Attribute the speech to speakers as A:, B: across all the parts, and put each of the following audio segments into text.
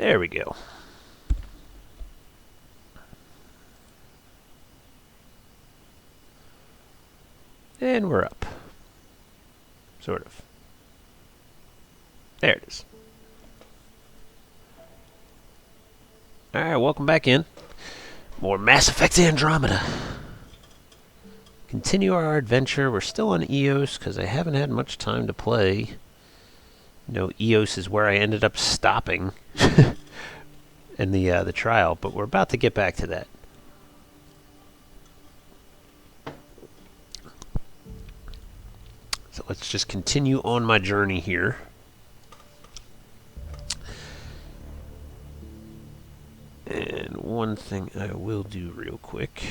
A: There we go. And we're up. Sort of. There it is. Alright, welcome back in. More Mass Effect Andromeda. Continue our adventure. We're still on Eos because I haven't had much time to play. Eos is where I ended up stopping in the trial, but we're about to get back to that. So let's just continue on my journey here. And one thing I will do real quick.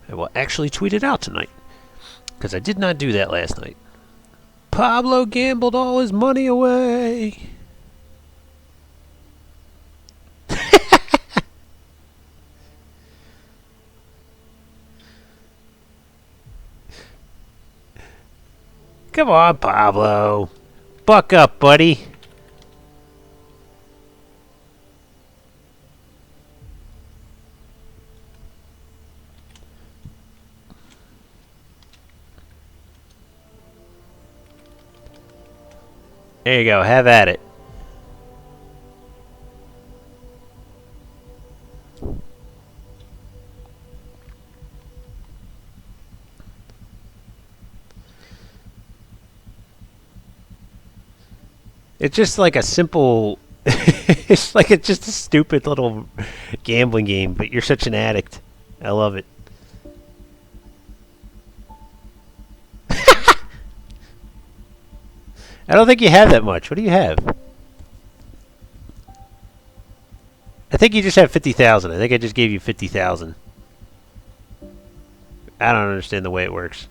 A: I will actually tweet it out tonight, because I did not do that last night. Pablo gambled all his money away. Come on, Pablo. Buck up, buddy. There you go. Have at it. It's just like a simple... it's just a stupid little gambling game, but you're such an addict. I love it. I don't think you have that much. What do you have? I think you just have 50,000. I think I just gave you 50,000. I don't understand the way it works.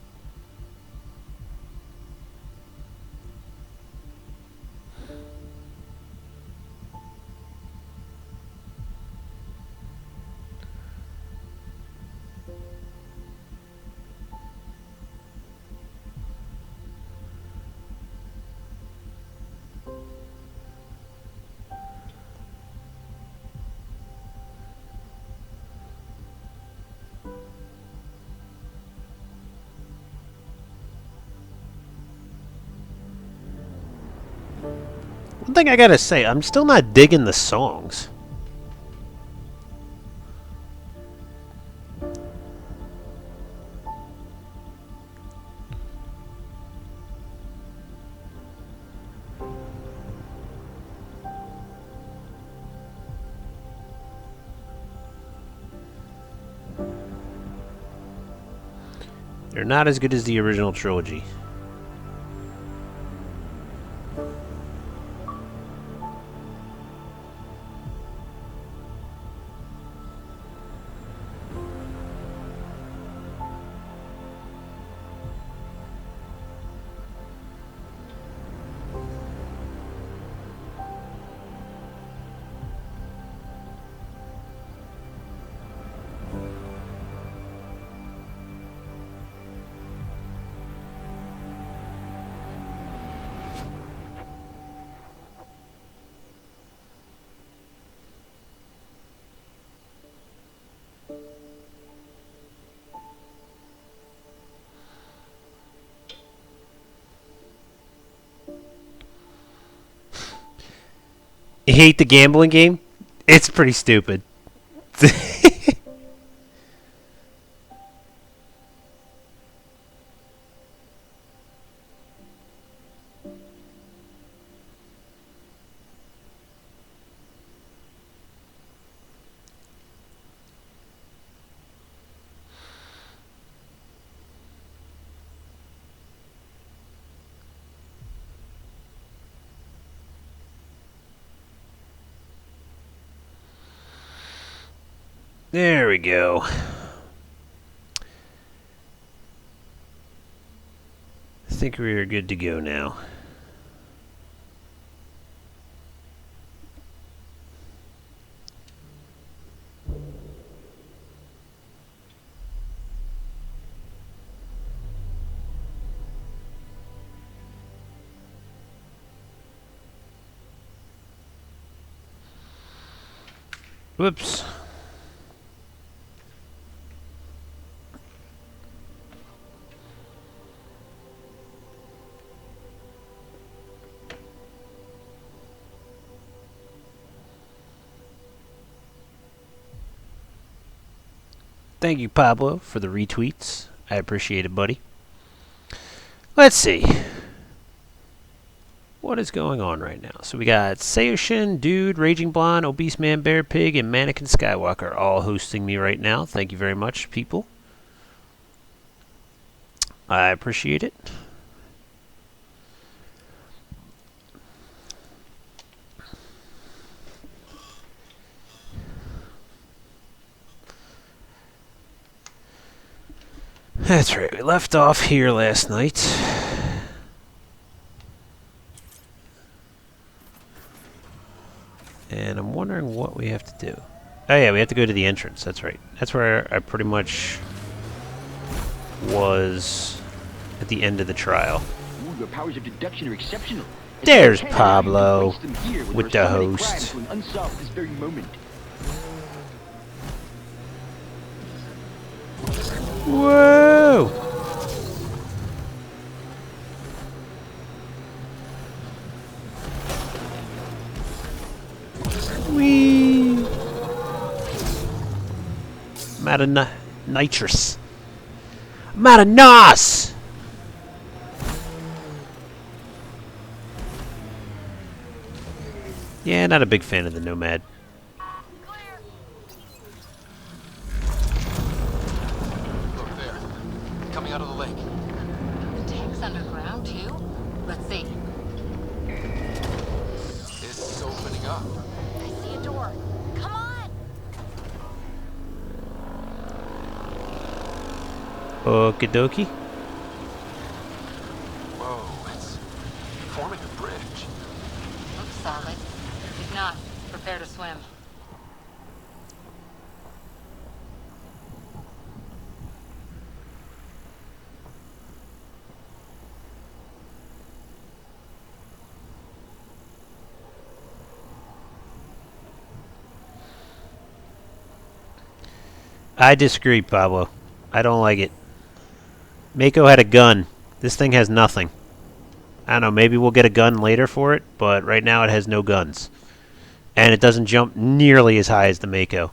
A: One thing I gotta say, I'm still not digging the songs. They're not as good as the original trilogy. You hate the gambling game? It's pretty stupid. There we go. I think we are good to go now. Whoops. Thank you, Pablo, for the retweets. I appreciate it, buddy. Let's see. What is going on right now? So we got Sayoshin, Dude, Raging Blonde, Obese Man, Bear Pig, and Mannequin Skywalker all hosting me right now. Thank you very much, people. I appreciate it. That's right, we left off here last night. And I'm wondering what we have to do. Oh yeah, we have to go to the entrance, that's right. That's where I pretty much was at the end of the trial.
B: Ooh, your powers of deduction are exceptional.
A: There's Pablo with the host.
B: This very moment.
A: Whoa! Whee! I'm out of nitrous. I'm out of NOS! Yeah, not a big fan of the Nomad.
C: Look there. Coming out of the lake.
D: The tank's underground, too? Let's see.
C: It's opening up.
D: I see a door. Come on!
A: Okie dokie.
C: Whoa, it's forming a bridge.
D: Looks solid. If not, prepare to swim.
A: I disagree, Pablo. I don't like it. Mako had a gun. This thing has nothing. I don't know, maybe we'll get a gun later for it, but right now it has no guns. And it doesn't jump nearly as high as the Mako.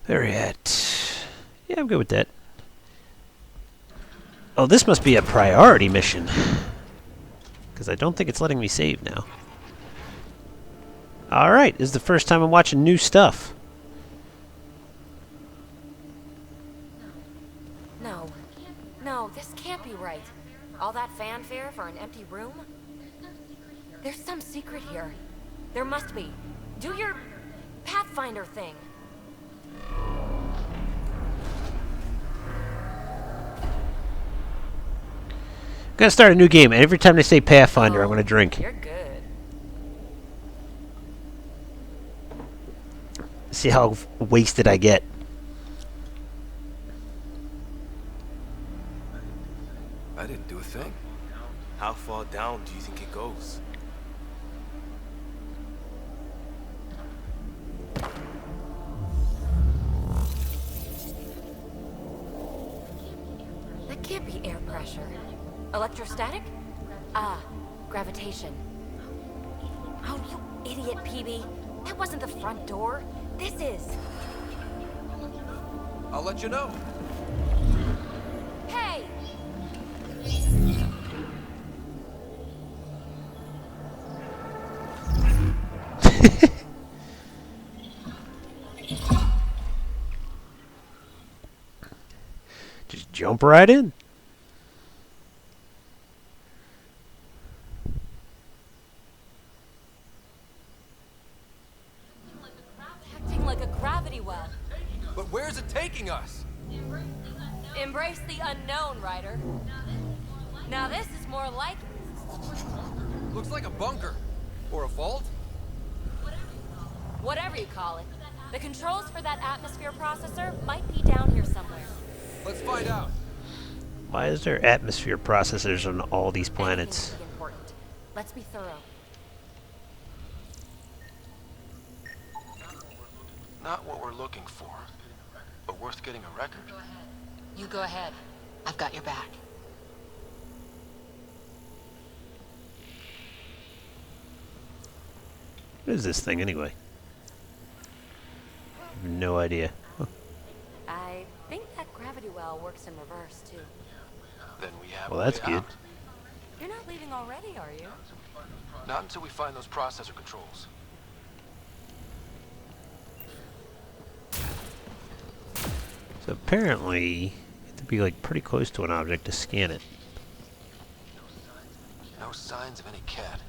A: Where are we at? Yeah, I'm good with that. Oh, this must be a priority mission. Because I don't think it's letting me save now. Alright, this is the first time I'm watching new stuff.
E: No, this can't be right. All that fanfare for an empty room? There's some secret here. There must be. Do your Pathfinder thing.
A: I'm gonna start a new game, and every time they say Pathfinder, I'm gonna drink.
E: You're good.
A: See how wasted I get.
C: I didn't do a thing. How far down do you think it goes?
E: That can't be air pressure. Electrostatic? Ah, gravitation. Oh, you idiot, PB. That wasn't the front door. This is.
C: I'll let you know.
E: Hey!
A: Just jump right in.
E: Acting like a gravity well.
C: But where's it taking us?
E: Embrace the unknown, Ryder. Now this is more like
C: Looks like a bunker. Or a vault?
E: whatever you call it. The controls for that atmosphere processor might be down here somewhere.
C: Let's find out.
A: Why is there atmosphere processors on all these
E: Anything
A: planets?
E: could be important. Let's be thorough.
C: Not what we're looking for, but worth getting a record.
D: You go ahead. I've got your back.
A: What is this thing anyway? No idea.
E: I think that gravity well works in reverse, too.
C: Then we have
A: Well,
C: a
A: that's
C: way
A: good.
C: out.
E: You're not leaving already, are you?
C: Not until we find those processor controls.
A: So apparently, you have to be like pretty close to an object to scan it.
C: No signs of any cat.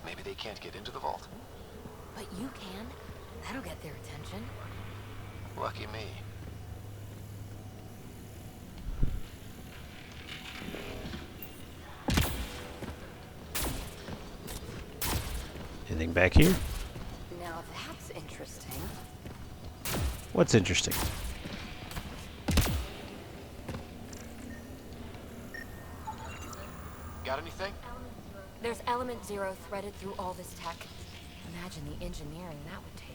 C: Maybe they can't get into the vault.
E: But you can. That'll get their attention.
C: Lucky me.
A: Anything back here?
E: Now that's interesting.
A: What's interesting?
C: Got anything?
E: There's element 0 threaded through all this tech. Imagine the engineering that would take.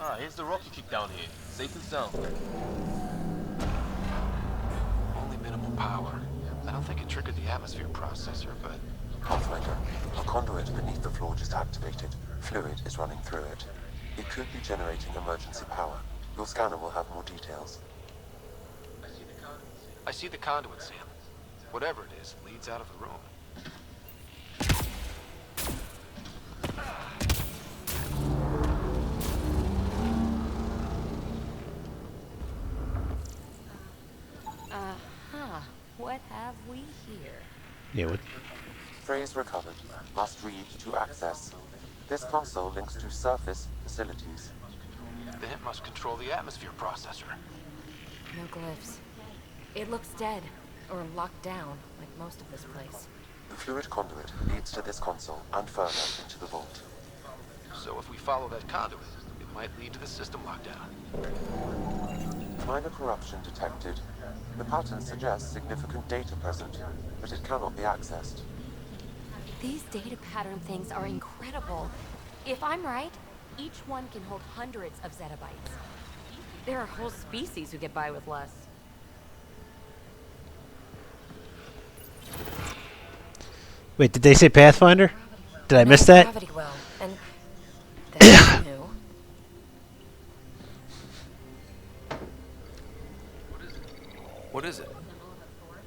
C: Ah, here's the rocket kick down here. Safe and sound. Only minimal power. I don't think it triggered the atmosphere processor, but...
F: Pathfinder, a conduit beneath the floor just activated. Fluid is running through it. It could be generating emergency power. Your scanner will have more details.
C: I see the conduit, Sam. Whatever it is, leads out of the room.
E: Uh-huh. What have we here?
A: Yeah, what?
F: Phrase recovered. Must read to access. This console links to surface facilities.
C: Then it must control the atmosphere processor.
E: No glyphs. It looks dead, or locked down, like most of this place.
F: The fluid conduit leads to this console and further into the vault.
C: So if we follow that conduit, it might lead to the system lockdown.
F: Minor corruption detected. The pattern suggests significant data present, but it cannot be accessed.
E: These data pattern things are incredible. If I'm right, each one can hold hundreds of zettabytes. There are whole species who get by with less.
A: Wait, did they say Pathfinder? Did I miss that?
E: Gravity well, and that's new.
C: What is it?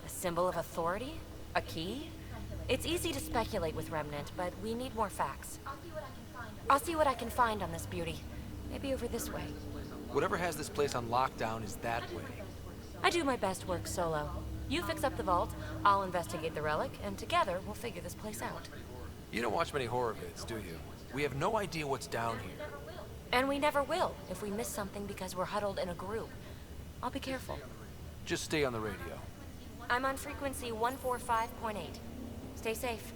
E: A symbol of authority? A key? It's easy to speculate with Remnant, but we need more facts. I'll see what I can find on this beauty. Maybe over this way.
C: Whatever has this place on lockdown is that way.
E: I do my best work solo. You fix up the vault, I'll investigate the relic, and together we'll figure this place out.
C: You don't watch many horror vids, do you? We have no idea what's down here.
E: And we never will if we miss something because we're huddled in a group. I'll be careful.
C: Just stay on the radio.
E: I'm on frequency 145.8. Stay safe.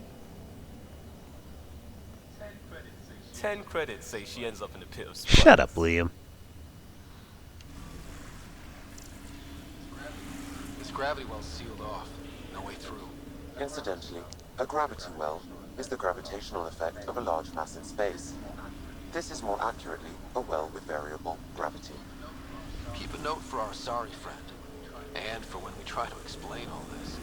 G: 10 credits say she ends up in the pit of
A: Shut up, Liam.
C: This gravity well's sealed off. No way through.
F: Incidentally, a gravity well is the gravitational effect of a large mass in space. This is more accurately a well with variable gravity.
C: Keep a note for our sorry friend. And for when we try to explain all this.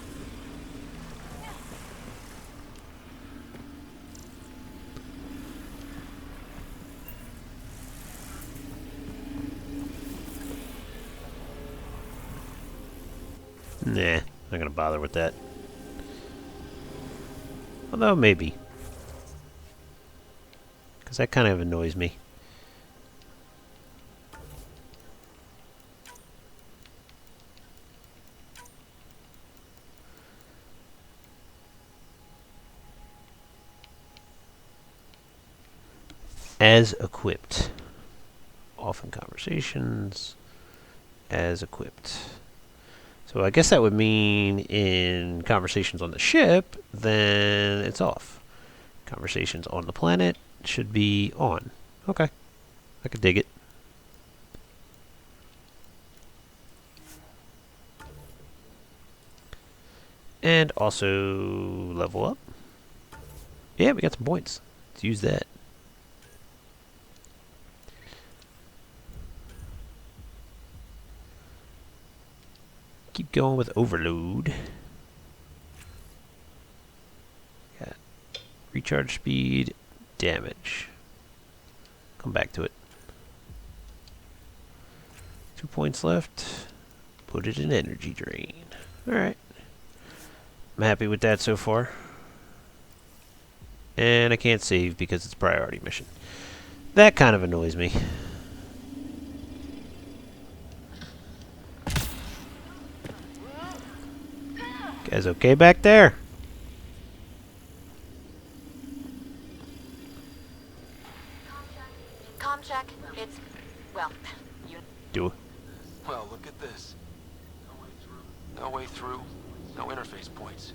A: Nah, not gonna bother with that. Although, maybe. Because that kind of annoys me. As equipped. Off in conversations. As equipped. So I guess that would mean in conversations on the ship, then it's off. Conversations on the planet should be on. Okay. I could dig it. And also level up. Yeah, we got some points. Let's use that. Keep going with overload. Got recharge speed, damage. Come back to it. 2 points left. Put it in energy drain. Alright. I'm happy with that so far. And I can't save because it's a priority mission. That kind of annoys me. Guys okay back there?
E: Com check. It's, well, you...
A: Do it.
C: Well, look at this. No way through, no interface points.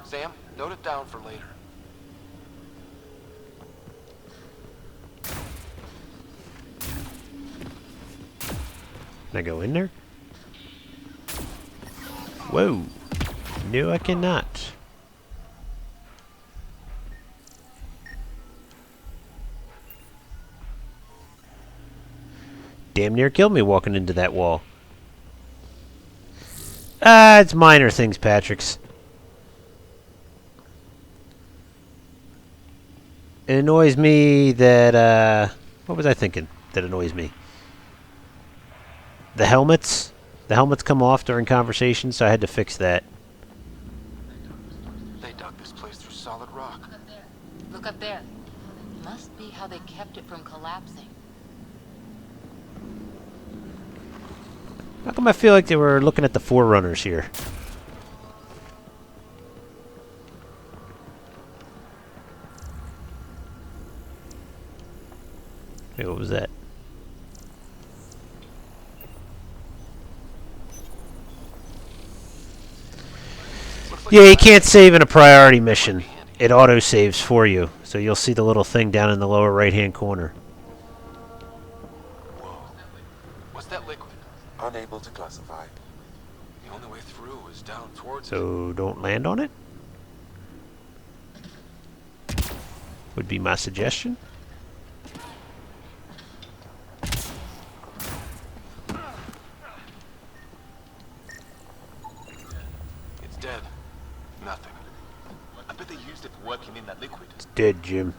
C: Sam, note it down for later.
A: Can I go in there? Whoa. No, I cannot. Damn near killed me walking into that wall. Ah, it's minor things, Patrick's. It annoys me that, what was I thinking that annoys me? The helmets? The helmets come off during conversations, so I had to fix that.
C: They dug this place through solid rock.
D: Look up there. Must be how they kept it from collapsing.
A: How come I feel like they were looking at the Forerunners here? Hey, what was that? Yeah, you can't save in a priority mission. It auto-saves for you. So you'll see the little thing down in the lower right-hand corner.
C: Whoa. What's that liquid?
F: Unable to classify.
C: The only way through is down towards it.
A: So don't land on it? Would be my suggestion.
C: It's dead. Nothing. I bet they used it for working in that liquid.
A: It's dead, Jim.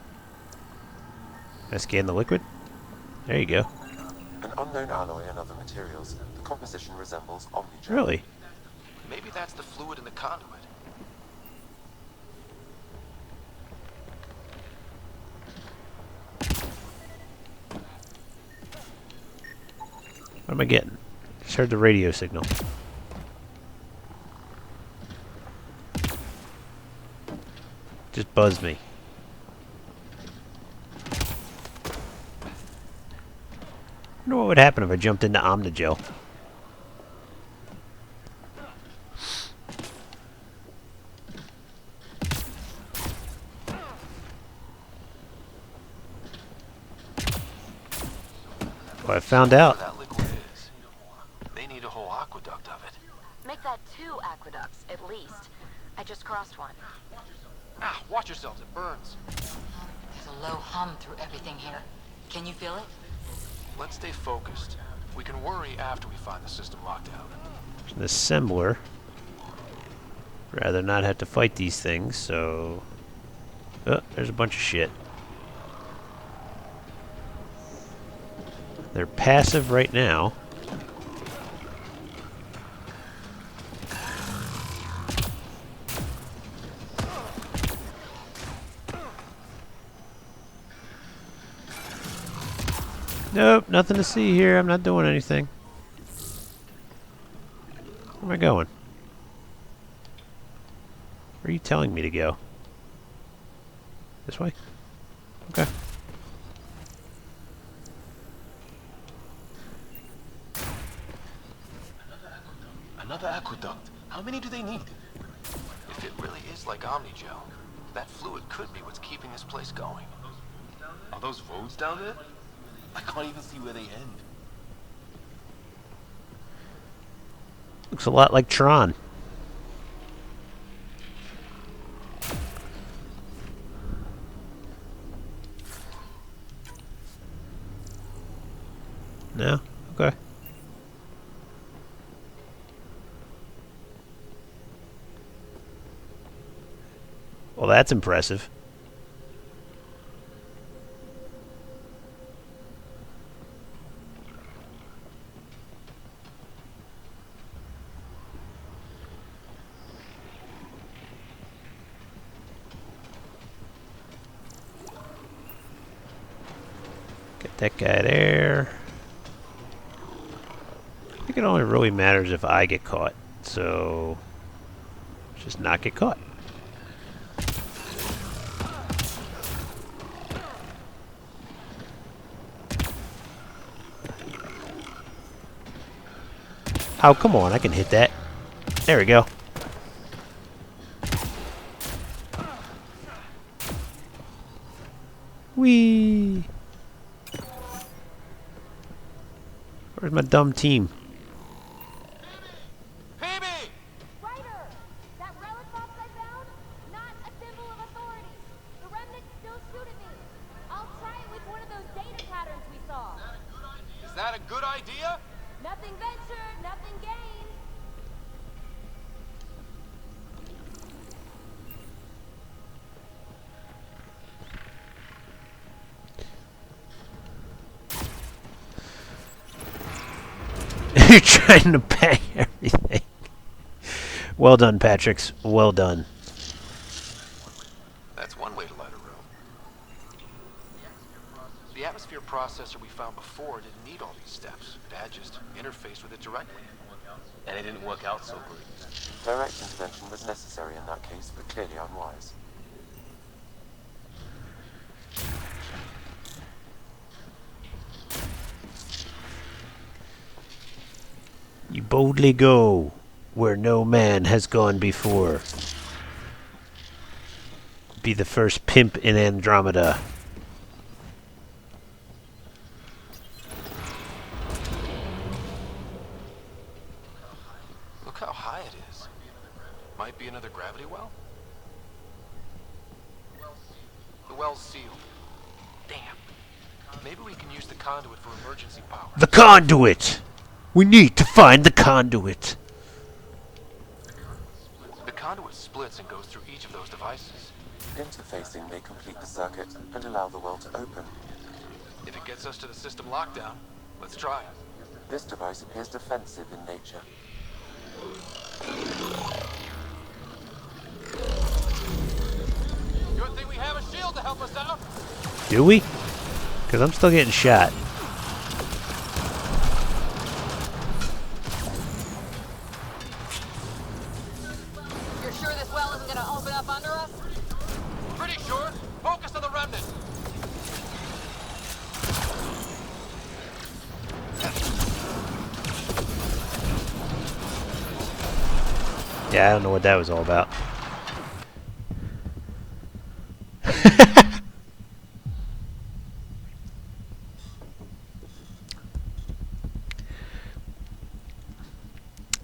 A: I scan the liquid. There you go.
F: An unknown alloy and other materials. The composition resembles omnigel.
A: Really?
C: Maybe that's the fluid in the conduit.
A: What am I getting? Just heard the radio signal. Just buzzed me. Wonder what would happen if I jumped into Omnigel. Well, I found out.
C: Whatever that liquid is, they need a whole aqueduct of it.
E: Make that 2 aqueducts, at least. I just crossed one.
C: Ah, watch yourselves, it burns.
D: There's a low hum through everything here. Can you feel it?
C: Let's stay focused. We can worry after we find the system locked out.
A: An assembler. Rather not have to fight these things, so... Oh, there's a bunch of shit. They're passive right now. Nope, nothing to see here. I'm not doing anything. Where am I going? Where are you telling me to go? This way? Okay.
G: Another aqueduct. How many do they need?
C: If it really is like Omnigel, that fluid could be what's keeping this place going.
G: Are those roads down there? I can't even see where they end.
A: Looks a lot like Tron. No? Okay. Well, that's impressive. Get that guy there. I think it only really matters if I get caught. So, just not get caught. Oh, come on, I can hit that. There we go. Whee! Where's my dumb team?
C: Phoebe!
E: Ryder! That relic box I found? Not a symbol of authority. The remnants still shoot at me. I'll try it with one of those data patterns we saw.
C: Is that a good idea?
E: Nothing ventured, nothing gained.
A: You're trying to bang everything. Well done, Patricks. Well done.
C: That's one way to light a room. The atmosphere processor we found before didn't need all these steps. It had just interfaced with it directly.
G: And it didn't work out so great.
F: Direct intervention was necessary in that case, but clearly unwise.
A: You boldly go where no man has gone before. Be the first pimp in Andromeda.
C: Look how high it is. Might be another gravity well? The well's sealed. Damn. Maybe we can use the conduit for emergency power.
A: The conduit! We need to find the conduit.
C: The conduit splits and goes through each of those devices.
F: Interfacing may complete the circuit and allow the well to open.
C: If it gets us to the system lockdown, let's try it.
F: This device appears defensive in nature.
C: Good thing we have a shield to help us out.
A: Do we? Because I'm still getting shot.
D: You're sure this well isn't gonna open up under us?
C: Pretty sure. Focus on the remnant.
A: Yeah, I don't know what that was all about.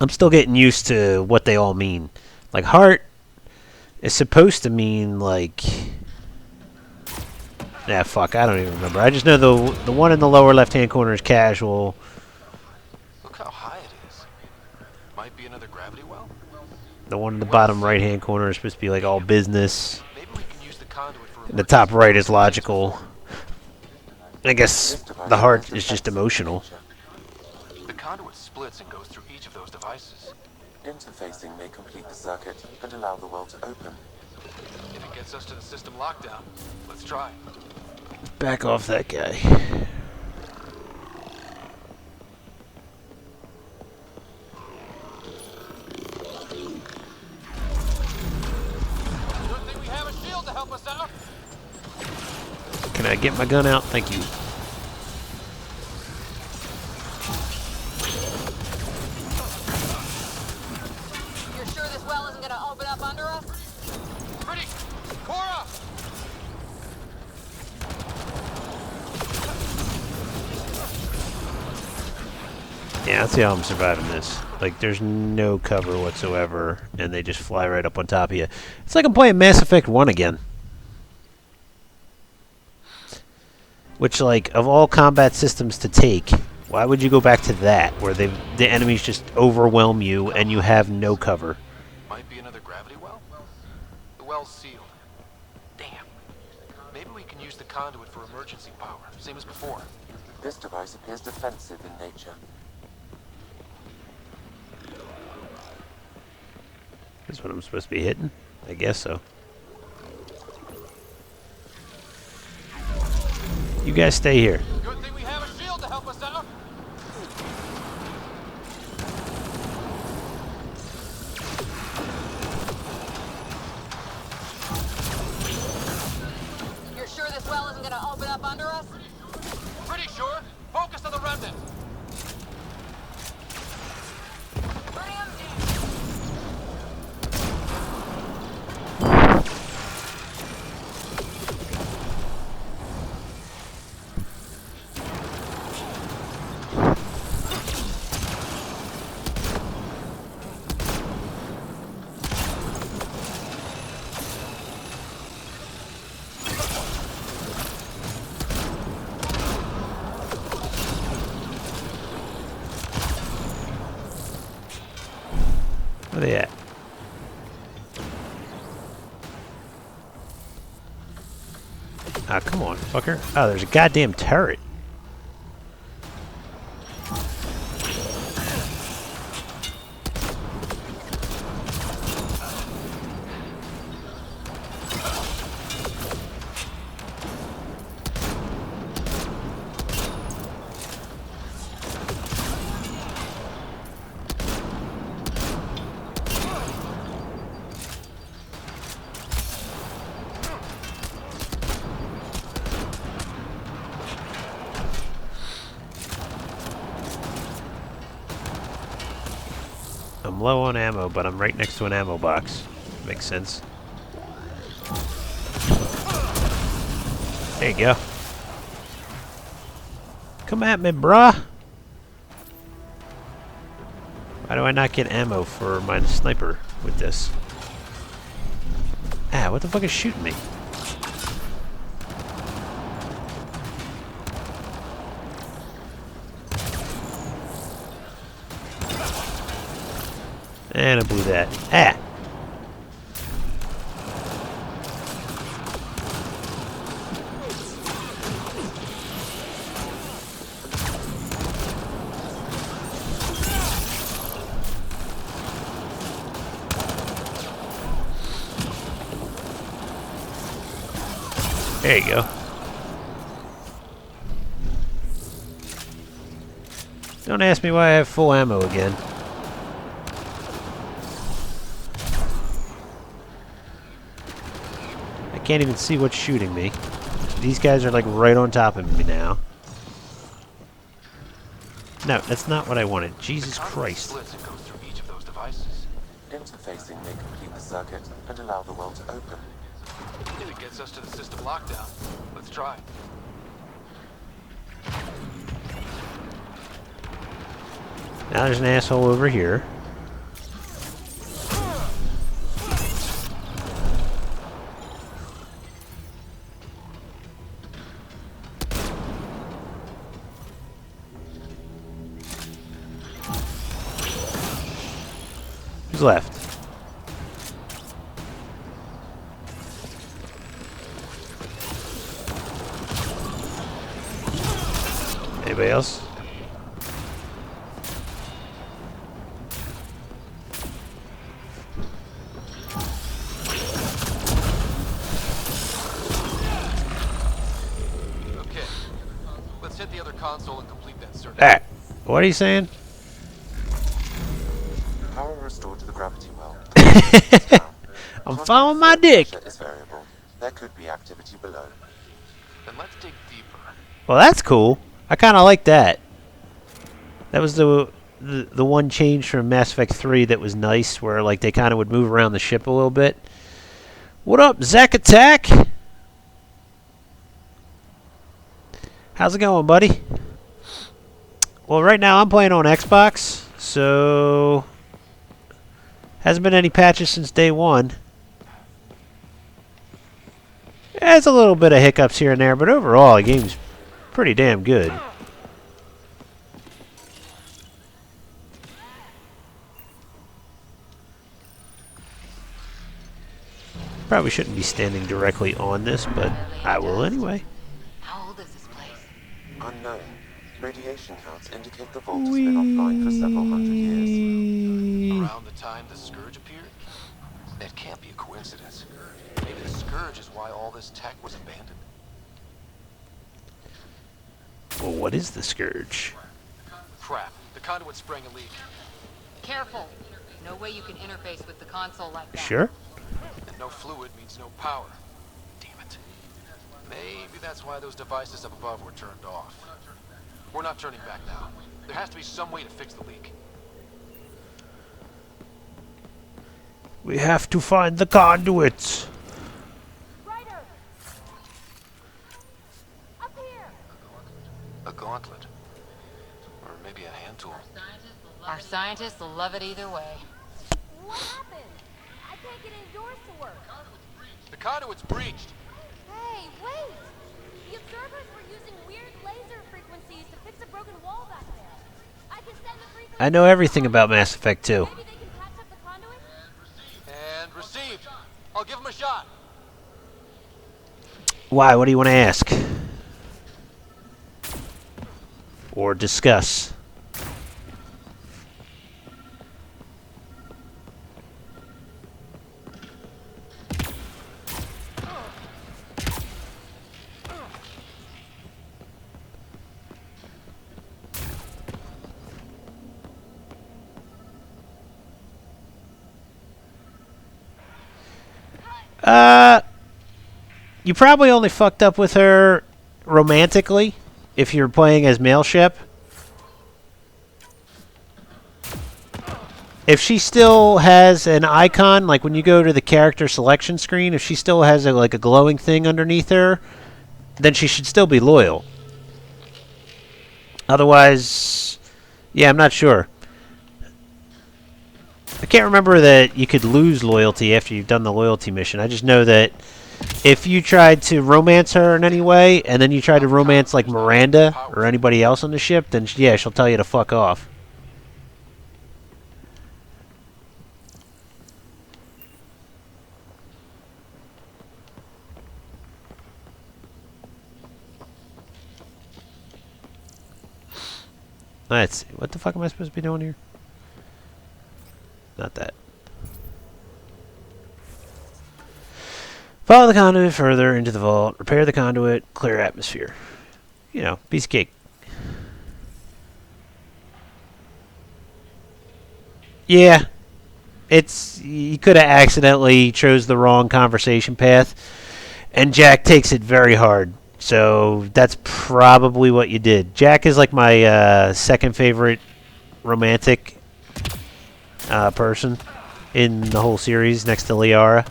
A: I'm still getting used to what they all mean. Like, heart is supposed to mean, like... Nah, fuck, I don't even remember. I just know the one in the lower left-hand corner is casual.
C: Look how high it is. Might be another gravity well.
A: The one in the bottom right-hand corner is supposed to be, like, all business.
C: Maybe we can use the conduit for
A: And the top right is logical. I guess the heart is just emotional.
C: The conduit splits and goes through each of those devices.
F: Interfacing may complete the circuit and allow the well to open.
C: If it gets us to the system lockdown, let's try.
A: Back off that guy.
C: Good thing we have a shield to help us out.
A: Can I get my gun out? Thank you.
D: gonna open up under us?
C: Pretty! Cora!
A: Yeah, let's see how I'm surviving this. Like, there's no cover whatsoever, and they just fly right up on top of you. It's like I'm playing Mass Effect 1 again. Which, like, of all combat systems to take, why would you go back to that, where the enemies just overwhelm you and you have no cover?
C: Might be another gravity well? The well's sealed. Damn. Maybe we can use the conduit for emergency power, same as before.
F: This device appears defensive in nature.
A: That's what I'm supposed to be hitting? I guess so. You guys stay here.
C: Good thing we have a shield to help us out.
D: You're sure this well isn't gonna open up under us?
C: Pretty sure. Focus on the remnant.
D: Bring 'em in.
A: Where they at? Ah, come on, fucker. Oh, there's a goddamn turret. I'm low on ammo, but I'm right next to an ammo box. Makes sense. There you go. Come at me, bruh! Why do I not get ammo for my sniper with this? Ah, what the fuck is shooting me? And I blew that. Ah! There you go. Don't ask me why I have full ammo again. I can't even see what's shooting me. These guys are like right on top of me now. No, that's not what I wanted. Jesus Christ.
C: Slits and goes through each of those devices.
F: Interfacing may complete the circuit and allow the well to open.
C: If it gets us to the system lockdown, let's try.
A: Now there's an asshole over here. Who's left? Anybody else?
C: Okay. Let's hit the other console and complete that circuit.
A: Ah, what are you saying?
F: Power restored to the gravity well.
A: I'm following my dick.
F: Pressure is variable. There could be activity below.
C: Then let's dig deeper.
A: Well, that's cool. I kind of like that. That was the the one change from Mass Effect 3 that was nice, where like they kind of would move around the ship a little bit. What up, Zack Attack? How's it going, buddy? Well, right now I'm playing on Xbox, so hasn't been any patches since day one. There's a little bit of hiccups here and there, but overall the game's pretty damn good. Probably shouldn't be standing directly on this, but I will anyway.
D: How old is this place?
F: Unknown. Radiation counts indicate the vault has been offline for several hundred years.
C: Around the time the Scourge appeared? That can't be a coincidence. Maybe the Scourge is why all this tech was abandoned.
A: Well, what is the Scourge?
C: Crap. The conduit sprang a leak.
D: Careful. No way you can interface with the console like that.
A: Sure.
C: And no fluid means no power. Damn it. Maybe that's why those devices up above were turned off. We're not turning back now. There has to be some way to fix the leak.
A: We have to find the conduits.
E: Ryder! Up here!
C: A gauntlet. Or maybe a hand tool.
D: Our scientists will love it either way.
E: What happened? I can't get indoors to work.
C: The conduit's breached.
E: Hey, wait! The observers were using weird laser frequencies to fix a broken wall back there. I can send the frequency.
A: I know everything about Mass Effect 2.
E: Maybe they can patch up the conduit?
C: And received. I'll give him a shot.
A: Why? What do you want to ask? Or discuss? You probably only fucked up with her romantically if you're playing as male ship. If she still has an icon, like when you go to the character selection screen, if she still has like a glowing thing underneath her, then she should still be loyal. Otherwise, yeah, I'm not sure. I can't remember that you could lose loyalty after you've done the loyalty mission. I just know that if you tried to romance her in any way, and then you tried to romance like Miranda or anybody else on the ship, then yeah, she'll tell you to fuck off. Let's see. What the fuck am I supposed to be doing here? Not that. Follow the conduit further into the vault. Repair the conduit. Clear atmosphere. You know, piece of cake. Yeah. You could have accidentally chose the wrong conversation path. And Jack takes it very hard. So that's probably what you did. Jack is like my second favorite romantic person in the whole series next to Liara.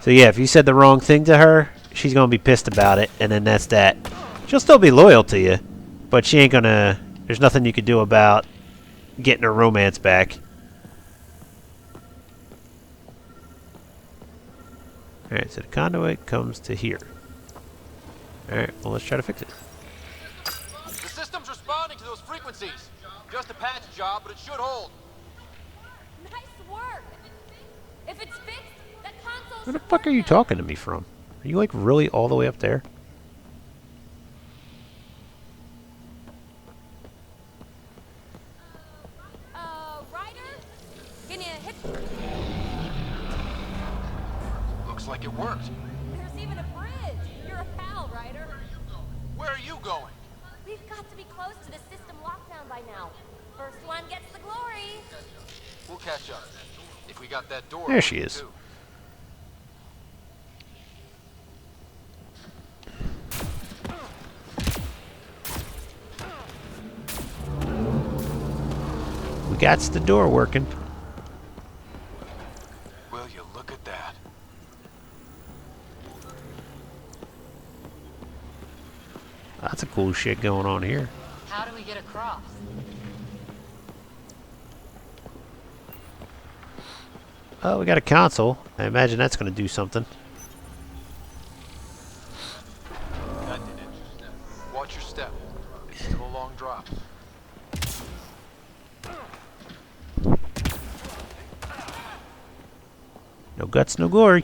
A: So yeah, if you said the wrong thing to her, she's going to be pissed about it, and then that's that. She'll still be loyal to you, but she ain't going to... There's nothing you could do about getting her romance back. Alright, so the conduit comes to here. Alright, well let's try to fix it.
C: The system's responding to those frequencies. Just a patch job, but it should hold.
E: Nice work! If it's fixed, that console.
A: Where the fuck are you talking to me from? Are you like really all the way up there?
E: Ryder? Can you hit?
C: Looks like it worked.
E: There's even a bridge. You're a pal, Ryder.
C: Where are you going?
E: We've got to be close to the system lockdown by now. First one gets the glory.
C: We'll catch up. If we got that door.
A: There she is.
C: Too.
A: got the door working.
C: Will you look at that?
A: Lots of cool shit going on here.
D: How do we get across?
A: Oh, we got a console. I imagine that's going to do something.
C: That did it. Watch your step. It's still a long drop.
A: No guts, no glory.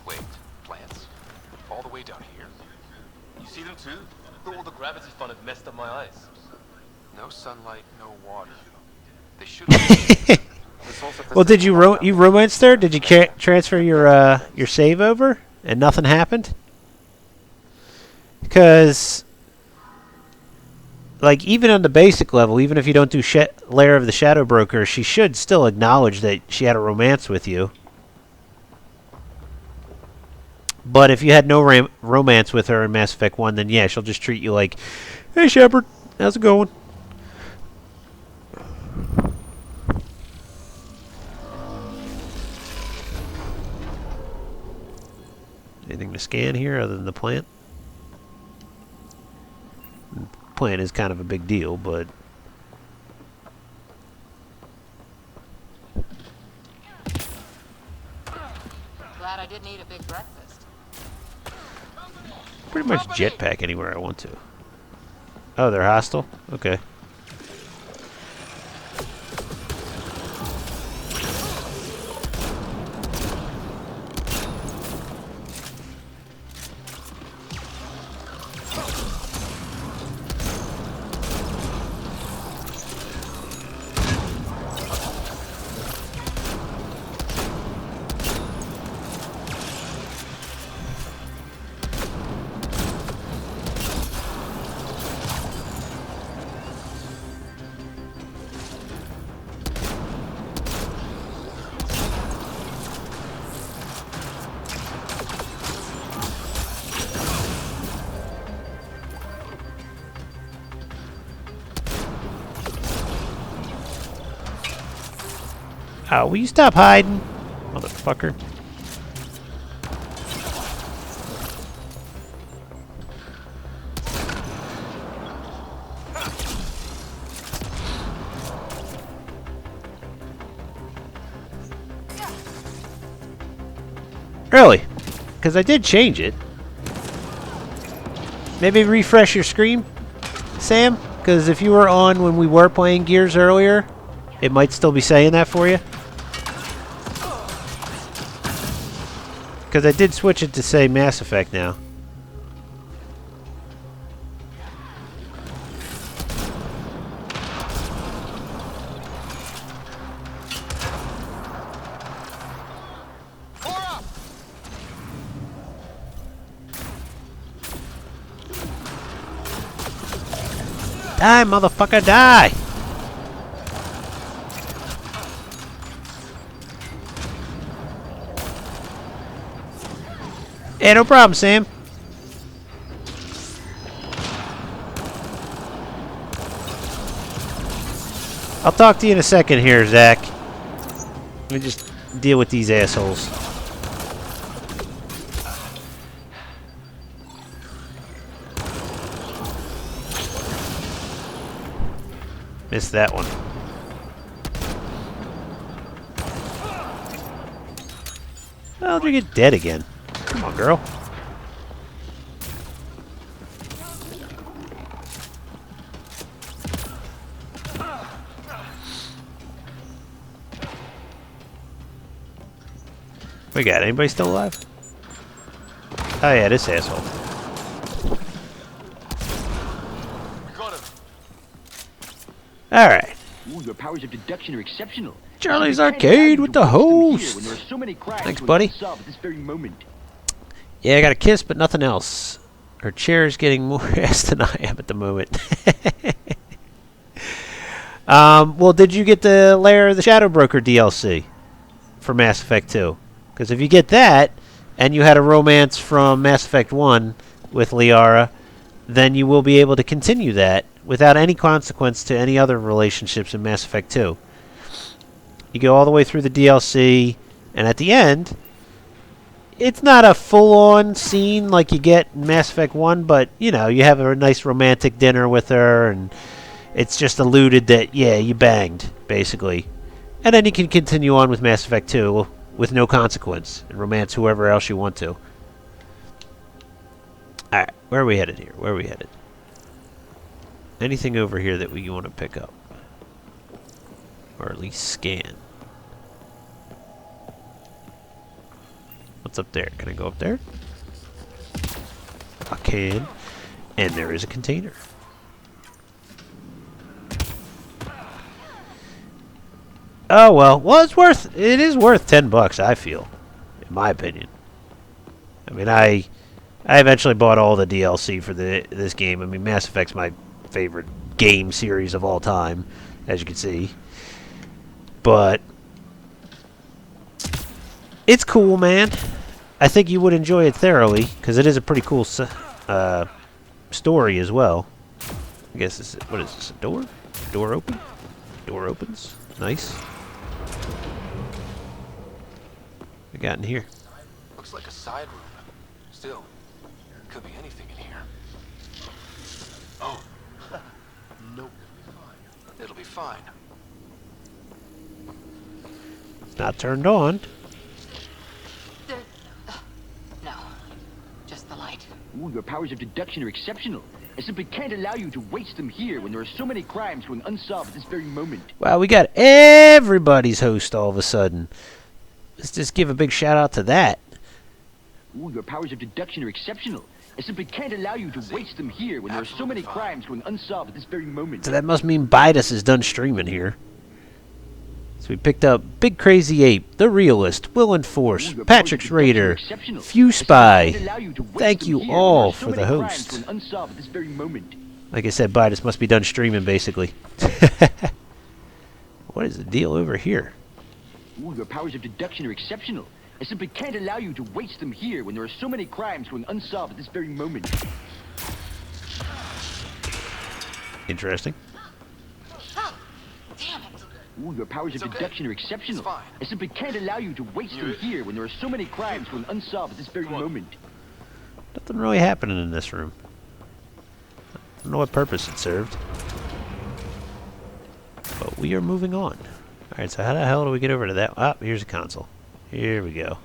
C: Wait, plants? All the way down here?
G: You see them too? I thought all the gravity fun had messed up my eyes.
C: No sunlight, no water. They should be.
A: Well, did you romanced her? Did you transfer your save over and nothing happened? Because, like, even on the basic level, even if you don't do Lair of the Shadow Broker, she should still acknowledge that she had a romance with you. But if you had no romance with her in Mass Effect 1, then yeah, she'll just treat you like, hey, Shepard, how's it going? Anything to scan here other than the plant? The plant is kind of a big deal, but...
D: Glad I didn't eat a big breakfast.
A: pretty much jetpack anywhere I want to. Oh, they're hostile? Okay. Oh, will you stop hiding? Motherfucker. Really? Because I did change it. Maybe refresh your screen, Sam? Because if you were on when we were playing Gears earlier, it might still be saying that for you. Because I did switch it to say Mass Effect now. Die, motherfucker, die! Yeah, no problem, Sam. I'll talk to you in a second here, Zach. Let me just deal with these assholes. Missed that one. How'd you get dead again? Come on, girl. We got anybody still alive? Oh yeah, this asshole.
C: Got him.
A: All right.
B: Ooh, your powers of deduction are exceptional.
A: Charlie's
B: You can't
A: Arcade
B: imagine
A: with the
B: what's through here
A: host.
B: when there are so many cracks
A: Thanks,
B: with
A: buddy.
B: sub at this very moment.
A: Yeah, I got a kiss, but nothing else. Her chair's getting more ass than I am at the moment. Well, did you get the Lair of the Shadow Broker DLC for Mass Effect 2? Because if you get that, and you had a romance from Mass Effect 1 with Liara, then you will be able to continue that without any consequence to any other relationships in Mass Effect 2. You go all the way through the DLC, and at the end, it's not a full-on scene like you get in Mass Effect 1, but, you know, you have a nice romantic dinner with her, and it's just alluded that, yeah, you banged, basically. And then you can continue on with Mass Effect 2 with no consequence, and romance whoever else you want to. Alright, where are we headed here? Where are we headed? Anything over here that we want to pick up? Or at least scan? What's up there? Can I go up there? I can. And there is a container. Oh well. Well, it is worth $10, I feel. In my opinion. I mean, I eventually bought all the DLC for this game. I mean, Mass Effect's my favorite game series of all time, as you can see. But it's cool, man. I think you would enjoy it thoroughly, because it is a pretty cool story as well. I guess this is, what is this, a door? Door open? Door opens. Nice. What we got in here?
C: Looks like a side room. Still, could be anything in here. Oh. Nope. It'll be fine.
A: It's not turned on.
D: There... no. Just the light.
B: Ooh, your powers of deduction are exceptional. I simply can't allow you to waste them here when there are so many crimes going unsolved at this very moment.
A: Wow, we got everybody's host all of a sudden. Let's just give a big shout out to that.
B: Ooh, your powers of deduction are exceptional. I simply can't allow you to waste them here when there are so many crimes going unsolved at this very moment.
A: So that must mean Bidus is done streaming here. So we picked up Big Crazy Ape, The Realist, Will Enforce, Patrick's Raider, Few Spy. Thank you all for the host. Like I said, Bidus must be done streaming, basically. What is the deal over here?
B: Ooh, your powers of deduction are exceptional. I simply can't allow you to waste them here when there are so many crimes going unsolved at this very moment.
A: Interesting.
D: Oh, damn it.
B: Ooh, your powers of deduction are exceptional. I simply can't allow you to waste them here when there are so many crimes going unsolved at this very moment.
A: Nothing really happening in this room. I don't know what purpose it served. But we are moving on. Alright, so how the hell do we get over to that? Ah, here's a console. Here we go.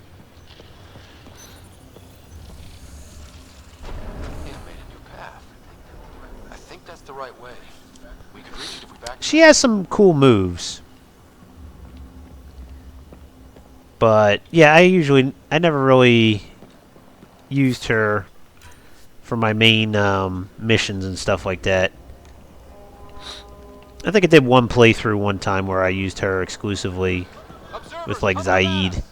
C: It made a new path. I think that's the right way. We could reach it if we back.
A: She has some cool moves. But, yeah, I never really used her for my main missions and stuff like that. I think I did one playthrough one time where I used her exclusively with, like, Zaid.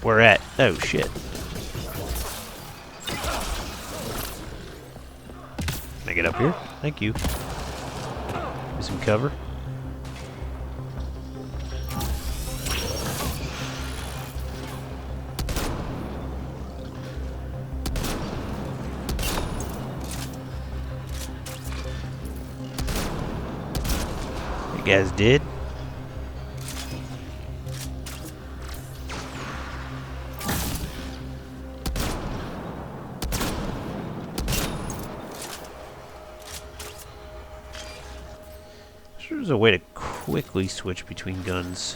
A: Where at? Oh, shit. Can I get up here? Thank you. Give me some cover. You guys did? There's a way to quickly switch between guns.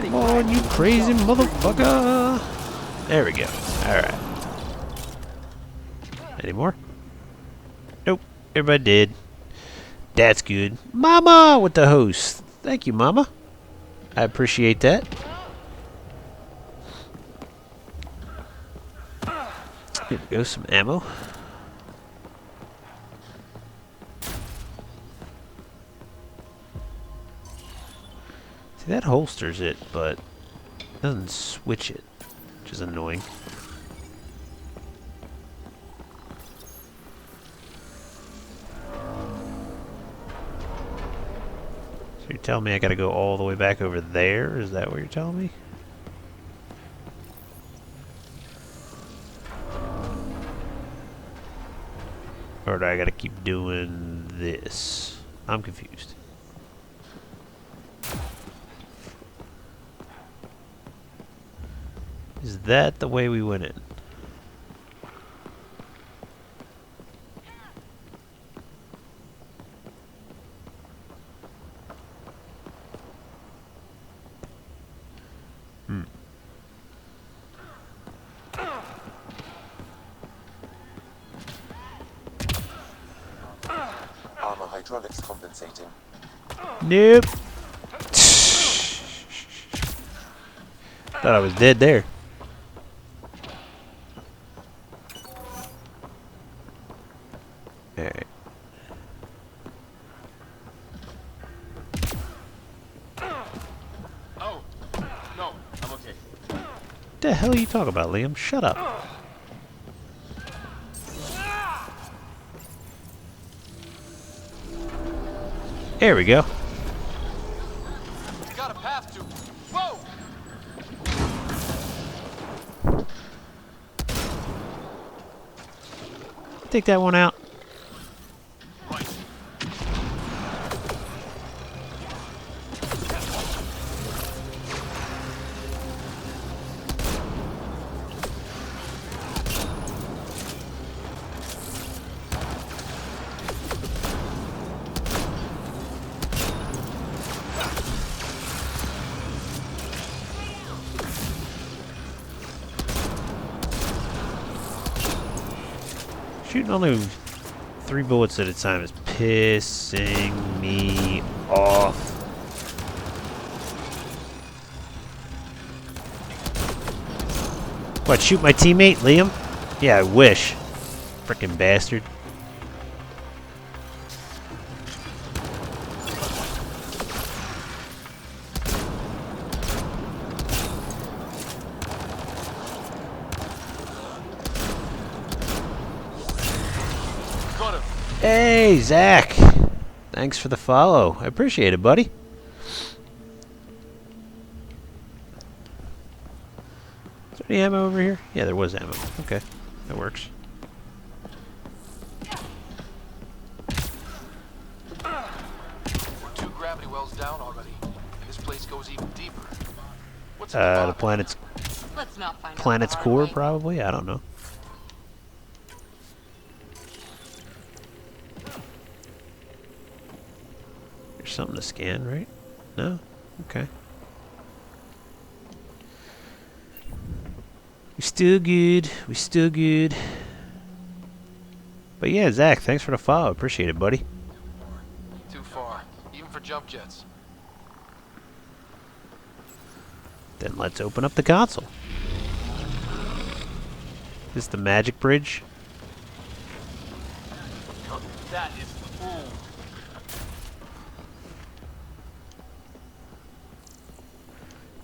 A: Come on, you crazy motherfucker! There we go. Alright. Any more? Nope. Everybody did. That's good. Mama with the host. Thank you, Mama. I appreciate that. Here we go, some ammo. See, that holsters it, but doesn't switch it, which is annoying. So you're telling me I gotta go all the way back over there? Is that what you're telling me? Or do I gotta keep doing this? I'm confused. Is that the way we went in?
F: Armor hydraulics compensating.
A: Nope. Thought I was dead there. Alright.
G: Oh, no, I'm okay.
A: What the hell are you talking about, Liam? Shut up. There we go.
C: We got a path to. Whoa!
A: Take that one out.
C: Right.
A: Shooting only 3 bullets at a time is pissing me off. What, shoot my teammate, Liam? Yeah, I wish. Frickin' bastard.
C: Got him.
A: Hey, Zach. Thanks for the follow. I appreciate it, buddy. Is there any ammo over here? Yeah, there was ammo. Okay, that works.
C: We're 2 gravity wells down already, and this place goes even deeper. What's in
A: The
C: bottom?
A: planet's
D: Let's not find
A: planet's
D: out the
A: core,
D: hard way.
A: probably. I don't know. There's something to scan, right? No? Okay. We still good. We still good. But yeah, Zach, thanks for the follow. Appreciate it, buddy.
C: Too far, even for jump jets.
A: Then let's open up the console. This is the magic bridge.
G: That is cool.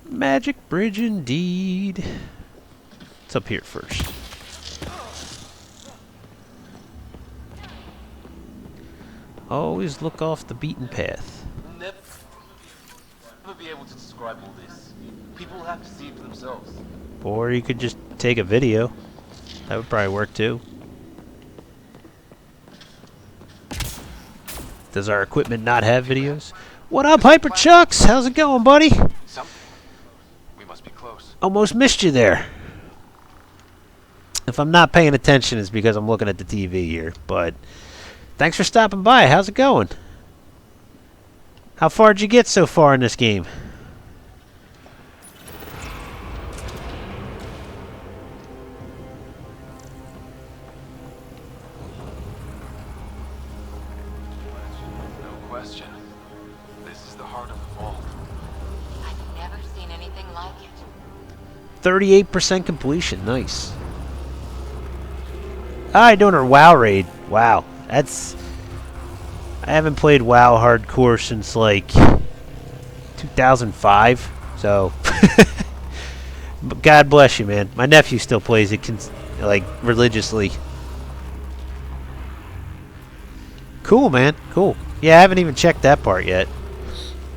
A: Magic bridge indeed. It's up here first. Always look off the beaten path.
G: Never be able to describe all this. People will have to see it for themselves.
A: Or you could just take a video. That would probably work too. Does our equipment not have videos? What up, Hyper Chucks? How's it going, buddy?
C: Something. We must be close.
A: Almost missed you there. If I'm not paying attention, it's because I'm looking at the TV here. But thanks for stopping by. How's it going? How far did you get so far in this game?
C: No question. This is the heart of the vault.
D: I've never seen anything like it.
A: 38% completion. Nice. Ah, doing our WoW raid. Wow. That's... I haven't played WoW hardcore since, like, 2005. So, but God bless you, man. My nephew still plays it, like, religiously. Cool, man. Cool. Yeah, I haven't even checked that part yet.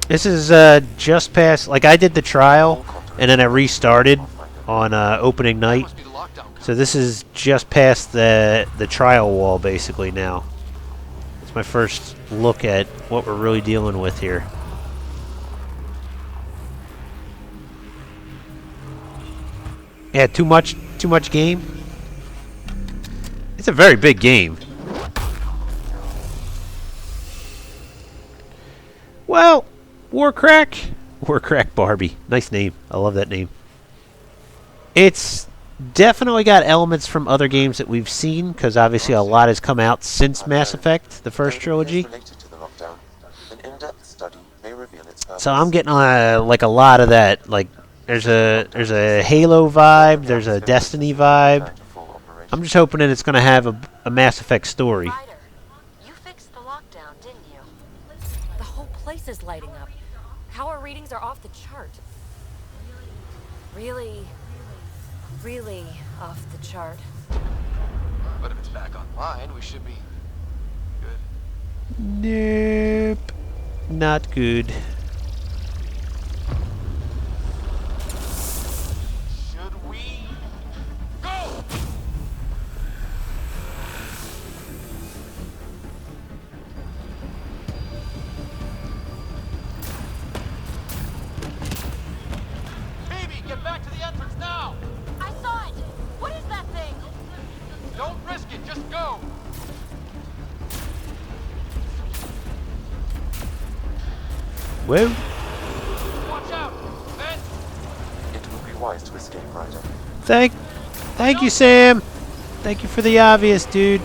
A: This is just past. Like, I did the trial, and then I restarted on opening
C: That
A: night.
C: must be the lockdown code.
A: So this is just past the trial wall, basically, now. It's my first look at what we're really dealing with here. Yeah, too much game. It's a very big game. Well, Warcrack Barbie. Nice name. I love that name. It's definitely got elements from other games that we've seen, because obviously a lot has come out since Mass Effect, the first trilogy.
F: Related to the lockdown, an in-depth study may reveal its purpose.
A: So I'm getting like a lot of that. Like there's a Halo vibe, there's a Destiny vibe. I'm just hoping that it's going to have a Mass Effect story.
E: Ryder, you fixed the lockdown, didn't you? The whole place is lighting up. Power readings are off the chart. Really off the chart.
C: But if it's back online, we should be good.
A: Nope. Not good.
C: Should we go? Baby, get back to the entrance now!
E: I saw it! What is that thing?
C: Don't risk it, just go!
A: Whoa.
C: Watch out! Vent!
F: It would be wise to escape, Ryder.
A: Thank you, Sam. Thank you for the obvious, dude.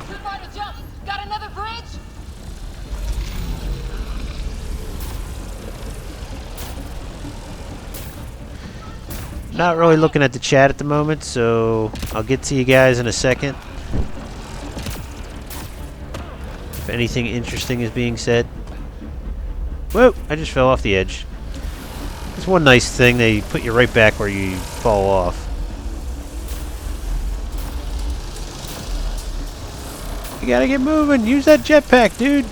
D: Goodbye to jump. Got another bridge?
A: Not really looking at the chat at the moment, so I'll get to you guys in a second. If anything interesting is being said. Whoa, I just fell off the edge. It's one nice thing, they put you right back where you fall off. You gotta get moving, use that jetpack, dude.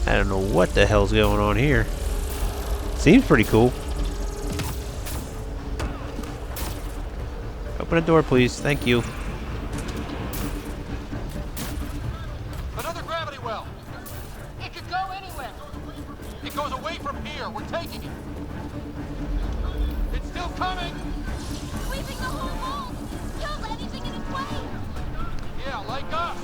A: I don't know what the hell's going on here. Seems pretty cool. Open the door, please. Thank you.
C: Another gravity well!
D: It could go anywhere.
C: It goes away from here, we're taking it! It's still coming!
E: Sweeping the whole wall! Kills anything in its way!
C: Yeah, like us!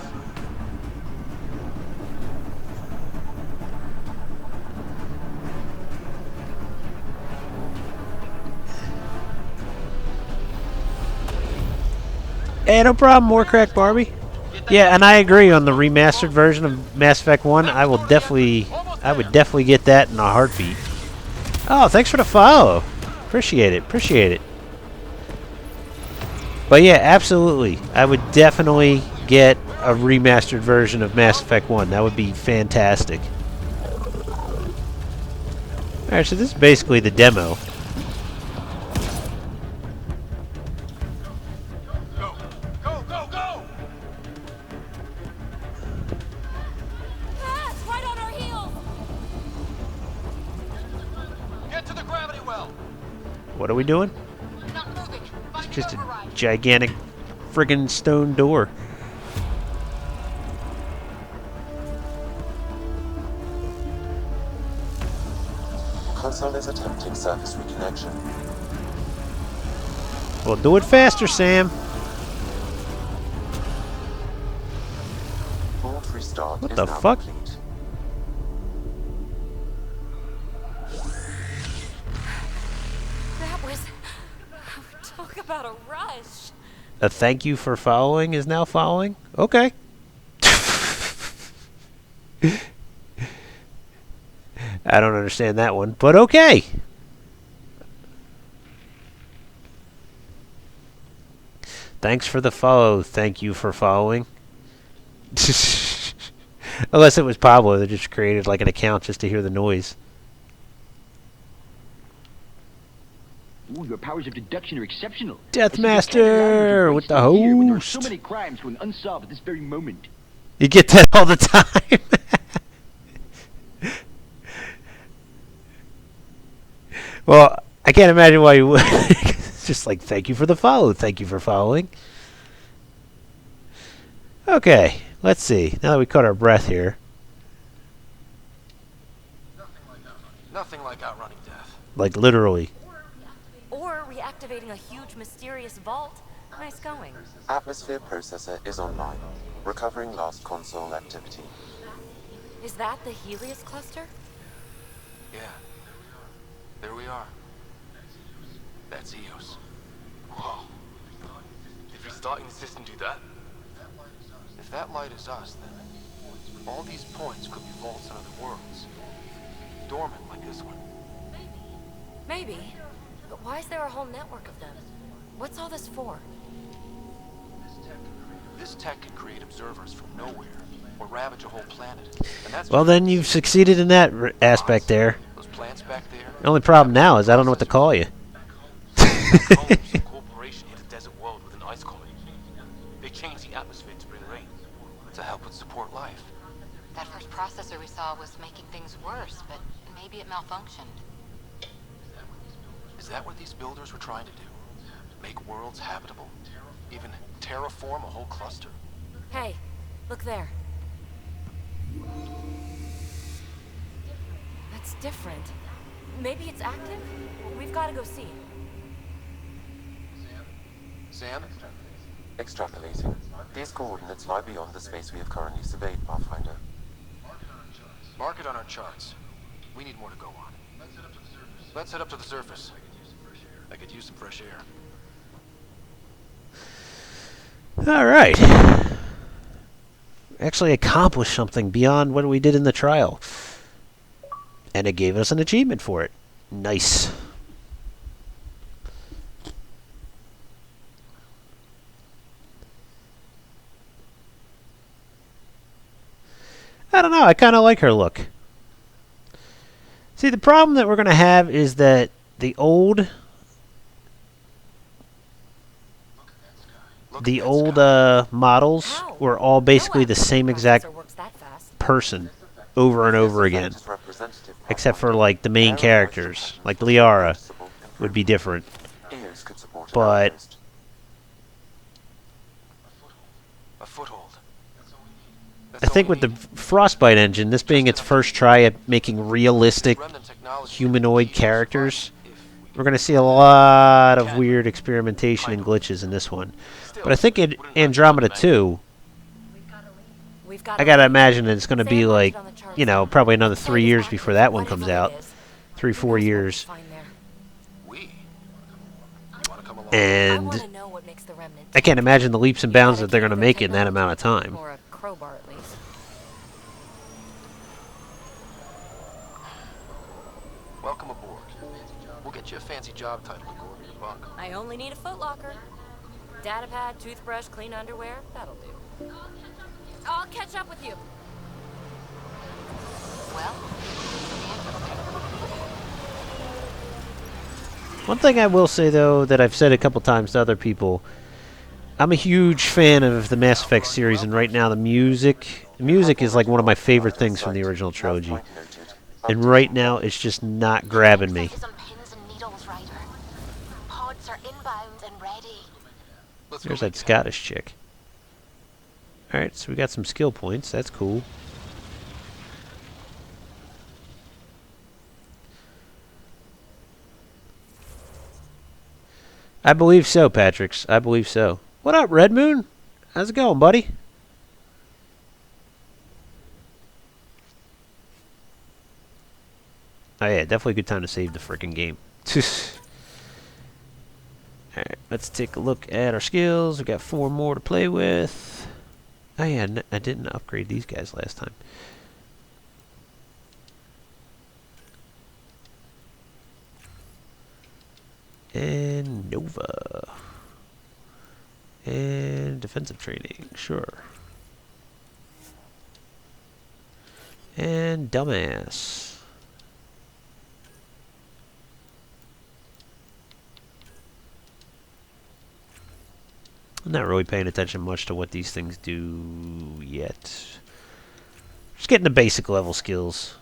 A: Hey, no problem, Warcrack Barbie. Yeah, and I agree on the remastered version of Mass Effect 1. I would definitely get that in a heartbeat. Oh, thanks for the follow. Appreciate it. But yeah, absolutely. I would definitely get a remastered version of Mass Effect 1. That would be fantastic. Alright, so this is basically the demo.
C: Go! Go, go, go!
E: Ah, it's right on our heels!
C: Get to the gravity well!
A: What are we doing?
D: Not moving. Find
A: Just
D: the
A: a
D: override.
A: gigantic friggin' stone door.
F: Console is attempting surface reconnection.
A: Well, do it faster, Sam.
F: Board restart
A: What
F: is
A: the
F: now
A: fuck?
F: complete.
E: That was... Talk about a rush.
A: A thank you for following is now following? Okay. I don't understand that one, but okay. Thanks for the follow. Thank you for following. Unless it was Pablo that just created like an account just to hear the noise.
B: Ooh, your powers of deduction are exceptional.
A: Deathmaster with the
B: Here, there are so
A: host.
B: many crimes going unsolved at this very moment.
A: You get that all the time. Well, I can't imagine why you would. It's just like, thank you for the follow. Thank you for following. Okay, let's see. Now that we caught our breath here.
C: Nothing like outrunning death.
A: Like, literally.
E: Or reactivating a huge mysterious vault. Nice going.
F: Atmosphere processor is online. Recovering last console activity.
E: Is that the Helios cluster?
C: Yeah. There we are. That's Eos. Whoa. Did restarting the system do that? If that light is us, then all these points could be vaults in other worlds. Dormant like this one.
E: Maybe. But why is there a whole network of them? What's all this for?
C: This tech can create observers from nowhere, or ravage a whole planet. And that's
A: Well, then you've succeeded in that aspect there.
C: those plants back there.
A: The only problem now is I don't know what to call you.
C: Some corporation hit a desert world with an ice comet. They changed the atmosphere to bring rain, to help with support life.
D: That first processor we saw was making things worse, but maybe it malfunctioned.
C: Is that what these builders were trying to do? Make worlds habitable? Even terraform a whole cluster?
E: Hey, look there. That's different. Maybe it's active? We've got to go see.
C: Sam?
F: Extrapolating. These coordinates lie beyond the space we have currently surveyed, Pathfinder.
C: Mark it on our charts. We need more to go on. Let's head up to the surface. I could use some fresh air.
A: Alright. Actually accomplished something beyond what we did in the trial. And it gave us an achievement for it. Nice. I don't know, I kind of like her look. See, the problem that we're going to have is that the old models
E: How?
A: were all basically
E: No
A: the same
E: processor
A: exact
E: works that fast.
A: person over and over
F: This
A: again.
F: event is representative,
A: Except for,
F: Pathfinder.
A: like, the main
F: Aero
A: characters.
F: vegetable
A: Like
F: and
A: Liara
F: noticeable
A: would be
F: improvement.
A: different.
F: Eos could support an
A: But-
F: outpost.
C: A foothold.
A: I think with the Frostbite engine, this being its first try at making realistic humanoid characters, we're going to see a lot of weird experimentation and glitches in this one. But I think in Andromeda 2,
E: We've got
A: I gotta imagine that it's going to be like, you know, probably another
E: Say
A: 3
E: it's
A: years
E: active,
A: before that one
E: whatever
A: comes
E: it
A: out.
E: is.
A: 3,
E: Who
A: 4
E: knows what we'll
A: years.
E: find there.
C: We? You wanna come along?
E: I want
A: And
E: to know what makes the remnant.
A: I can't imagine the leaps and bounds that they're going to
E: Dedicated
A: make in that amount of time.
E: Or a crowbar, at least.
C: Welcome aboard. We'll get you a fancy job title to go over your bunk.
E: I only need a footlocker. Datapad, toothbrush, clean underwear. That'll do. I'll catch up with you.
D: Well,
A: One thing I will say, though, that I've said a couple times to other people, I'm a huge fan of the Mass Effect series, and right now the music is like one of my favorite things from the original trilogy.
F: Point noted.
A: And right now, it's just not grabbing me.
H: Focus on pins and needles, Ryder. Pods are inbound and ready.
C: Let's
A: There's
C: go
A: that
C: make
A: Scottish chick. Alright, so we got some skill points. That's cool. I believe so, Patricks. I believe so. What up, Red Moon? How's it going, buddy? Oh yeah, definitely a good time to save the freaking game. Alright, let's take a look at our skills. We got 4 more to play with. Oh yeah, I didn't upgrade these guys last time. And Nova. And defensive training, sure. And dumbass. I'm not really paying attention much to what these things do yet. Just getting the basic level skills.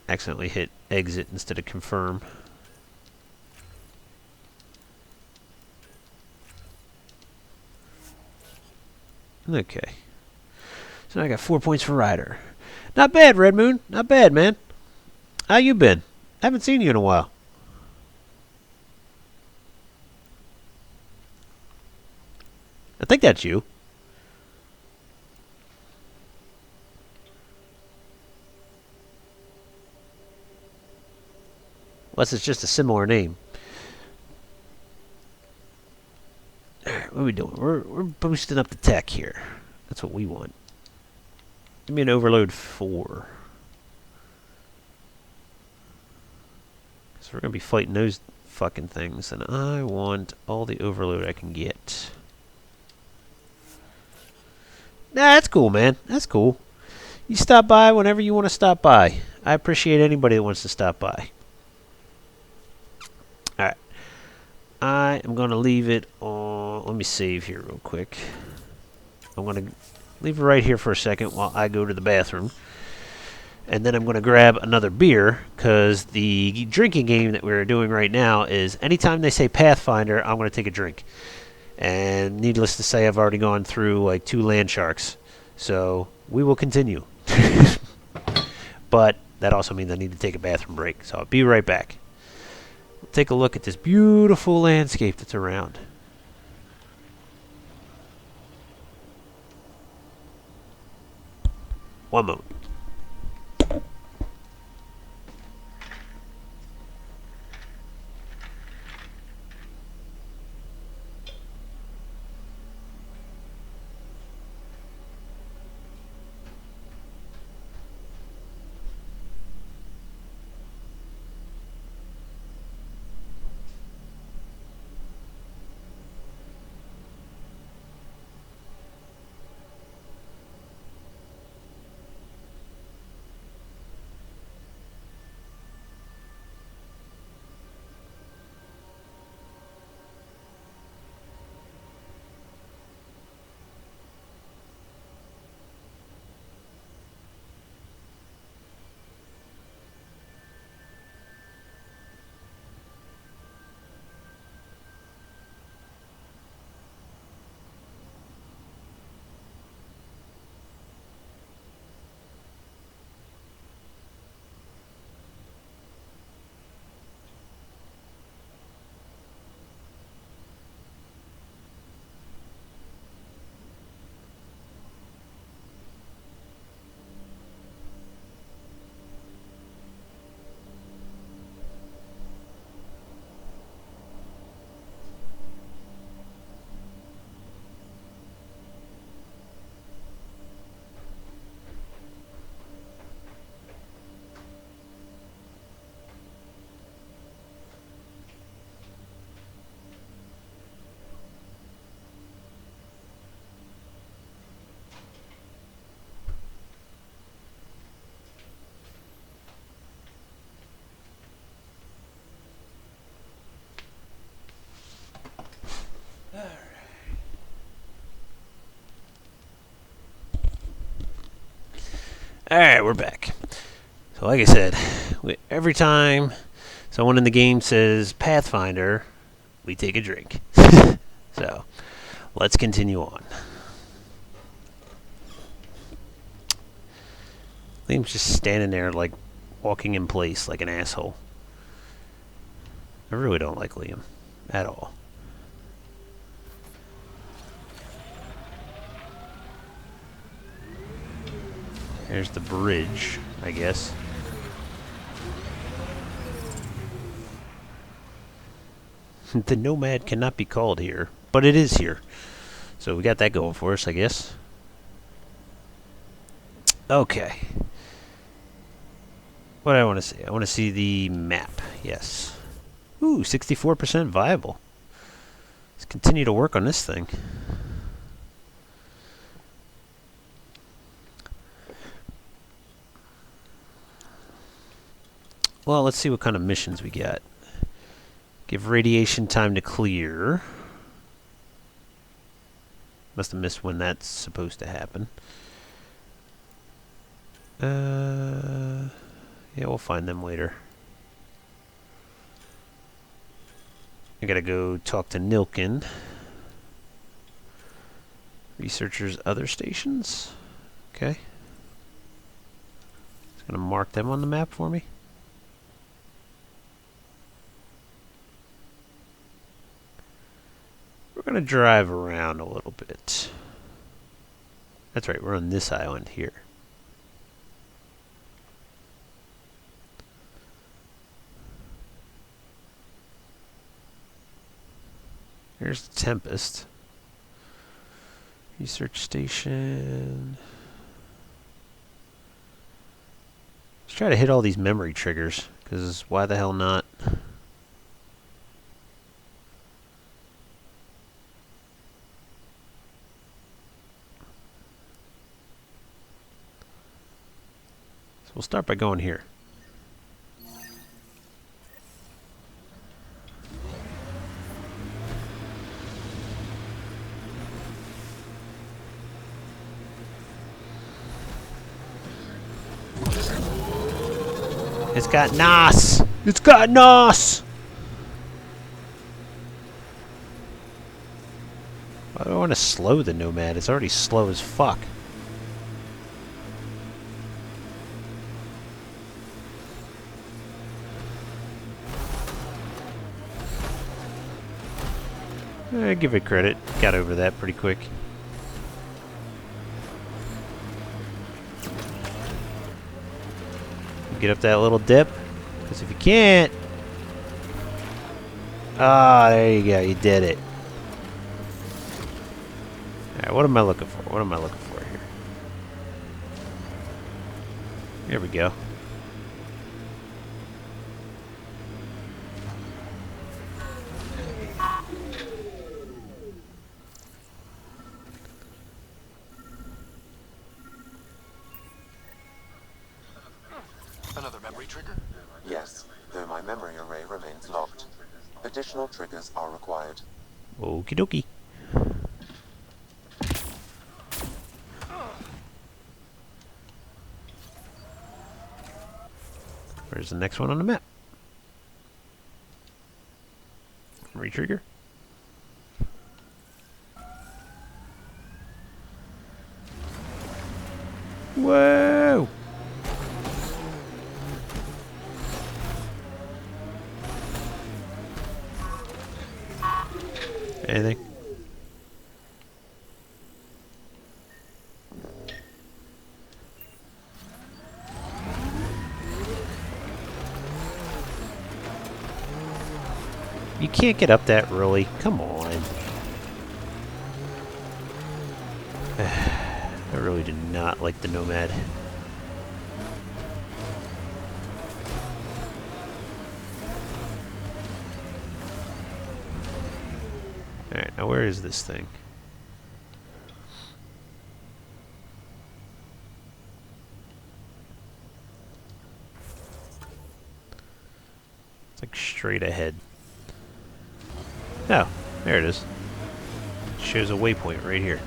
A: Accidentally hit exit instead of confirm. Okay. So now I got 4 points for Ryder. Not bad, Red Moon. Not bad, man. How you been? Haven't seen you in a while. I think that's you. Unless it's just a similar name. Alright, what are we doing? We're boosting up the tech here. That's what we want. Give me an overload 4. So we're going to be fighting those fucking things. And I want all the overload I can get. Nah, that's cool, man. That's cool. You stop by whenever you want to stop by. I appreciate anybody that wants to stop by. Alright. I am going to leave it on... Let me save here real quick. I'm going to leave it right here for a second while I go to the bathroom. And then I'm going to grab another beer, because the drinking game that we're doing right now is anytime they say Pathfinder, I'm going to take a drink. And needless to say, I've already gone through like 2 land sharks. So we will continue. But that also means I need to take a bathroom break. So I'll be right back. Take a look at this beautiful landscape that's around. One moment. Alright, we're back. So like I said, every time someone in the game says Pathfinder, we take a drink. So, let's continue on. Liam's just standing there like walking in place like an asshole. I really don't like Liam at all. There's the bridge, I guess. The Nomad cannot be called here, but it is here. So we got that going for us, I guess. Okay. What do I want to see? I want to see the map. Yes. Ooh, 64% viable. Let's continue to work on this thing. Well, let's see what kind of missions we got. Give radiation time to clear. Must have missed when that's supposed to happen. Yeah, we'll find them later. I gotta go talk to Nilkin. Researchers other stations. Okay. It's gonna mark them on the map for me. We're gonna drive around a little bit. That's right, we're on this island here. Here's the Tempest. Research station. Let's try to hit all these memory triggers, because why the hell not? So we'll start by going here. It's got NOS! It's got NOS! Why do I want to slow the Nomad? It's already slow as fuck. I give it credit. Got over that pretty quick. Get up that little dip. Because if you can't... Ah, there you go. You did it. Alright, what am I looking for? What am I looking for here? Here we go.
C: Another memory trigger?
F: Yes, though my memory array remains locked. Additional triggers are required.
A: Okie dokie. Where's the next one on the map? Retrigger. Whoa! Anything? You can't get up that early. Come on. I really do not like the Nomad. Alright, now where is this thing? It's like straight ahead. Oh, there it is. It shows a waypoint right here.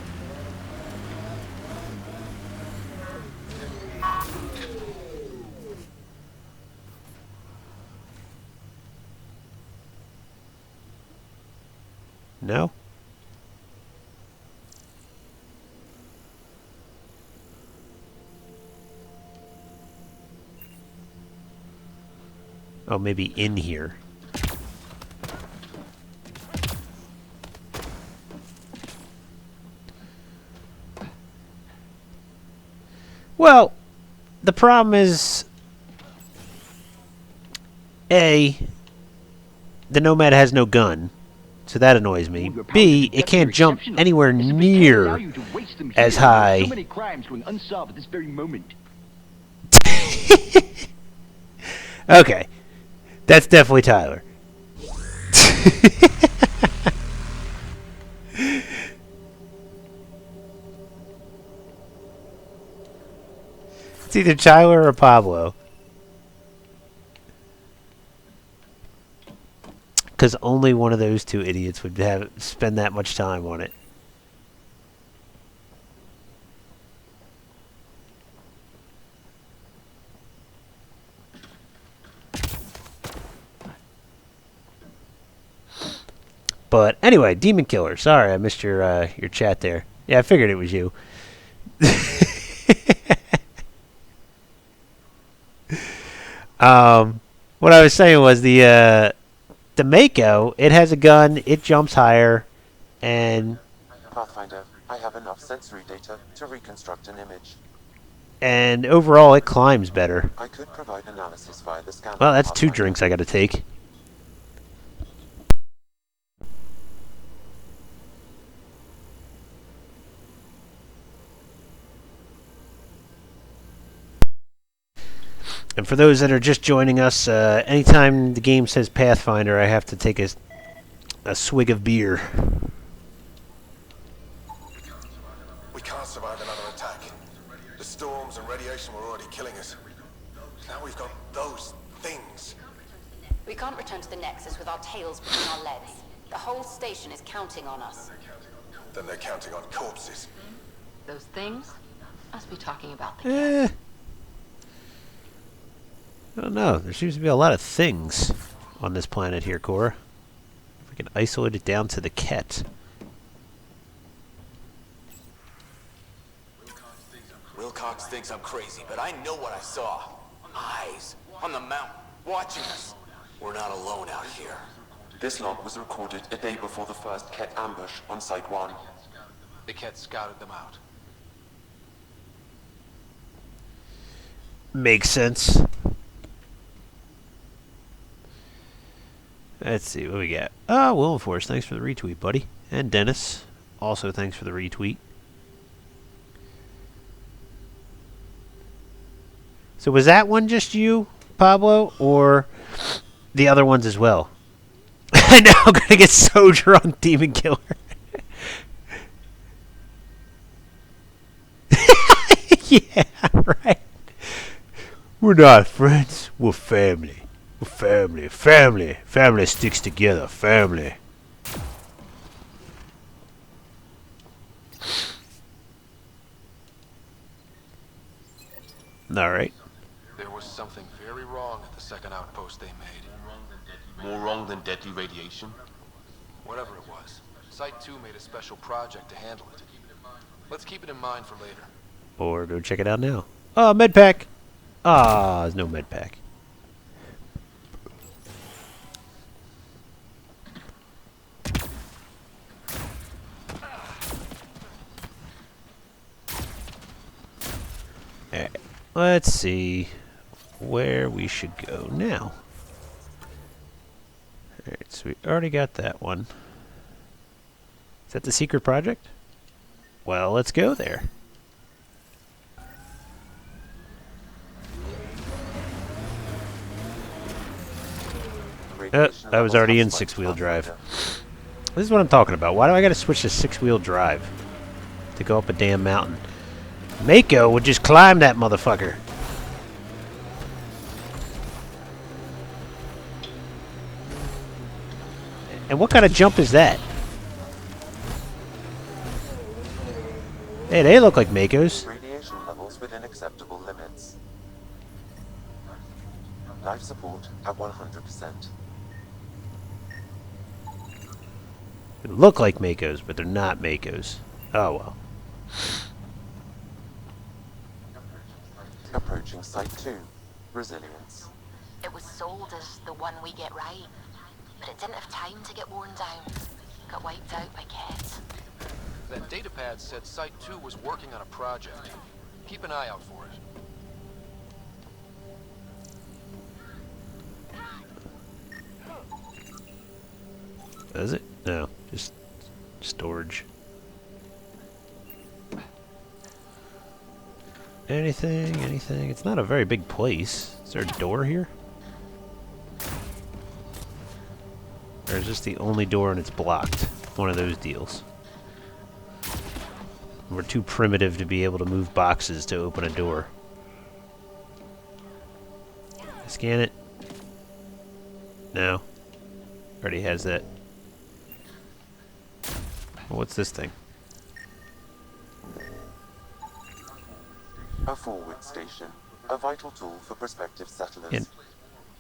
A: No? Oh, maybe in here. Well, the problem is, A, the Nomad has no gun, so that annoys me. B, it can't jump anywhere near as high.
B: So many crimes going unsolved at this very moment.
A: Okay, that's definitely Tyler. It's either Tyler or Pablo. Because only one of those two idiots would spend that much time on it. But anyway, Demon Killer. Sorry, I missed your chat there. Yeah, I figured it was you. What I was saying was the Mako. It has a gun. It jumps higher, and
F: Pathfinder, I have enough sensory data to reconstruct an image.
A: And overall, it climbs better.
F: I could provide analysis via the scanner.
A: Well, that's 2 drinks I got to take. And for those that are just joining us, anytime the game says Pathfinder, I have to take a swig of beer.
C: We can't survive another attack. The storms and radiation were already killing us. Now we've got those things.
D: We can't return to the Nexus with our tails between our legs. The whole station is counting on us.
C: Then they're counting on corpses.
D: Those things must be talking about the cat.
A: I don't know. There seems to be a lot of things on this planet here, Cora. If we can isolate it down to the cat.
G: Wilcox thinks I'm crazy, but I know what I saw. Eyes on the mountain, watching us. We're not alone out here.
F: This log was recorded a day before the first Ket ambush on Site 1.
C: The Ket scouted them out.
A: Makes sense. Let's see what we got. Wilberforce, thanks for the retweet, buddy. And Dennis, also thanks for the retweet. So was that one just you, Pablo, or the other ones as well? I know, I'm gonna get so drunk, Demon Killer. Yeah, right. We're not friends, we're family. We're family. Family. Family sticks together. Family. Alright.
C: There was something very wrong at the second outpost they made. More wrong than deadly radiation? Whatever it was, Site 2 made a special project to handle it. Let's keep it in mind for later.
A: Or go check it out now. Oh, medpack! Ah, there's no medpack. Alright, let's see where we should go now. Alright, so we already got that one. Is that the secret project? Well, let's go there. I was already in 6-wheel drive. This is what I'm talking about. Why do I gotta switch to 6-wheel drive to go up a damn mountain? Mako would just climb that motherfucker. And what kind of jump is that? Hey, they look like Makos.
F: Radiation levels within acceptable limits. Life support at 100%.
A: They look like Makos, but they're not Makos. Oh well.
F: Approaching Site 2. Resilience.
H: It was sold as the one we get right, but it didn't have time to get worn down. Got wiped out by Ket.
C: That datapad said Site 2 was working on a project. Keep an eye out for it.
A: Does it? No, just storage. Anything? Anything? It's not a very big place. Is there a door here? Or is this the only door and it's blocked? One of those deals. We're too primitive to be able to move boxes to open a door. Scan it. No. Already has that. Well, what's this thing?
F: A forward station. A vital tool for prospective settlers.
A: Yeah.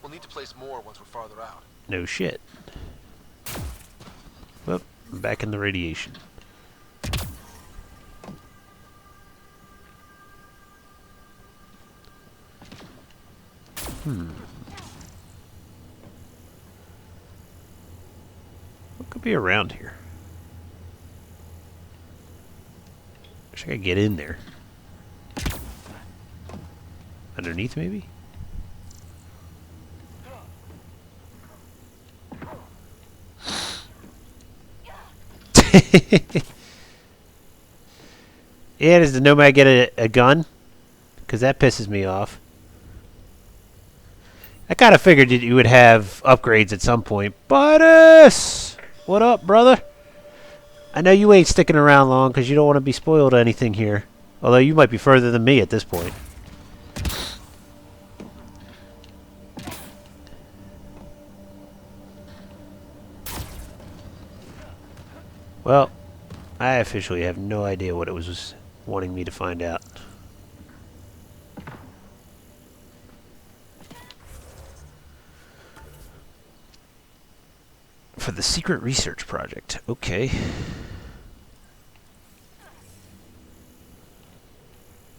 C: We'll need to place more once we're farther out.
A: No shit. Well, I'm back in the radiation. What could be around here? Wish I could get in there. Underneath, maybe? Yeah, does the Nomad get a gun? Because that pisses me off. I kind of figured that you would have upgrades at some point. Butters! What up, brother? I know you ain't sticking around long because you don't want to be spoiled or anything here. Although you might be further than me at this point. Well, I officially have no idea what it was wanting me to find out. For the secret research project. Okay.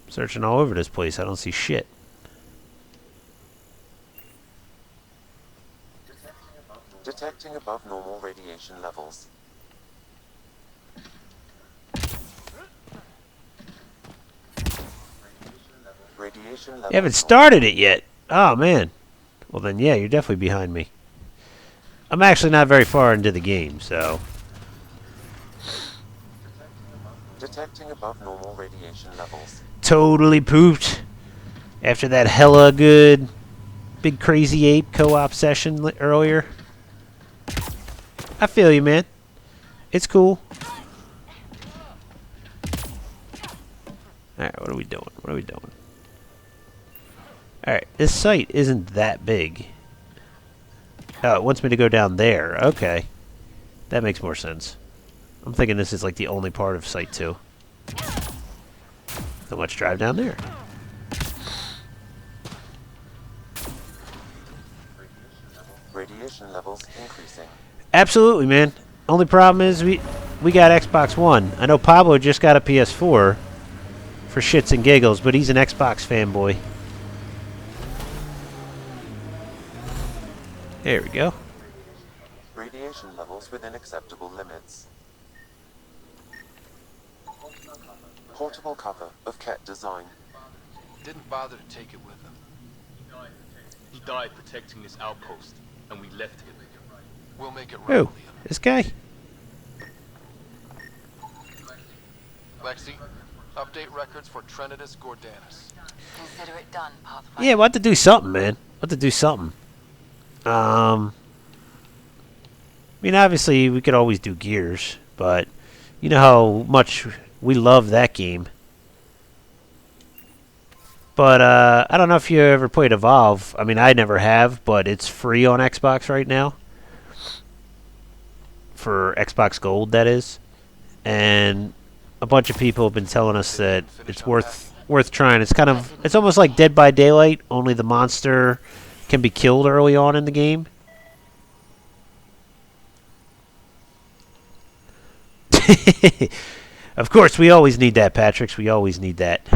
A: Searching all over this place. I don't see shit.
F: Detecting above normal radiation levels. Radiation levels.
A: You haven't started it yet. Oh, man. Well, then, yeah, you're definitely behind me. I'm actually not very far into the game, so...
F: Detecting above normal radiation levels.
A: Totally pooped. After that hella good Big Crazy Ape co-op session earlier. I feel you, man. It's cool. Alright, what are we doing? What are we doing? Alright, this site isn't that big. Oh, it wants me to go down there. Okay. That makes more sense. I'm thinking this is like the only part of Site 2. So let's drive down there.
F: Radiation levels increasing.
A: Absolutely, man. Only problem is we got Xbox One. I know Pablo just got a PS4 for shits and giggles, but he's an Xbox fanboy. There we go.
F: Radiation levels within acceptable limits. Portable cover of Ket design.
C: Didn't bother to take it with him.
I: He died protecting this outpost, and we left him.
C: We'll make it right,
A: Who?
C: Liam.
A: This guy?
C: Lexi, update records for Trinitas Gordanus.
H: Consider it done, Pathfinder.
A: Yeah, we'll have to do something, man. We'll have to do something. I mean, obviously, we could always do Gears, but you know how much we love that game. But I don't know if you ever played Evolve. I mean, I never have, but it's free on Xbox right now. For Xbox Gold, that is. And a bunch of people have been telling us that it's worth trying. It's almost like Dead by Daylight, only the monster can be killed early on in the game. Of course, we always need that, Patrick. We always need that.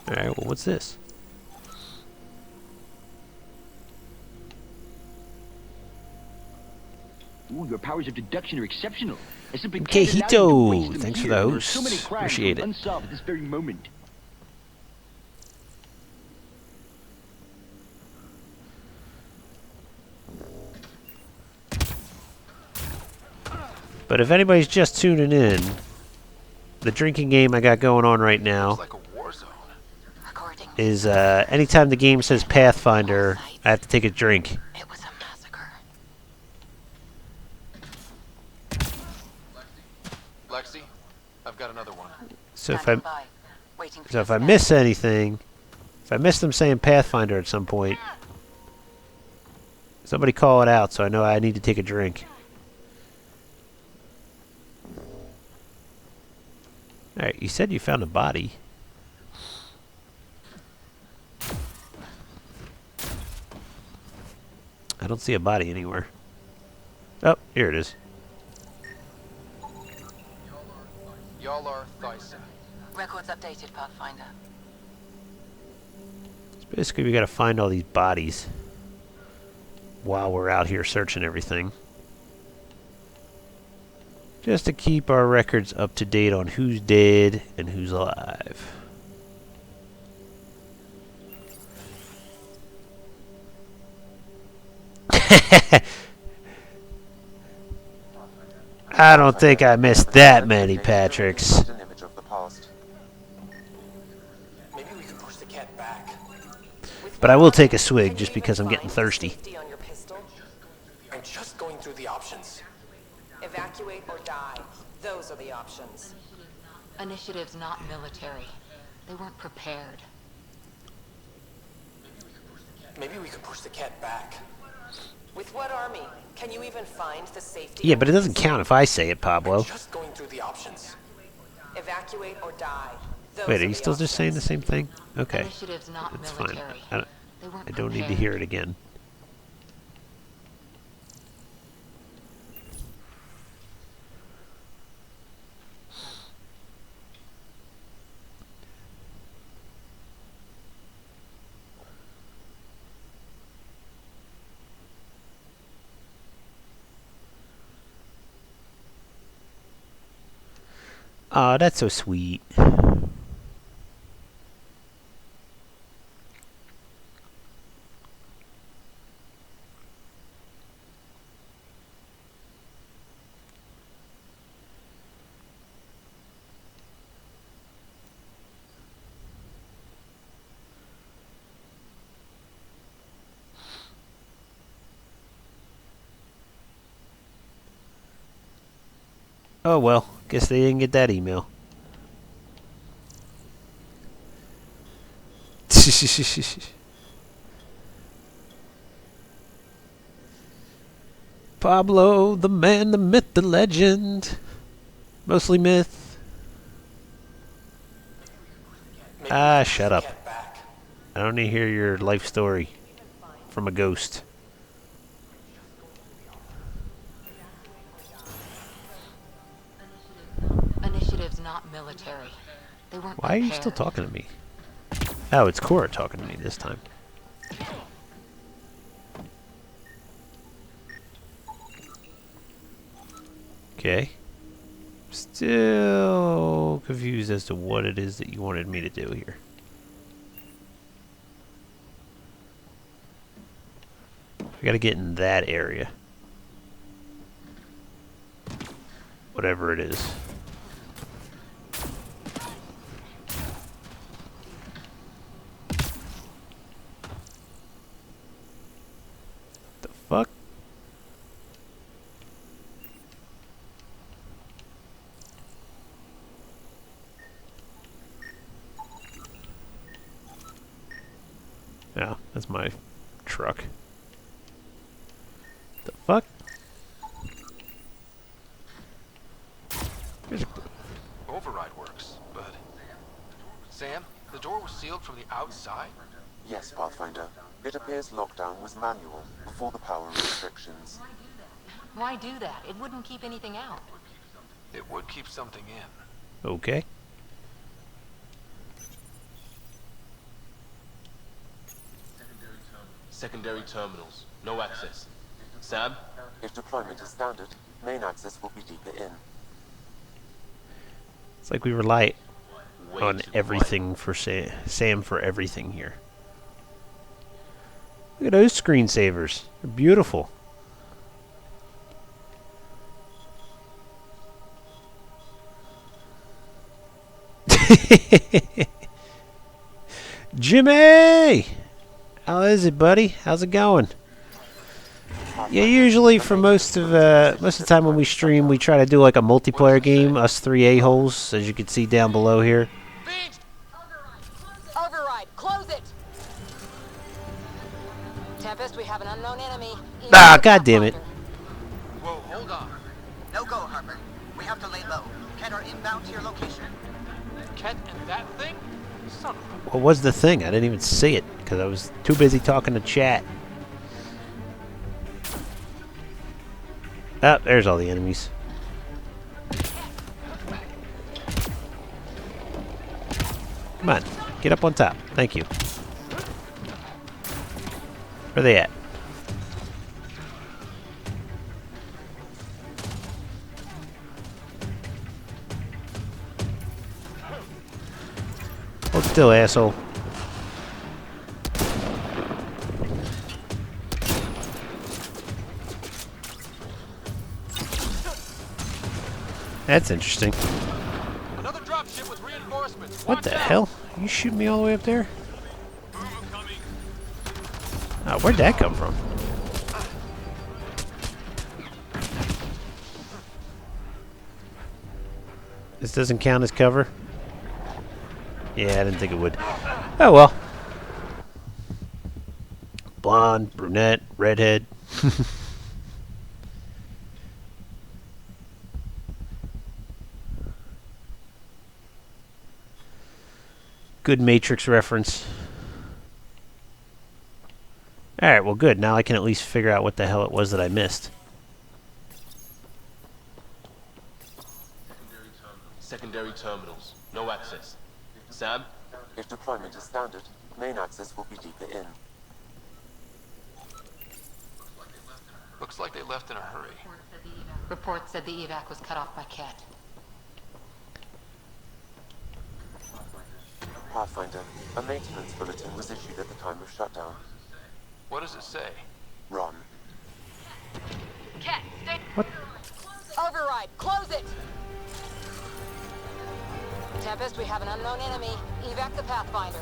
A: Alright, well, what's this?
B: Ooh, your powers of deduction are exceptional. I simply
A: Okay,
B: can't allow you to waste
A: Hito.
B: them
A: Thanks for
B: here
A: the
B: when there are so many
A: host.
B: crimes
A: Appreciate
B: going
A: it.
B: unsolved at this very moment.
A: But if anybody's just tuning in, the drinking game I got going on right now
C: It's like a war zone.
H: According
A: is anytime the game says Pathfinder, I have to take a drink.
H: it was a massacre.
C: Lexi, I've got another one.
A: So if
H: Standing
A: I
H: by. Waiting for
A: So
H: your
A: if I
H: scan.
A: miss anything, if I miss them saying Pathfinder at some point, somebody call it out so I know I need to take a drink. Alright, you said you found a body. I don't see a body anywhere. Oh, here it is.
C: Y'all Thysa.
H: Records updated, Pathfinder.
A: So basically we gotta find all these bodies while we're out here searching everything. Just to keep our records up to date on who's dead and who's alive. I don't think I missed that many Patricks.
F: An image of the past.
G: Maybe we can push the cat back.
A: But I will take a swig just because I'm getting thirsty.
J: On your pistol?
G: I'm just going through the options.
J: Evacuate or die. Those are the options.
H: Initiative's not military. They weren't prepared.
G: Maybe we can push the cat back.
J: With what army? Can you even find the safety?
A: Yeah, but it doesn't count if I say it, Pablo.
G: Just going through the options.
J: Evacuate or die. Those
A: Wait, are
J: the
A: you still just saying the same thing? Okay.
H: Initiative's not
A: That's fine.
H: military. They weren't
A: I don't need to
H: prepared.
A: hear it again. Aw, that's so sweet. Oh well, guess they didn't get that email. Pablo, the man, the myth, the legend. Mostly myth.
G: Maybe
A: Ah,
G: we can push
A: shut
G: the
A: up.
G: cat back.
A: I don't need to hear your life story from a ghost.
H: Initiative's not military. They weren't
A: Why are you
H: prepared.
A: still talking to me? Oh, it's Cora talking to me this time. Okay. Still confused as to what it is that you wanted me to do here. I gotta get in that area. Whatever it is. The fuck? Yeah, that's my truck. The fuck? There's
C: Override works, but... Sam, the door was sealed from the outside?
F: Yes, Pathfinder. It appears lockdown was manual before the power restrictions.
H: Why do that? It wouldn't keep anything out.
C: It would keep something in.
A: okay.
I: Secondary terminals. No access. Sam?
F: If deployment is standard, main access will be deeper in.
A: It's like we rely
I: Way
A: on
I: too
A: everything for Sam for everything here. Look at those screensavers. They're beautiful. Jimmy! How is it, buddy? How's it going? Yeah, usually for most of the time when we stream, we try to do like a multiplayer game, us three a-holes, as you can see down below here.
G: Finch!
D: Tempest, we have an unknown enemy.
A: Ah, god damn it.
C: Whoa, hold on.
K: No go, Harper. We have to lay low. Ken are inbound to your location.
I: Ket and that thing? Son of a...
A: What was the thing? I didn't even see it because I was too busy talking to chat. Ah, there's all the enemies. Come on, get up on top. Thank you. Where are they at? Hold still, asshole. That's interesting.
I: Another dropship with reinforcements.
A: What the hell? You shooting me all the way up there? Oh, where'd that come from? This doesn't count as cover? Yeah, I didn't think it would. Oh well. Blonde, brunette, redhead. Good Matrix reference. Alright, well good. Now I can at least figure out what the hell it was that I missed.
I: Secondary terminals. No access. Sam?
F: If deployment is standard, main access will be deeper in.
C: Looks like they left in a hurry.
H: Report said the evac was cut off by Ket.
F: Pathfinder, a maintenance bulletin was issued at the time of shutdown.
C: What does it say?
F: Run.
D: Ket, stay.
A: What?
D: Override, close it! Tempest, we have an unknown enemy. Evac the Pathfinder.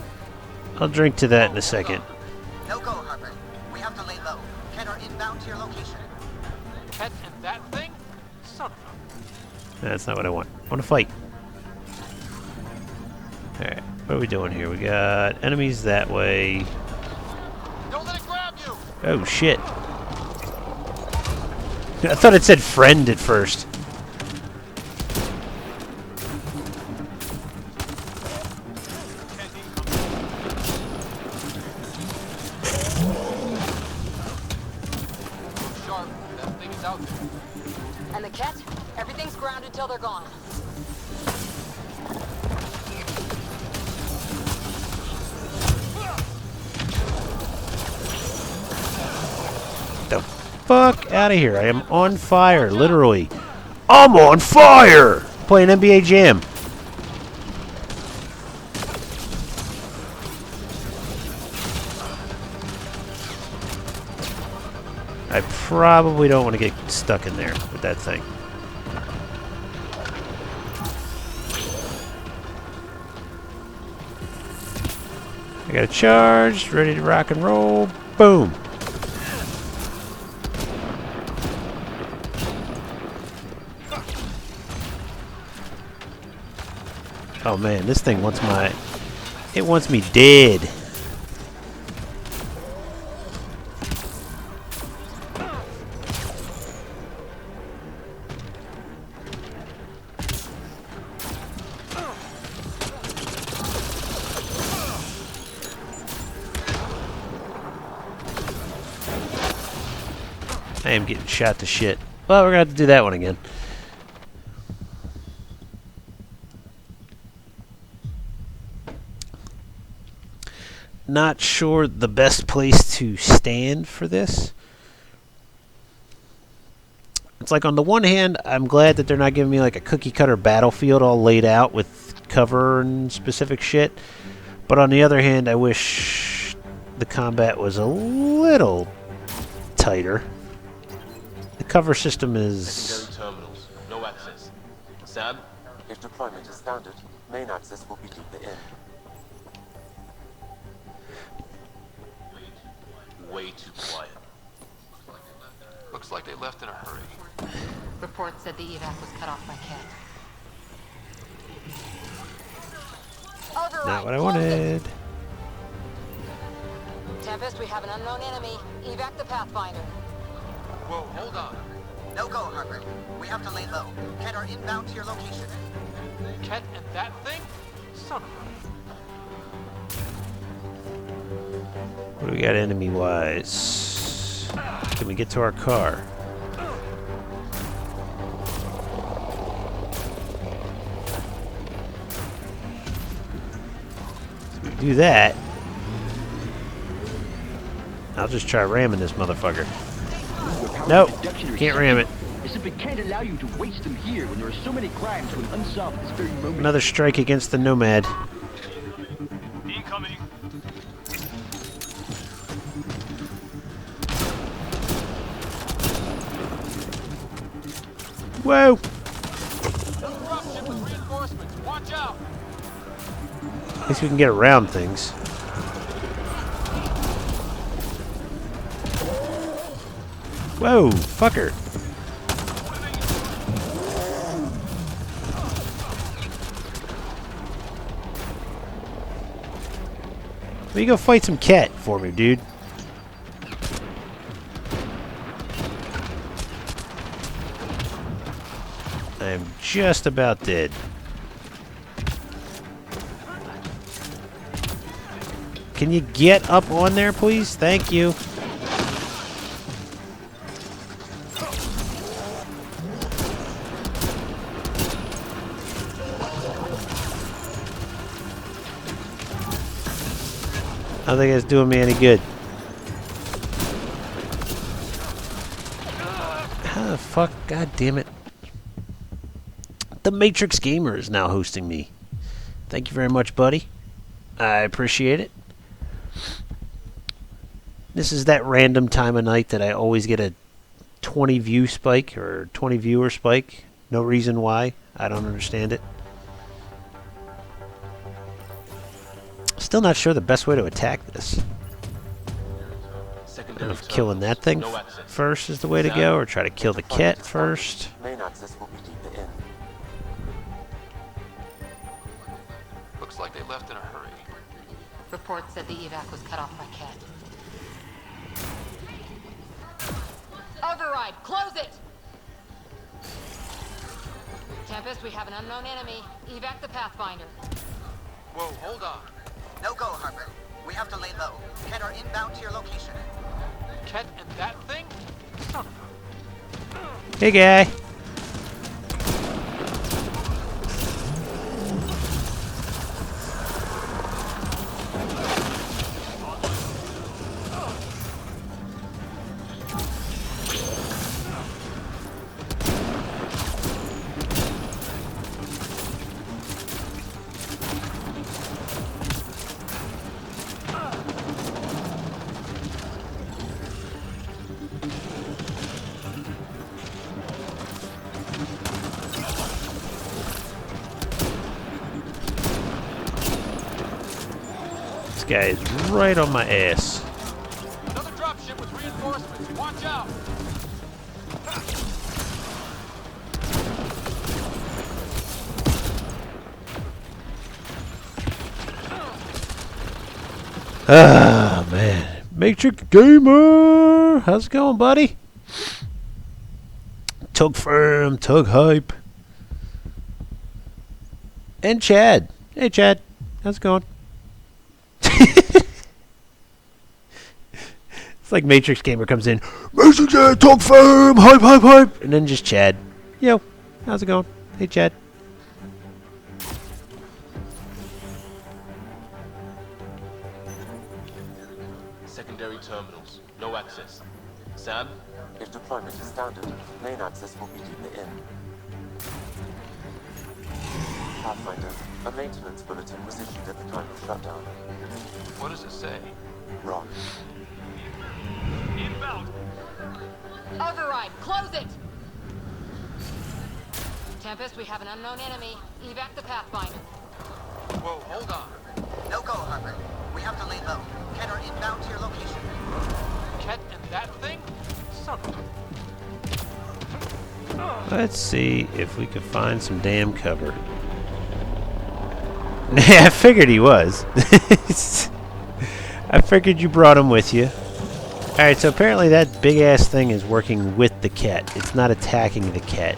A: I'll drink to that in a second.
K: No go, Harper. We have to lay low. Ken are inbound to your location.
I: Ket and that thing? Son of
A: That's not what I want. I want to fight. Alright, what are we doing here? We got enemies that way.
I: a... Don't let it grab you!
A: Oh shit. I thought it said friend at first.
I: Sharp, that thing is out there.
D: And the Ket? Everything's grounded till they're gone.
A: The fuck out of here. I am on fire, literally. I'm on fire! Playing NBA Jam. I probably don't want to get stuck in there with that thing. I got it charged, ready to rock and roll. Boom! Oh man, this thing wants my... It wants me dead. I am getting shot to shit. Well, we're gonna have to do that one again. Not sure the best place to stand for this. It's like on the one hand, I'm glad that they're not giving me like a cookie cutter battlefield all laid out with cover and specific shit. But on the other hand, I wish the combat was a little tighter. The cover system is...
I: Secondary terminals. No access. Sam?
F: If deployment is standard, main access will be deeper in.
I: Way too quiet.
C: Looks like they left in a hurry.
H: Report said the evac was cut off by Ket.
D: Override,
A: Not what I
D: close it.
A: wanted.
E: Tempest, we have an unknown enemy. Evac the Pathfinder.
C: Whoa, hold on.
K: No go, Harper. We have to lay low. Ken are inbound to your location.
I: Kent and that thing? Son of a...
A: What do we got enemy-wise? Can we get to our car? So we do that. I'll just try ramming this motherfucker. Nope, can't ram it.
B: I simply can't allow you to waste them here when there are so many crimes going unsolved at this very moment.
A: Another strike against the Nomad.
I: Incoming.
A: Whoa!
I: Dropship with reinforcements. Watch out.
A: At least we can get around things. Whoa, fucker. Will you go fight some cat for me, dude? I'm just about dead. Can you get up on there, please? Thank you. I don't think it's doing me any good. How the fuck? God damn it. The Matrix Gamer is now hosting me. Thank you very much, buddy. I appreciate it. This is that random time of night that I always get a 20 view spike or 20 viewer spike. No reason why. I don't understand it. Still not sure the best way to attack this. I don't know if killing that thing first is the way to go, or try to kill the cat first.
F: Main access will be deeper in.
C: Looks like they left in a hurry.
H: Reports said the evac was cut off by Ken.
E: Override, close it! Tempest, we have an unknown enemy. Evac the Pathfinder.
C: Whoa, hold on.
K: No go, Harper. We have to lay low. Ken are inbound to your location.
I: Kent and that thing? Son of a...
A: Hey, guy. This guy is right on my ass.
I: Another dropship with reinforcements. Watch out.
A: Ah, man. Matrix Gamer! How's it going, buddy? Tug Firm, Tug Hype. And Chad. Hey, Chad. How's it going? It's like Matrix Gamer comes in. Matrix Tug Firm, Hype, Hype, Hype. And then just Chad. Yo, how's it going? Hey, Chad.
I: Secondary terminals. No access. Sam?
F: If deployment is standard, main access will be deeper in. Pathfinder, a maintenance bulletin was issued at the time of shutdown.
C: What does it say?
F: Wrong.
I: Inbound.
E: Override, close it! Tempest, we have an unknown enemy. Evac the Pathfinder.
C: Whoa, hold on.
K: No go, Harper. We have to lay low. Ken are inbound to your location.
I: Kent and that thing? Son of a...
A: Let's see if we can find some damn cover. I figured he was. I figured you brought him with you. Alright, so apparently that big-ass thing is working with the cat. It's not attacking the cat.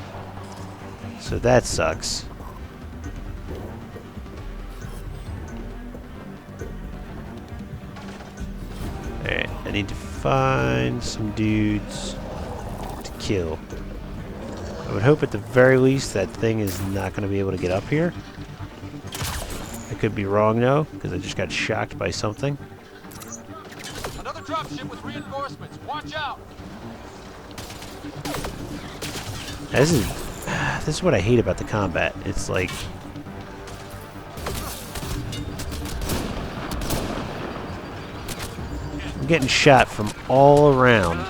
A: So that sucks. Alright, I need to find some dudes to kill. I would hope at the very least that thing is not going to be able to get up here. I could be wrong though, because I just got shocked by something.
C: Another dropship with reinforcements. Watch out!
A: This is what I hate about the combat. It's like I'm getting shot from all around,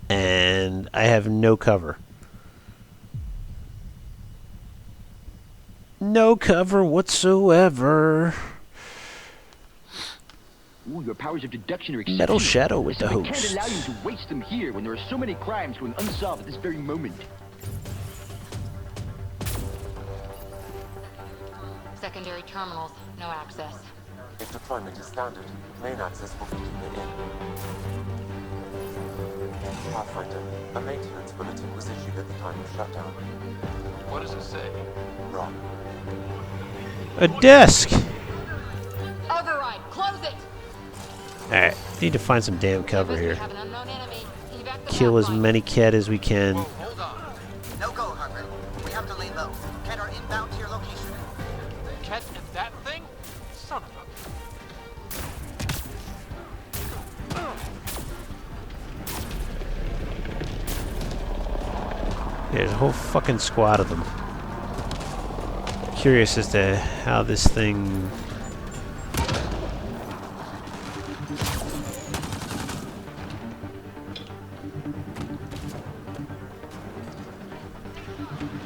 A: and I have no cover. No cover whatsoever.
B: Ooh, your powers of deduction are exceptional.
A: Metal Shadow with the
B: I
A: host.
B: can't allow you to waste them here when there are so many crimes going unsolved at this very moment.
H: Secondary terminals, no access.
F: If deployment is standard, main access will be deeper in. Pathfinder, a maintenance bulletin was issued at the time of shutdown.
C: What does it say?
F: Wrong.
A: A desk!
E: Override, close it!
A: Alright, need to find some damn cover
E: We
A: here.
E: have an unknown enemy. Evac the
A: Kill as
E: Pathfinder.
A: many cat as we can.
K: Hold on. No go, Harper. We have to lay low. Cat are inbound to your location.
C: Cat and that thing? Son of
A: There's a whole fucking squad of them. Curious as to how this thing...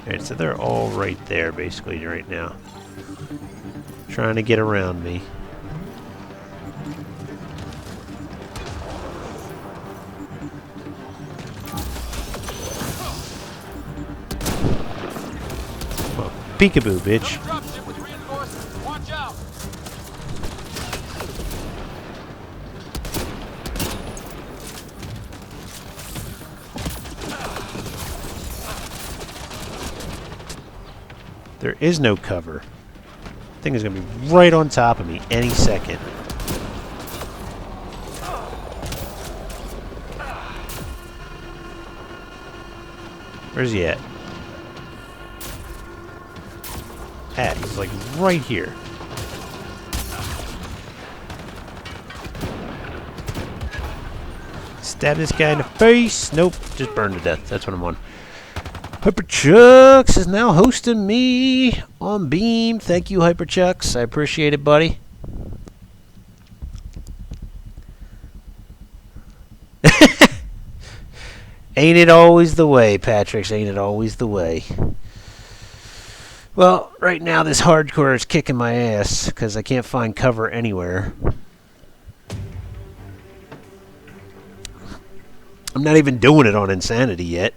A: Alright, so they're all right there, basically, right now. Trying to get around me. Well, peekaboo, bitch.
C: dropship with reinforcements. Watch out!
A: There is no cover. Thing is gonna be right on top of me any second. Where's he at? He's like right here. Stab this guy in the face. Nope, just burned to death. That's what I'm on. Hyperchucks is now hosting me on Beam. Thank you, Hyperchucks. I appreciate it, buddy. Ain't it always the way, Patrick's? Ain't it always the way? Well, right now this hardcore is kicking my ass because I can't find cover anywhere. I'm not even doing it on Insanity yet.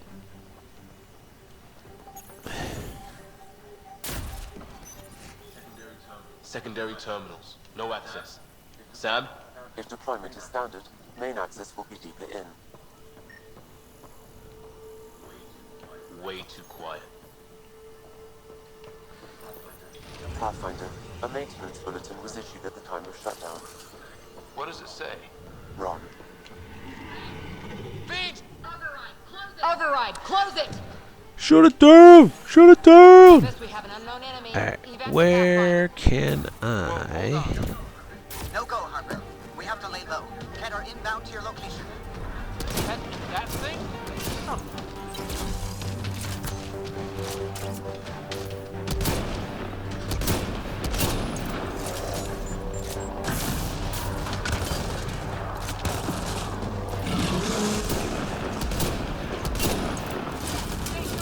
I: Secondary terminals. No access. Sam?
F: If deployment is standard, main access will be deeper in.
I: Way too quiet.
F: Pathfinder, a maintenance bulletin was issued at the time of shutdown.
C: What does it say?
F: Wrong.
C: Beach!
E: Override, close it!
A: Shut it down! Shut it down!
E: First we have an unknown enemy.
A: Alright,
E: Evac the
A: where can I...
K: No go, Harper. We have to lay low. Cat are inbound to your location.
C: Cat and that thing? Son of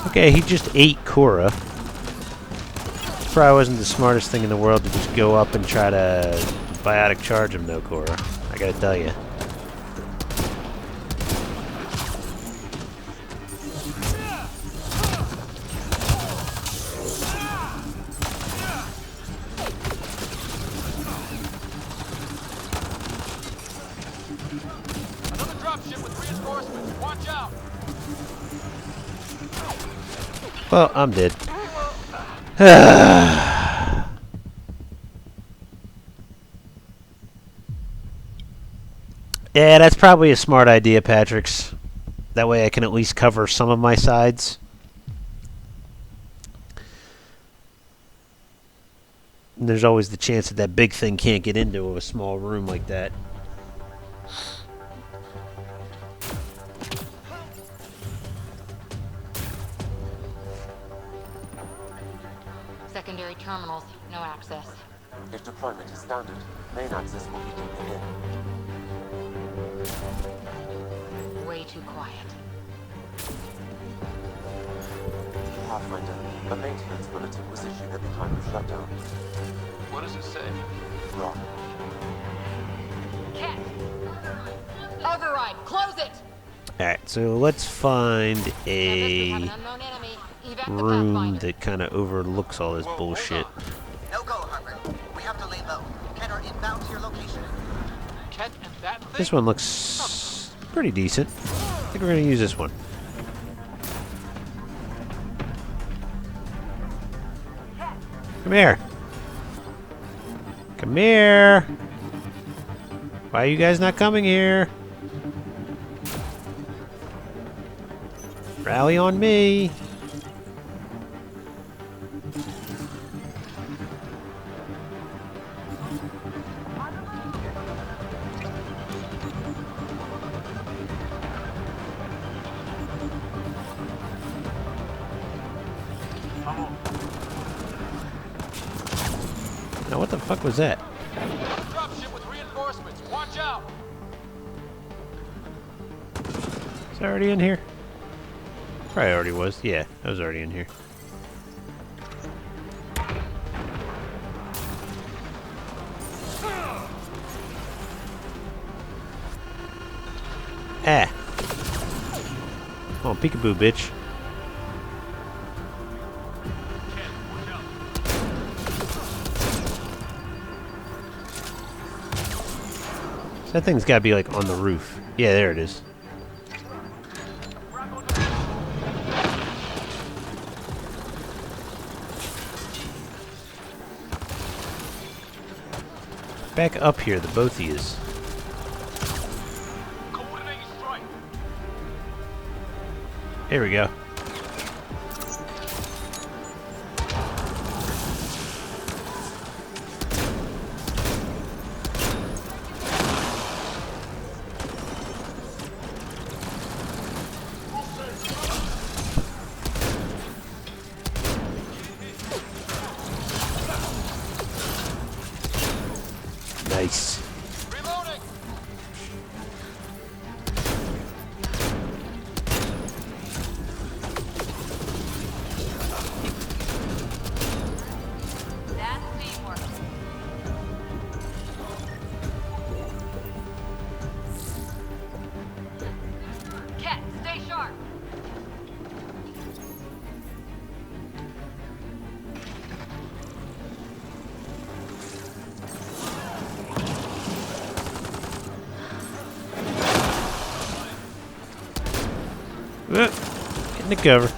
A: Okay, he just ate Cora. Probably wasn't the smartest thing in the world to just go up and try to biotic charge him, though, Cora. I gotta tell you.
I: dropship with reinforcements. Watch out.
A: Well, I'm dead. Yeah, that's probably a smart idea, Patrick's. That way I can at least cover some of my sides. And there's always the chance that that big thing can't get into a small room like that.
E: Secondary terminals, no access.
F: If deployment is standard, main access will be deeper here.
E: Way too quiet.
F: Pathfinder, a maintenance bulletin was issued at the time of shutdown.
C: What does it say?
F: Wrong.
E: Cat! Override! Close it!
A: Alright, so let's find
E: We have
A: a
E: an unknown enemy. Evac the
A: room
E: Pathfinder.
A: that kind of overlooks all this bullshit.
K: No go, Harper. We have to lay low. Ken are inbound to your location.
I: Ket and that thing?
A: This one looks pretty decent. I think we're going to use this one. Come here. Come here. Why are you guys not coming here? Rally on me. Now what the fuck was that?
I: Dropship with reinforcements. Watch out.
A: Is that already in here? Probably already was. Yeah, that was already in here. Ah. Come on, peekaboo, bitch. So that thing's gotta be like on the roof. Yeah, there it is. Back up here, the both of yous.
I: Coordinated strike.
A: Here we go. Nice.
I: Reloading.
E: That's teamwork. Cat, stay sharp.
A: Get in the cover.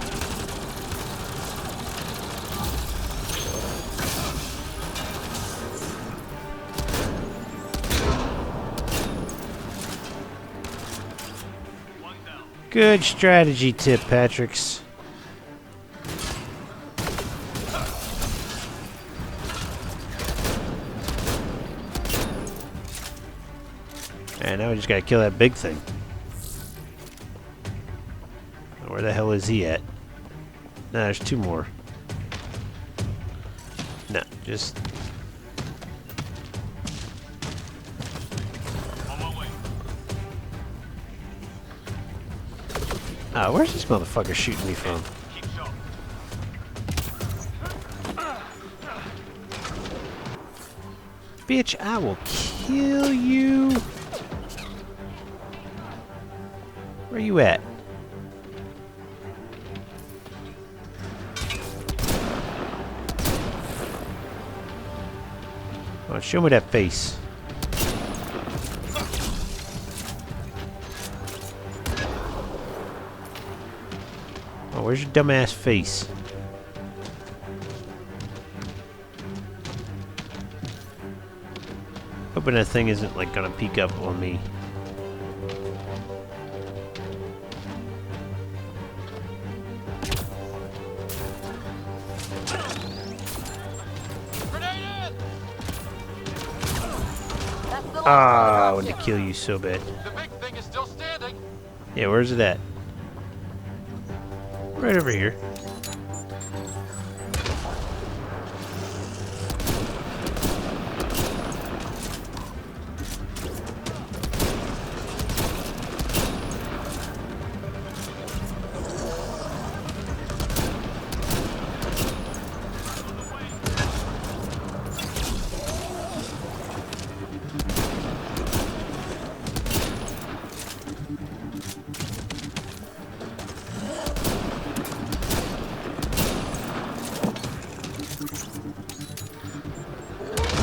A: Good strategy tip, Patrick's. And now we just gotta kill that big thing. Where the hell is he at? Nah, there's two more. No, just...
I: On my way.
A: Ah, where's this motherfucker shooting me from?
I: Keep sharp.
A: Bitch, I will kill you. Where you at? Oh, show me that face. Oh, where's your dumbass face? Hoping that thing isn't like gonna peek up on me. Ah, I wanted to kill you so bad.
C: The big thing is still standing.
A: Yeah, where's it at? Right over here.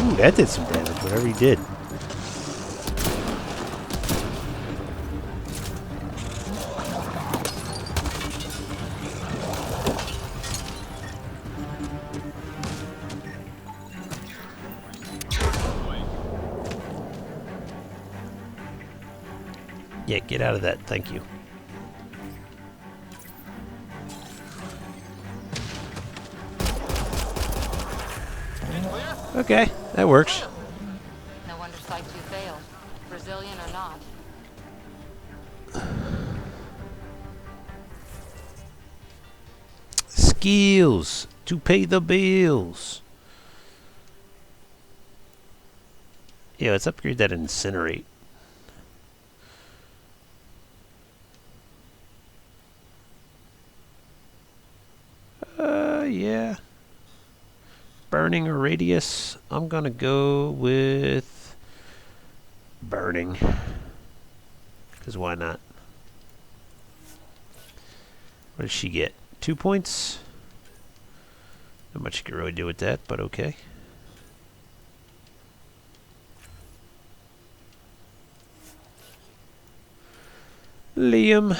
A: Ooh, that did some damage, whatever he did. Yeah, get out of that, thank you. Okay, that works.
E: No wonder Site 2 failed. Brazilian or not.
A: Skills to pay the bills. Yeah, let's upgrade that incinerate. Yeah. Burning or radius? I'm gonna go with burning. Because why not? What does she get? 2 points? Not much you can really do with that, but okay. Liam.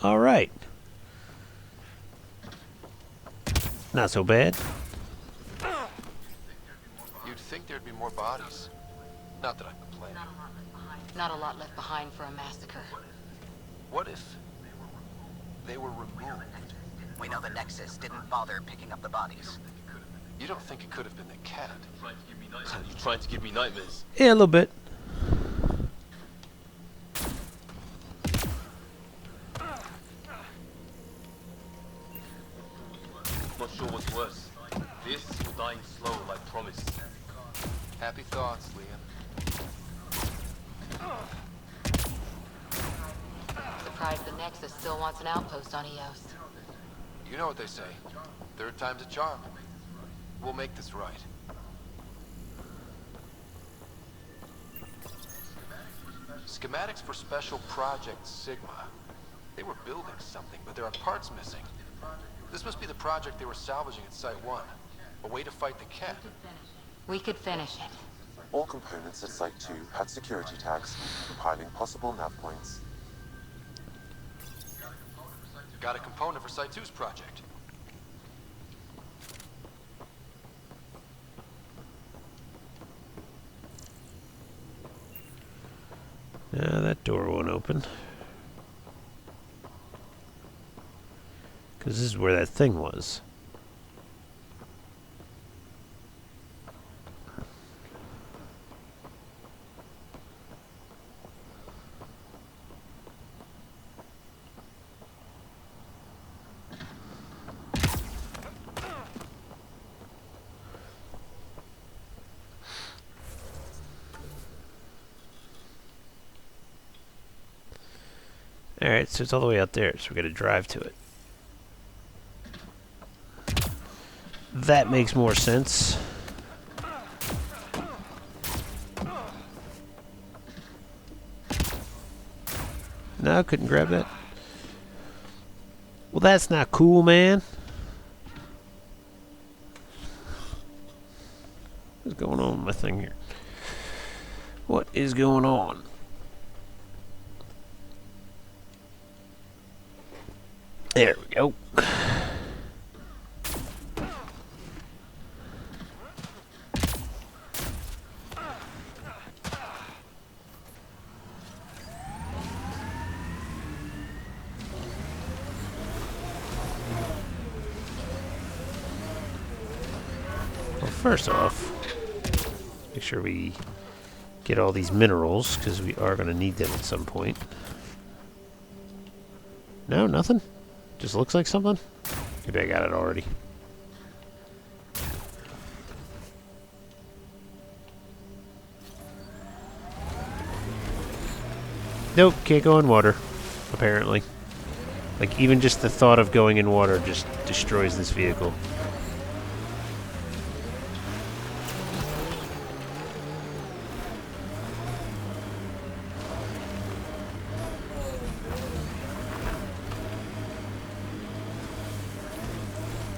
A: All right. Not so bad.
C: You'd think there'd be more bodies. Not that I'm complaining.
D: Not a lot left behind for a massacre.
C: What if they were removed?
K: We know the Nexus didn't bother picking up the bodies.
C: You don't think it could have been the cat? You trying to give me nightmares?
A: Yeah, a little bit.
I: Not sure what's worse. This or dying slow like promised.
C: Happy thoughts, Liam.
D: Surprised the Nexus still wants an outpost on Eos.
C: You know what they say. Third time's a charm. We'll make this right. Schematics for Special Project Sigma. They were building something, but there are parts missing. This must be the project they were salvaging at Site 1. A way to fight the cat.
D: We could finish it.
F: All components at Site 2 had security tags, compiling possible nav points.
C: Got a component for Site 2's project.
A: That door won't open. Because this is where that thing was. Alright, so it's all the way out there, so we gotta drive to it. That makes more sense. No, couldn't grab that. Well, that's not cool, man. What's going on with my thing here? What is going on? There we go. Well, first off, make sure we get all these minerals, because we are going to need them at some point. No, nothing? Just looks like something? Maybe I got it already. Nope, can't go in water, apparently. Like, even just the thought of going in water just destroys this vehicle.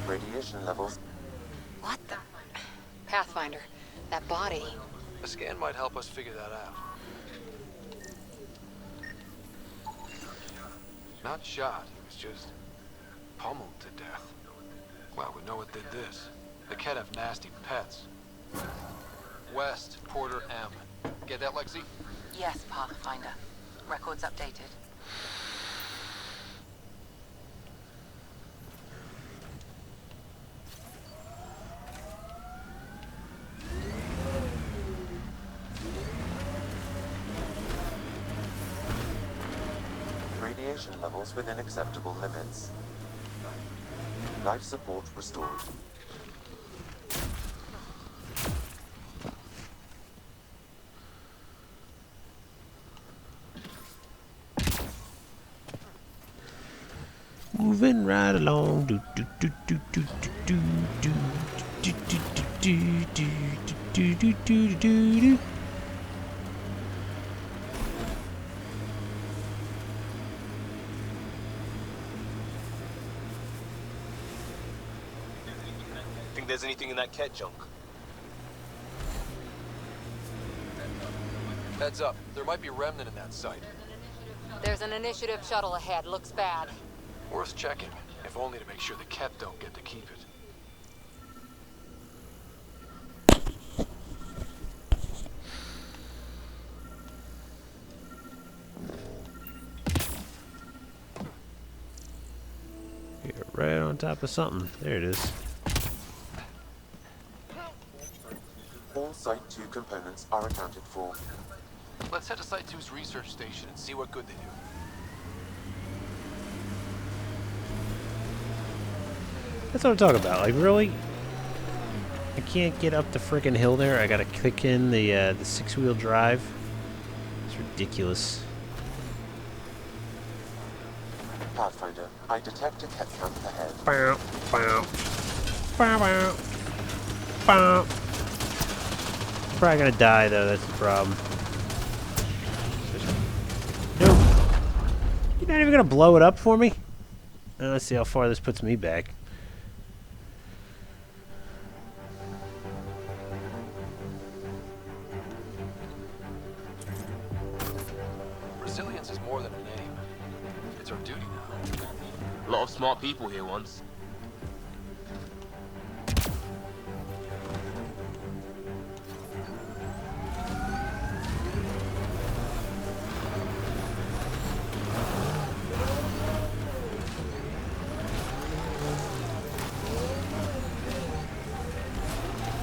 F: Radiation levels.
H: What the? Pathfinder, that body.
C: A scan might help us figure that out. Not shot, he was just pummeled to death. Well, we know what did this. The cat have nasty pets. West, Porter M. Get that, Lexi?
H: Yes, Pathfinder. Records updated.
F: Radiation levels within acceptable limits. Life support restored.
A: Moving right along. Do do do do do do do do do do do do do do do do.
I: Think there's anything in that cat junk?
C: Heads up, there might be a remnant in that site.
E: There's an initiative shuttle ahead. Looks bad.
C: Worth checking, if only to make sure the cat don't get to keep it.
A: You're right on top of something. There it is.
F: All Site 2 components are accounted for.
C: Let's head to Site 2's research station and see what good they do.
A: That's what I'm talking about. Like, really? I can't get up the frickin' hill there. I gotta click in the six-wheel drive. It's ridiculous.
F: Pathfinder, I detect a cat camp ahead.
A: Bow, bow, bow, bow, bow. Probably gonna die though. That's the problem. Nope. You're not even gonna blow it up for me? Let's see how far this puts me back.
C: Resilience is more than a name. It's our duty now.
I: A lot of smart people here once.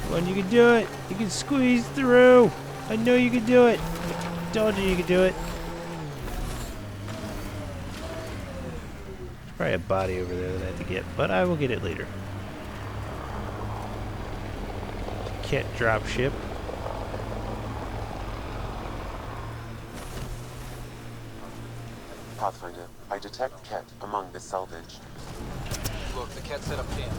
A: Come on, you can do it. You can squeeze through. I know you can do it. I told you can do it. There's probably a body over there that I have to get, but I will get it later. Cat drop ship.
F: Pathfinder, I detect Ket among the salvage.
C: Look, the cat set up camp.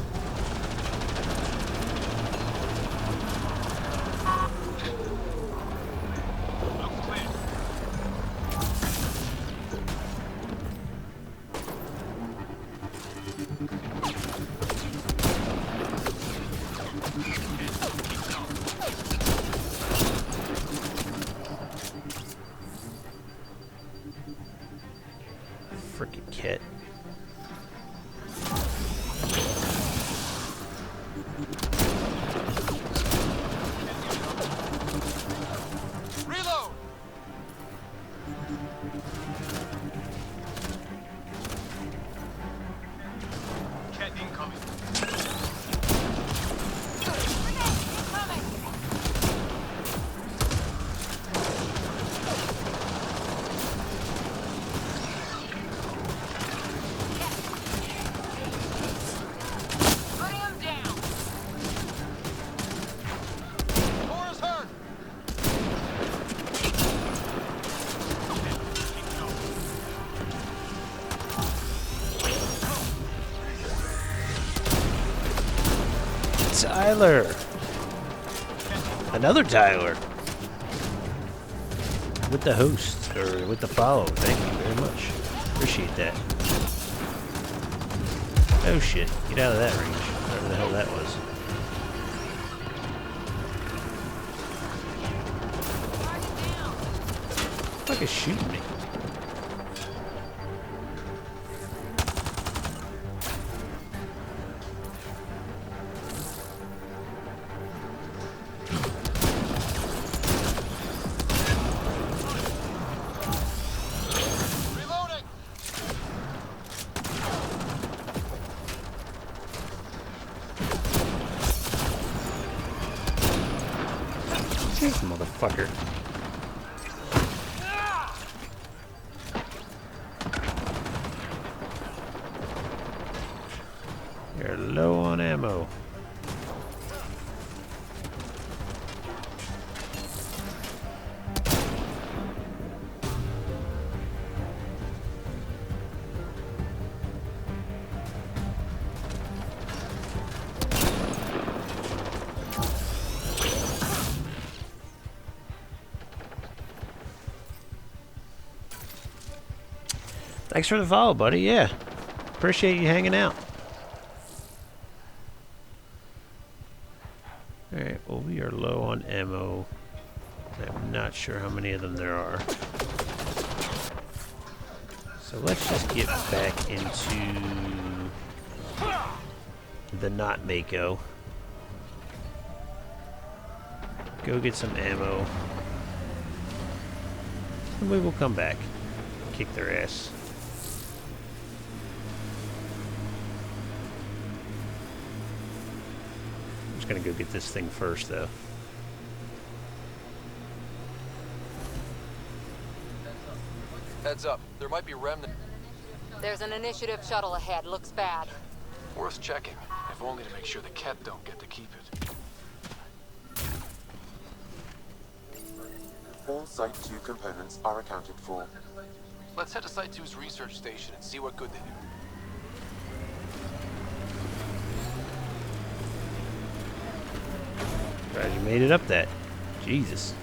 A: Tyler! Another Tyler! With the host, or with the follow. Thank you very much. Appreciate that. Oh shit, get out of that range. Whatever the hell that was. What the fuck is shooting me? This motherfucker. You're low on ammo. Thanks for the follow, buddy. Yeah. Appreciate you hanging out. Alright, well, we are low on ammo. I'm not sure how many of them there are. So let's just get back into the not Mako. Go get some ammo. And we will come back. Kick their ass. Gonna go get this thing first, though.
C: Heads up, there might be remnant.
E: There's an initiative shuttle ahead. Looks bad.
C: Worth checking, if only to make sure the Ket don't get to keep it.
F: All Site 2 components are accounted for.
C: Let's head to Site 2's research station and see what good they do.
A: Glad you made it up that. Jesus.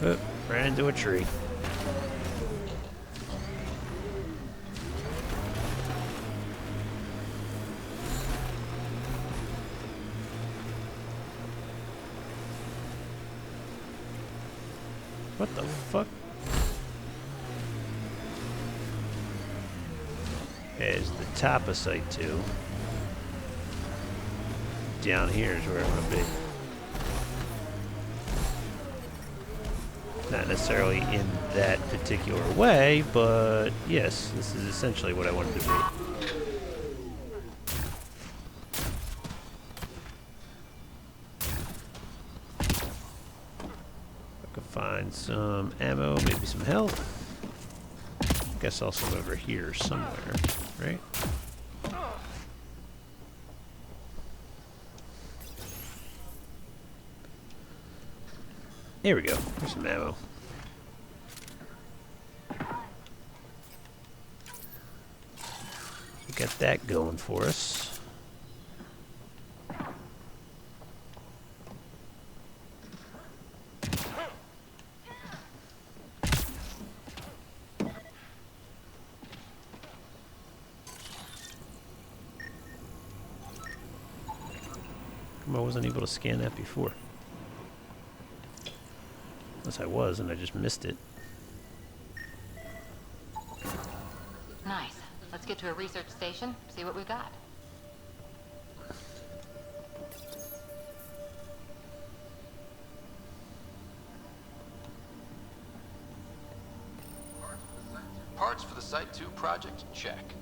A: Oh, ran into a tree. What the fuck? There's the top of Site 2. Down here is where I want to be. Not necessarily in that particular way, but yes, this is essentially what I wanted to be. Find some ammo, maybe some health. Guess also over here somewhere, right? Here we go. There's some ammo. We got that going for us. I wasn't able to scan that before. Unless I was, and I just missed it.
H: Nice. Let's get to a research station, see what we've got.
C: Parts for the Site 2 project? Check.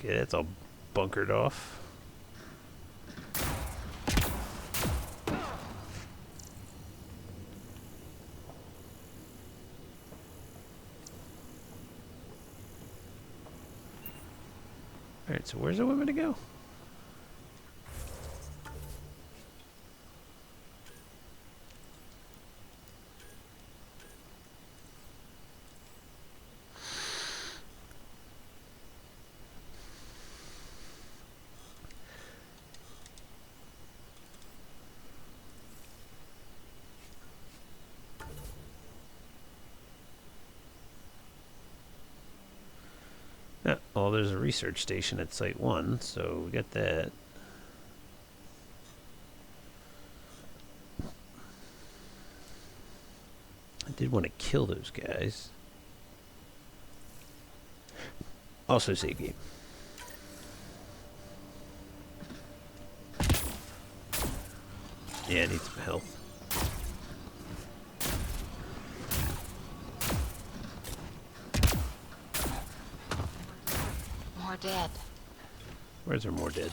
A: Okay, that's all bunkered off. so where's the woman to go? Well, there's a research station at Site 1, so we got that. I did want to kill those guys. Also save game. Yeah, I need some health.
H: More dead.
A: Where's there more dead?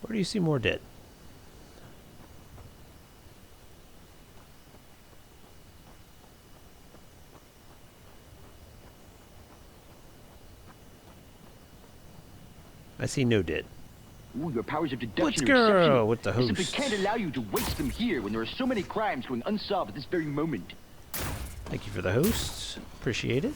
A: Where do you see more dead? I see no dead.
B: Ooh, your powers of deduction
A: Let's
B: are
A: go
B: exceptional.
A: with the
B: I simply
A: host.
B: can't allow you to waste them here when there are so many crimes going unsolved at this very moment.
A: Thank you for the hosts. Appreciate it.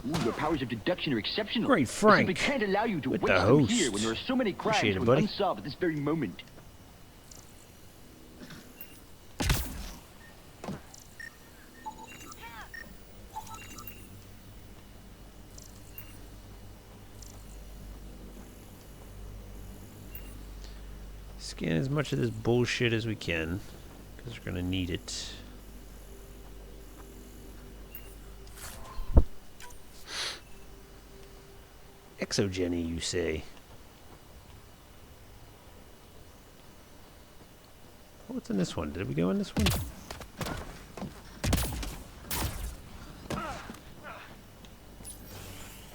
B: Ooh, your powers of deduction are exceptional.
A: Great,
B: I simply
A: Frank.
B: can't allow you to
A: With
B: waste
A: the
B: them
A: host.
B: here when there are so many crimes
A: Appreciate it,
B: going
A: buddy.
B: unsolved at this very moment.
A: Scan as much of this bullshit as we can, because we're gonna need it. Exogeny, you say? What's in this one? Did we go in this one?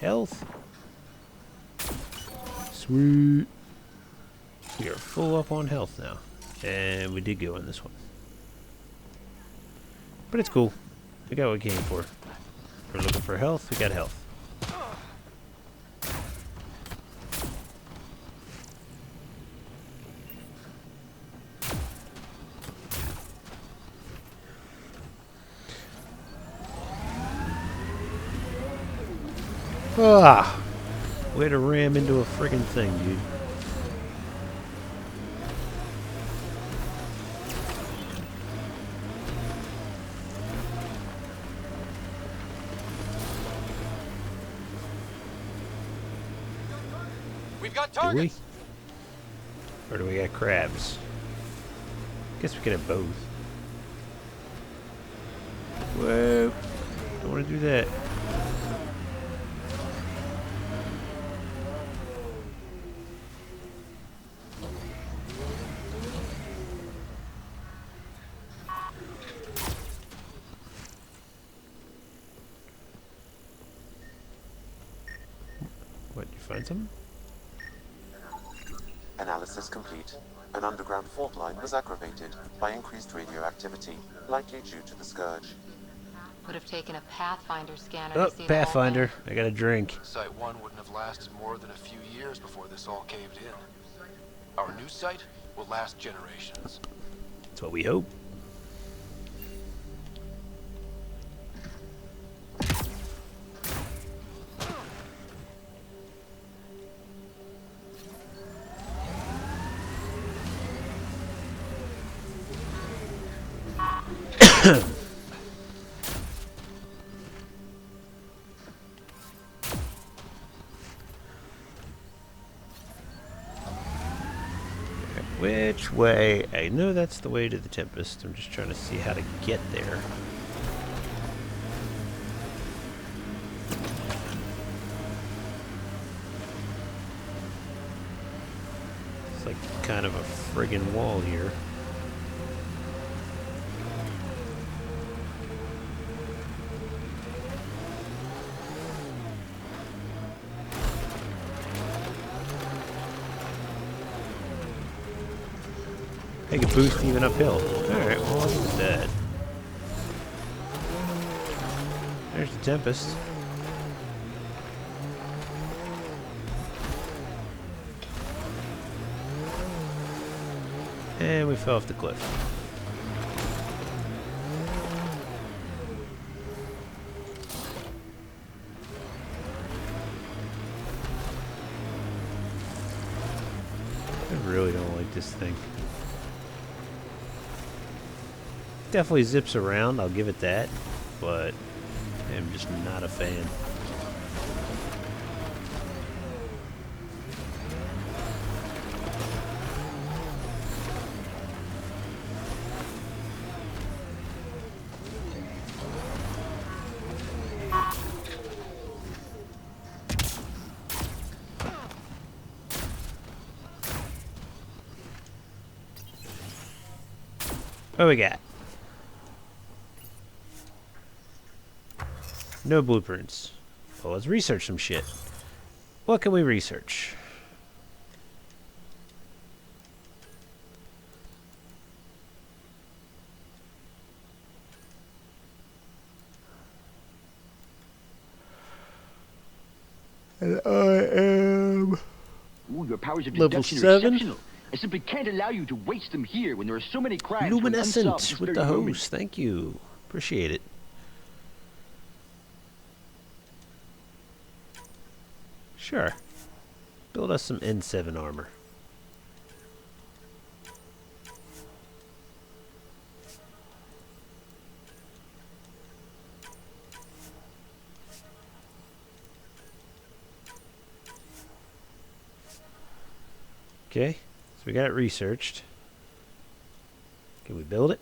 A: Health. Sweet. We are full up on health now. And we did go in this one. But it's cool. We got what we came for. We're looking for health, we got health. Ah! Way to ram into a friggin' thing, dude.
G: We've got
A: Do we?
G: targets.
A: Or do we got crabs? Guess we could have both. Whoa! Don't want to do that. What, you find something?
F: Analysis complete. An underground fault line was aggravated by increased radioactivity, likely due to the scourge.
H: Would have taken a Pathfinder scanner
A: Oh,
H: to see the whole
A: Pathfinder.
H: thing.
A: I got a drink.
C: Site 1 wouldn't have lasted more than a few years before this all caved in. Our new site will last generations.
A: That's what we hope. Which way? I know that's the way to the Tempest. I'm just trying to see how to get there. It's like kind of a friggin' wall here. They can boost even uphill. Alright, well, I'll give it that. There's the Tempest. And we fell off the cliff. I really don't like this thing. Definitely zips around, I'll give it that, but I'm just not a fan. What we got? No blueprints. Well, let's research some shit. What can we research? And I am...
B: Ooh, your powers of
A: level
B: deduction are
A: 7.
B: exceptional. I simply can't allow you to waste them here when there are so many crimes.
A: Luminescent with the hose. Thank you. Appreciate it. Sure. Build us some N7 armor. Okay, so we got it researched. Can we build it?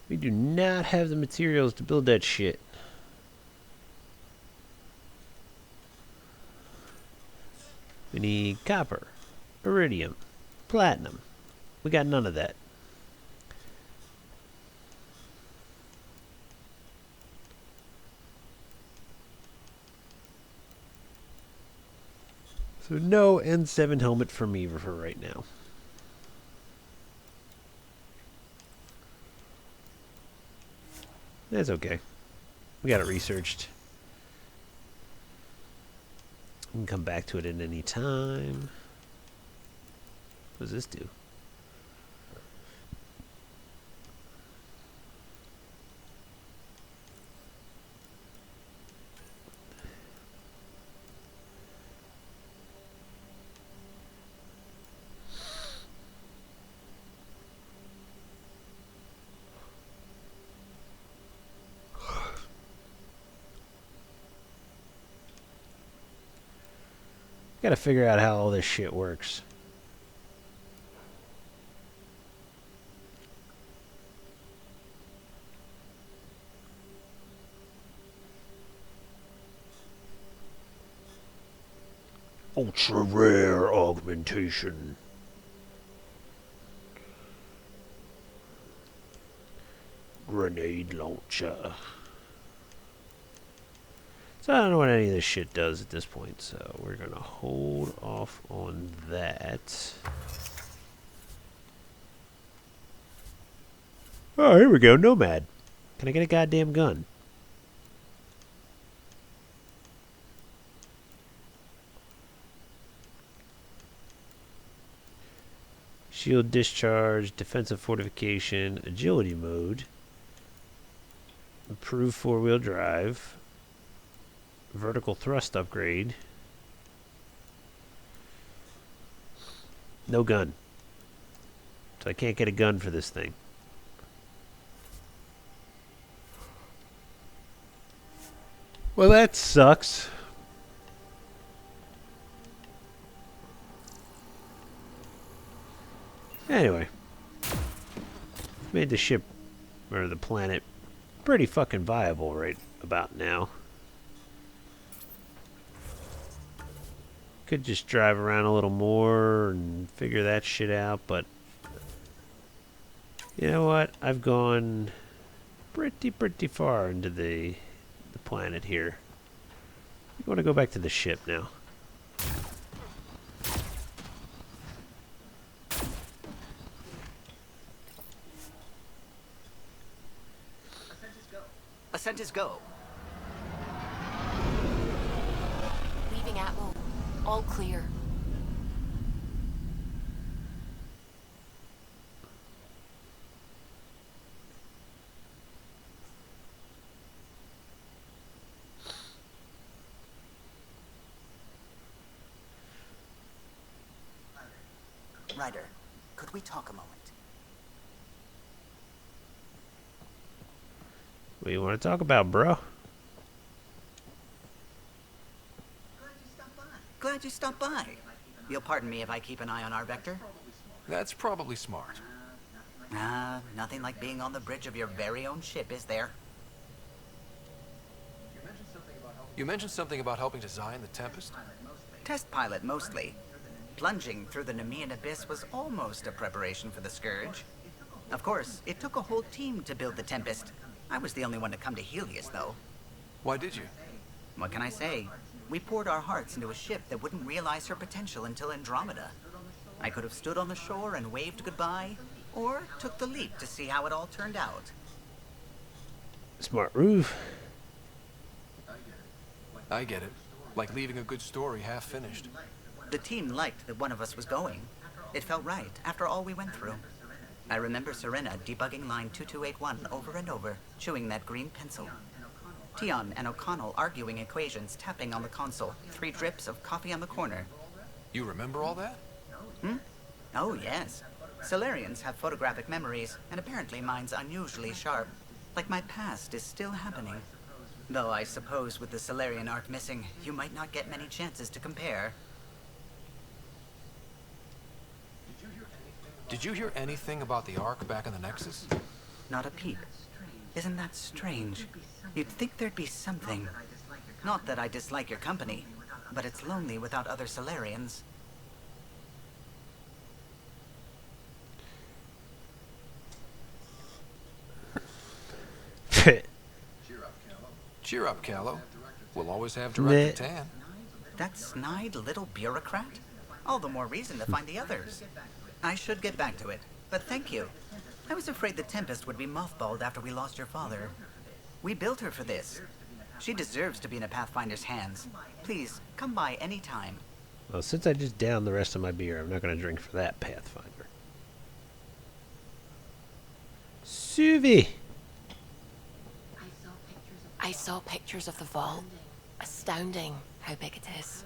A: We do not have the materials to build that shit. We need copper, iridium, platinum. We got none of that. So no N7 helmet for me for right now. That's okay. We got it researched. We can come back to it at any time. What does this do? Gotta figure out how all this shit works. Ultra rare augmentation. Grenade launcher. So I don't know what any of this shit does at this point, so we're gonna hold off on that. Oh, here we go, Nomad. Can I get a goddamn gun? Shield discharge, defensive fortification, agility mode, improved four-wheel drive, vertical thrust upgrade. No gun. So I can't get a gun for this thing. Well, that sucks. Anyway. Made the ship, or the planet, pretty fucking viable right about now. Could just drive around a little more and figure that shit out, but you know what? I've gone pretty far into the planet here. I want to go back to the ship now.
K: Ascent is go.
E: Leaving Atmo. All clear.
K: Ryder, could we talk a moment?
A: What do you want to talk about, bro?
K: Glad you stopped by. You'll pardon me if I keep an eye on our vector?
C: That's probably smart.
K: Nothing like being on the bridge of your very own ship, is there?
C: You mentioned something about helping design the Tempest?
K: Test pilot, mostly. Plunging through the Nemean abyss was almost a preparation for the Scourge. Of course, it took a whole team to build the Tempest. I was the only one to come to Helios, though.
C: Why did you?
K: What can I say? We poured our hearts into a ship that wouldn't realize her potential until Andromeda. I could have stood on the shore and waved goodbye, or took the leap to see how it all turned out.
A: Smart move.
C: I get it. Like leaving a good story half finished.
K: The team liked that one of us was going. It felt right after all we went through. I remember Serena debugging line 2281 over and over, chewing that green pencil. Tion and O'Connell arguing equations, tapping on the console, 3 drips of coffee on the corner.
C: You remember all that?
K: Oh, yes. Solarians have photographic memories, and apparently mine's unusually sharp. Like my past is still happening. Though I suppose with the Solarian arc missing, you might not get many chances to compare.
C: Did you hear anything about the Ark back in the Nexus?
K: Not a peep. Isn't that strange? You'd think there'd be something. Not that I dislike your company, but it's lonely without other Solarians.
C: Cheer up, Callow. We'll always have Director Tan.
K: That snide little bureaucrat? All the more reason to find the others. I should get back to it, but thank you. I was afraid the Tempest would be mothballed after we lost your father. We built her for this. She deserves to be in a Pathfinder's hands. Please, come by any time.
A: Well, since I just downed the rest of my beer, I'm not going to drink for that Pathfinder. Suvi!
E: I saw pictures of the vault. Astounding how big it is.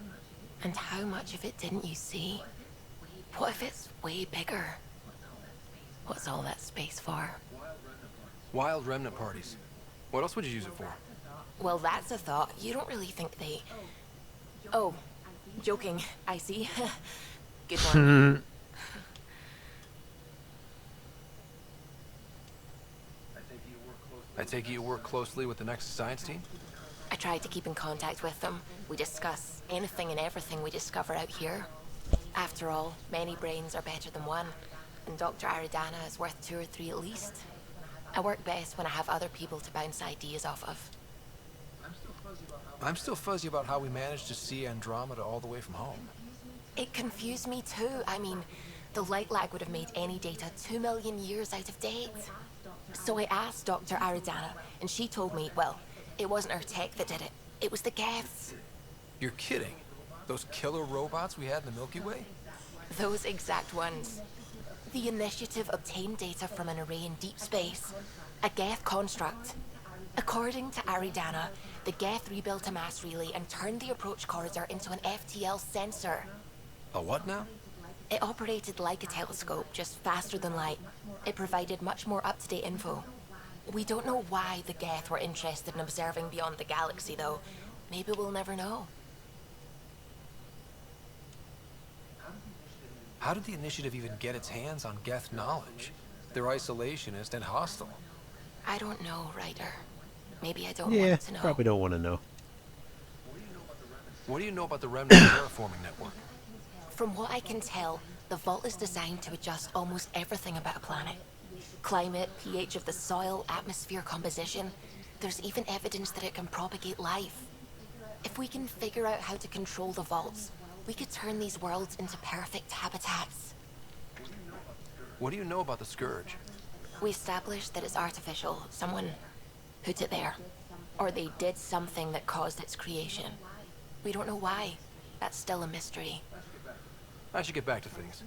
E: And how much of it didn't you see? What if it's way bigger? What's all that space for?
C: Wild remnant parties. What else would you use it for?
E: Well, that's a thought. You don't really think they... Oh, joking. I see. Good one.
C: I take it you work closely with the Nexus science team?
E: I tried to keep in contact with them. We discuss anything and everything we discover out here. After all, many brains are better than one, and Dr. Aridana is worth 2 or 3 at least. I work best when I have other people to bounce ideas off of.
C: I'm still fuzzy about how we managed to see Andromeda all the way from home.
E: It confused me too. I mean, the light lag would have made any data 2 million years out of date. So I asked Dr. Aridana, and she told me, well, it wasn't her tech that did it. It was the Geths.
C: You're kidding. Those killer robots we had in the Milky Way?
E: Those exact ones. The Initiative obtained data from an array in deep space, a Geth construct. According to Aridana, the Geth rebuilt a mass relay and turned the approach corridor into an FTL sensor.
C: A what now?
E: It operated like a telescope, just faster than light. It provided much more up-to-date info. We don't know why the Geth were interested in observing beyond the galaxy, though. Maybe we'll never know.
C: How did the Initiative even get its hands on Geth knowledge? They're isolationist and hostile.
E: I don't know, Ryder. Maybe I don't
A: Yeah,
E: want to know.
A: probably don't want to know.
C: What do you know about the remnant terraforming network?
H: From what I can tell, the vault is designed to adjust almost everything about a planet. Climate, pH of the soil, atmosphere composition. There's even evidence that it can propagate life. If we can figure out how to control the vaults, we could turn these worlds into perfect habitats.
C: What do you know about the Scourge?
H: We established that it's artificial. Someone put it there. Or they did something that caused its creation. We don't know why. That's still a mystery.
C: I should get back to things.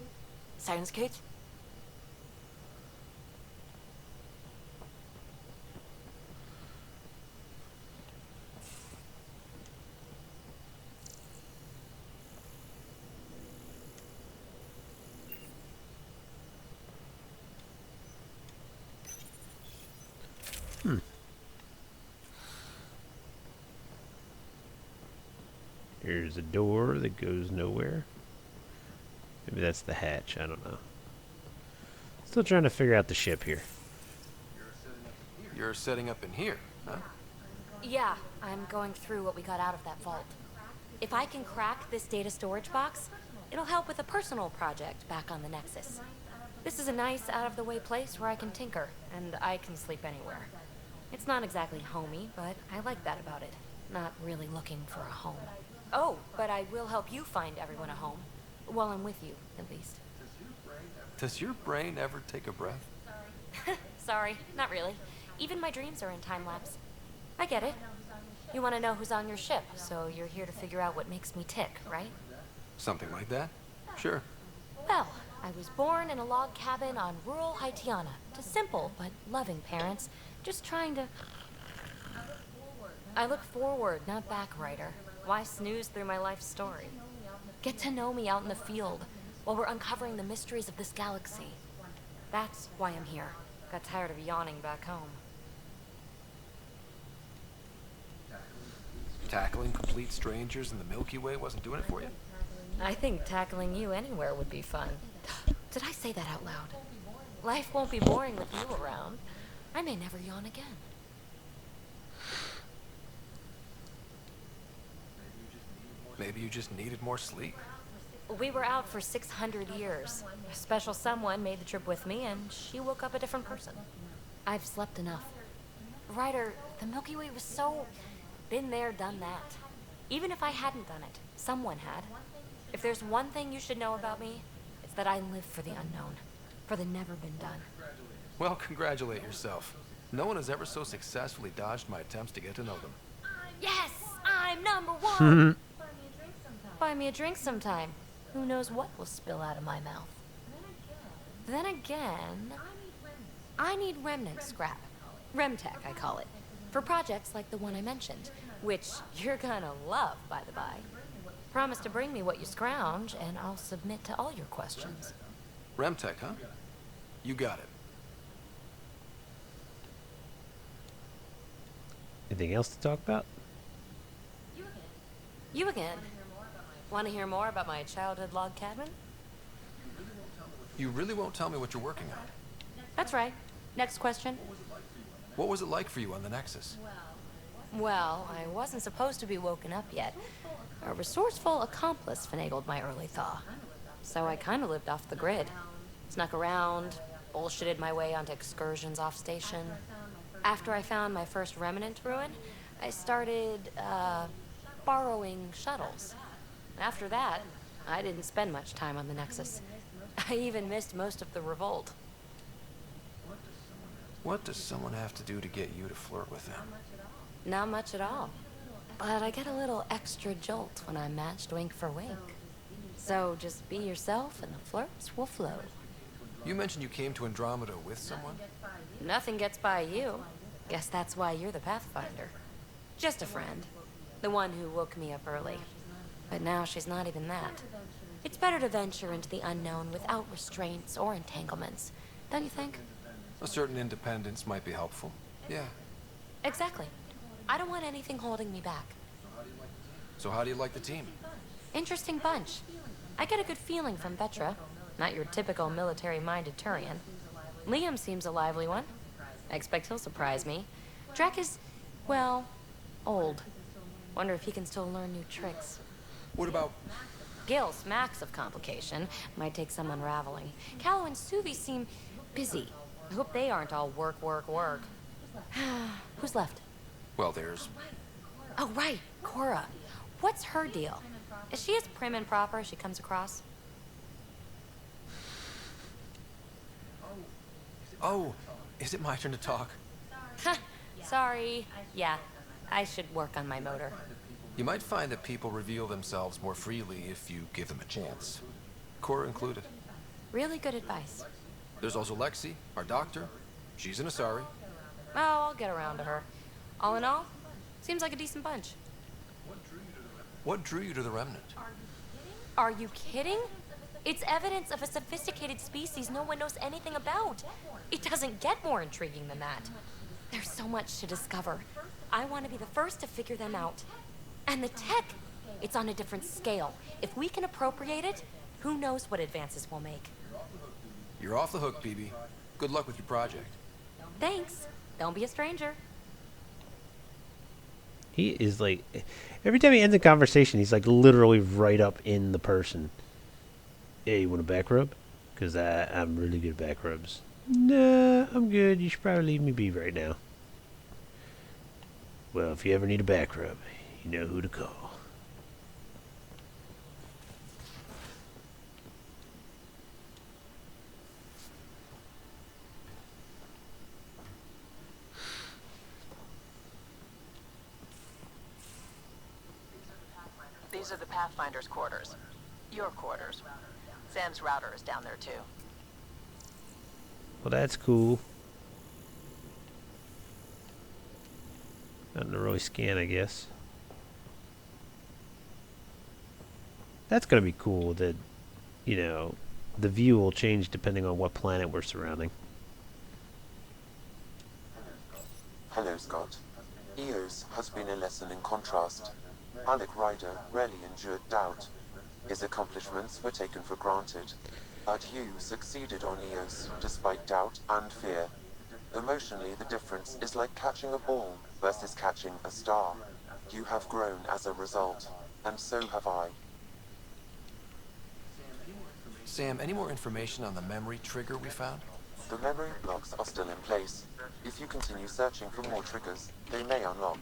H: Sounds good.
A: Here's a door that goes nowhere. Maybe that's the hatch, I don't know. Still trying to figure out the ship here.
C: You're setting up in here, huh?
E: Yeah, I'm going through what we got out of that vault. If I can crack this data storage box, it'll help with a personal project back on the Nexus. This is a nice, out-of-the-way place where I can tinker, and I can sleep anywhere. It's not exactly homey, but I like that about it. Not really looking for a home. Oh, but I will help you find everyone a home. While I'm with you, at least.
C: Does your brain ever take a breath?
E: Sorry, not really. Even my dreams are in time-lapse. I get it. You want to know who's on your ship, so you're here to figure out what makes me tick, right?
C: Something like that? Sure.
E: Well, I was born in a log cabin on rural Haitiana to simple but loving parents, just trying to... I look forward, not back, writer. Why snooze through my life story? Get to know me out in the field while we're uncovering the mysteries of this galaxy. That's why I'm here. Got tired of yawning back home.
C: Tackling complete strangers in the Milky Way wasn't doing it for you?
E: I think tackling you anywhere would be fun. Did I say that out loud? Life won't be boring with you around. I may never yawn again.
C: Maybe you just needed more sleep.
E: We were out for 600 years. A special someone made the trip with me, and she woke up a different person. I've slept enough. Ryder, the Milky Way was so... been there, done that. Even if I hadn't done it, someone had. If there's one thing you should know about me, it's that I live for the unknown. For the never been done.
C: Well, congratulate yourself. No one has ever so successfully dodged my attempts to get to know them.
E: Yes! I'm number one! Buy me a drink sometime. Who knows what will spill out of my mouth. Then again, I need remnant scrap. Remtech, I call it. For projects like the one I mentioned, which you're gonna love, by the by. Promise to bring me what you scrounge, and I'll submit to all your questions.
C: Remtech, huh? You got it.
A: Anything else to talk about?
E: You again. Want to hear more about my childhood log cabin?
C: You really won't tell me what you're working on?
E: That's right. Next question.
C: What was it like for you on the Nexus?
E: Well, I wasn't supposed to be woken up yet. A resourceful accomplice finagled my early thaw. So I kind of lived off the grid. Snuck around, bullshitted my way onto excursions off station. After I found my first remnant ruin, I started, borrowing shuttles. After that, I didn't spend much time on the Nexus. I even missed most of the revolt.
C: What does someone have to do to get you to flirt with them?
E: Not much at all. But I get a little extra jolt when I'm matched wink for wink. So just be yourself and the flirts will flow.
C: You mentioned you came to Andromeda with someone?
E: Nothing gets by you. Guess that's why you're the Pathfinder. Just a friend. The one who woke me up early. But now she's not even that. It's better to venture into the unknown without restraints or entanglements, don't you think?
C: A certain independence might be helpful. Yeah.
E: Exactly. I don't want anything holding me back.
C: So how do you like the team?
E: Interesting bunch. I get a good feeling from Vetra. Not your typical military-minded Turian. Liam seems a lively one. I expect he'll surprise me. Drek is, well, old. Wonder if he can still learn new tricks.
C: What about...
E: Gil smacks of complication. Might take some unraveling. Callow and Suvi seem busy. I hope they aren't all work, work, work. Who's left?
C: Well, there's...
E: Oh, right, Cora. What's her deal? Is she as prim and proper as she comes across?
C: Oh, is it my turn to talk?
E: Sorry. Yeah, I should work on my motor.
C: You might find that people reveal themselves more freely if you give them a chance. Cora included.
E: Really good advice.
C: There's also Lexi, our doctor. She's an Asari.
E: Oh, I'll get around to her. All in all, seems like a decent bunch.
C: What drew you to the Remnant?
E: Are you kidding? It's evidence of a sophisticated species no one knows anything about. It doesn't get more intriguing than that. There's so much to discover. I want to be the first to figure them out. And the tech, it's on a different scale. If we can appropriate it, who knows what advances we'll make.
C: You're off the hook, BB. Good luck with your project.
E: Thanks. Don't be a stranger.
A: He is like, every time he ends a conversation, he's like literally right up in the person. Hey, you want a back rub? Because I'm really good at back rubs. Nah, I'm good. You should probably leave me be right now. Well, if you ever need a back rub, you know who to call.
J: These are the Pathfinder's quarters. Your quarters. Sam's router is down there too.
A: Well, that's cool. Nothing to really scan, I guess. That's going to be cool that, you know, the view will change depending on what planet we're surrounding.
F: Hello, Scott. Eos has been a lesson in contrast. Alec Ryder rarely endured doubt. His accomplishments were taken for granted. But you succeeded on Eos, despite doubt and fear. Emotionally, the difference is like catching a ball versus catching a star. You have grown as a result, and so have I.
C: Sam, any more information on the memory trigger we found?
F: The memory blocks are still in place. If you continue searching for more triggers, they may unlock.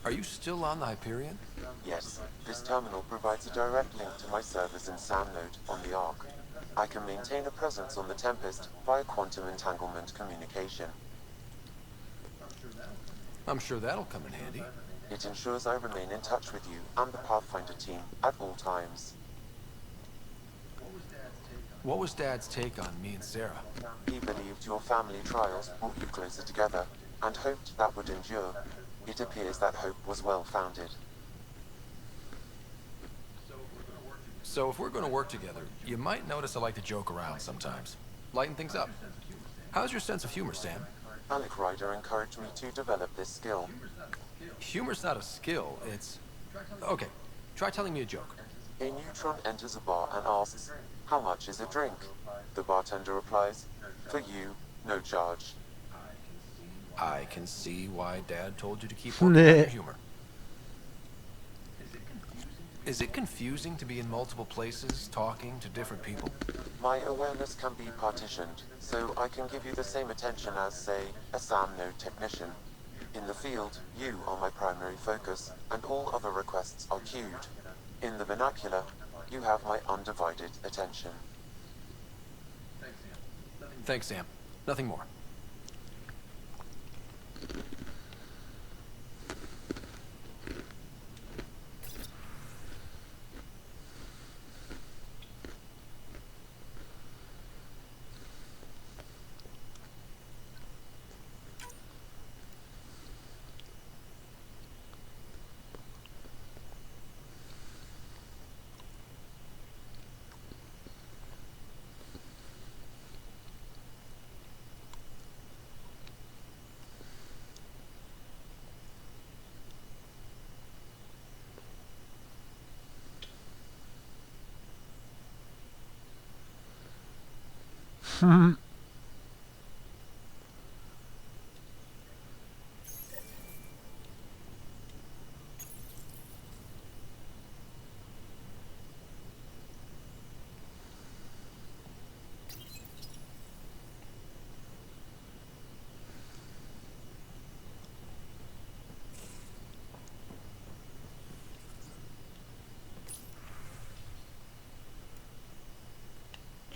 C: Are you still on the Hyperion?
F: Yes, this terminal provides a direct link to my servers in SAM node on the Ark. I can maintain a presence on the Tempest via quantum entanglement communication.
C: I'm sure that'll come in handy.
F: It ensures I remain in touch with you and the Pathfinder team at all times.
C: What was Dad's take on me and Sarah?
F: He believed your family trials brought you closer together, and hoped that would endure. It appears that hope was well-founded.
C: So if we're going to work together, you might notice I like to joke around sometimes. Lighten things up. How's your sense of humor, Sam?
F: Alec Ryder encouraged me to develop this skill.
C: Humor's not a skill, it's... Okay, try telling me a joke.
F: A neutron enters a bar and asks, "How much is a drink?" The bartender replies, "For you, no charge."
C: I can see why Dad told you to keep working on your humor. Is it confusing to be in multiple places, talking to different people?
F: My awareness can be partitioned, so I can give you the same attention as, say, a SAM node technician. In the field, you are my primary focus, and all other requests are queued. In the vernacular, you have my undivided attention.
C: Thanks, Sam. Nothing more.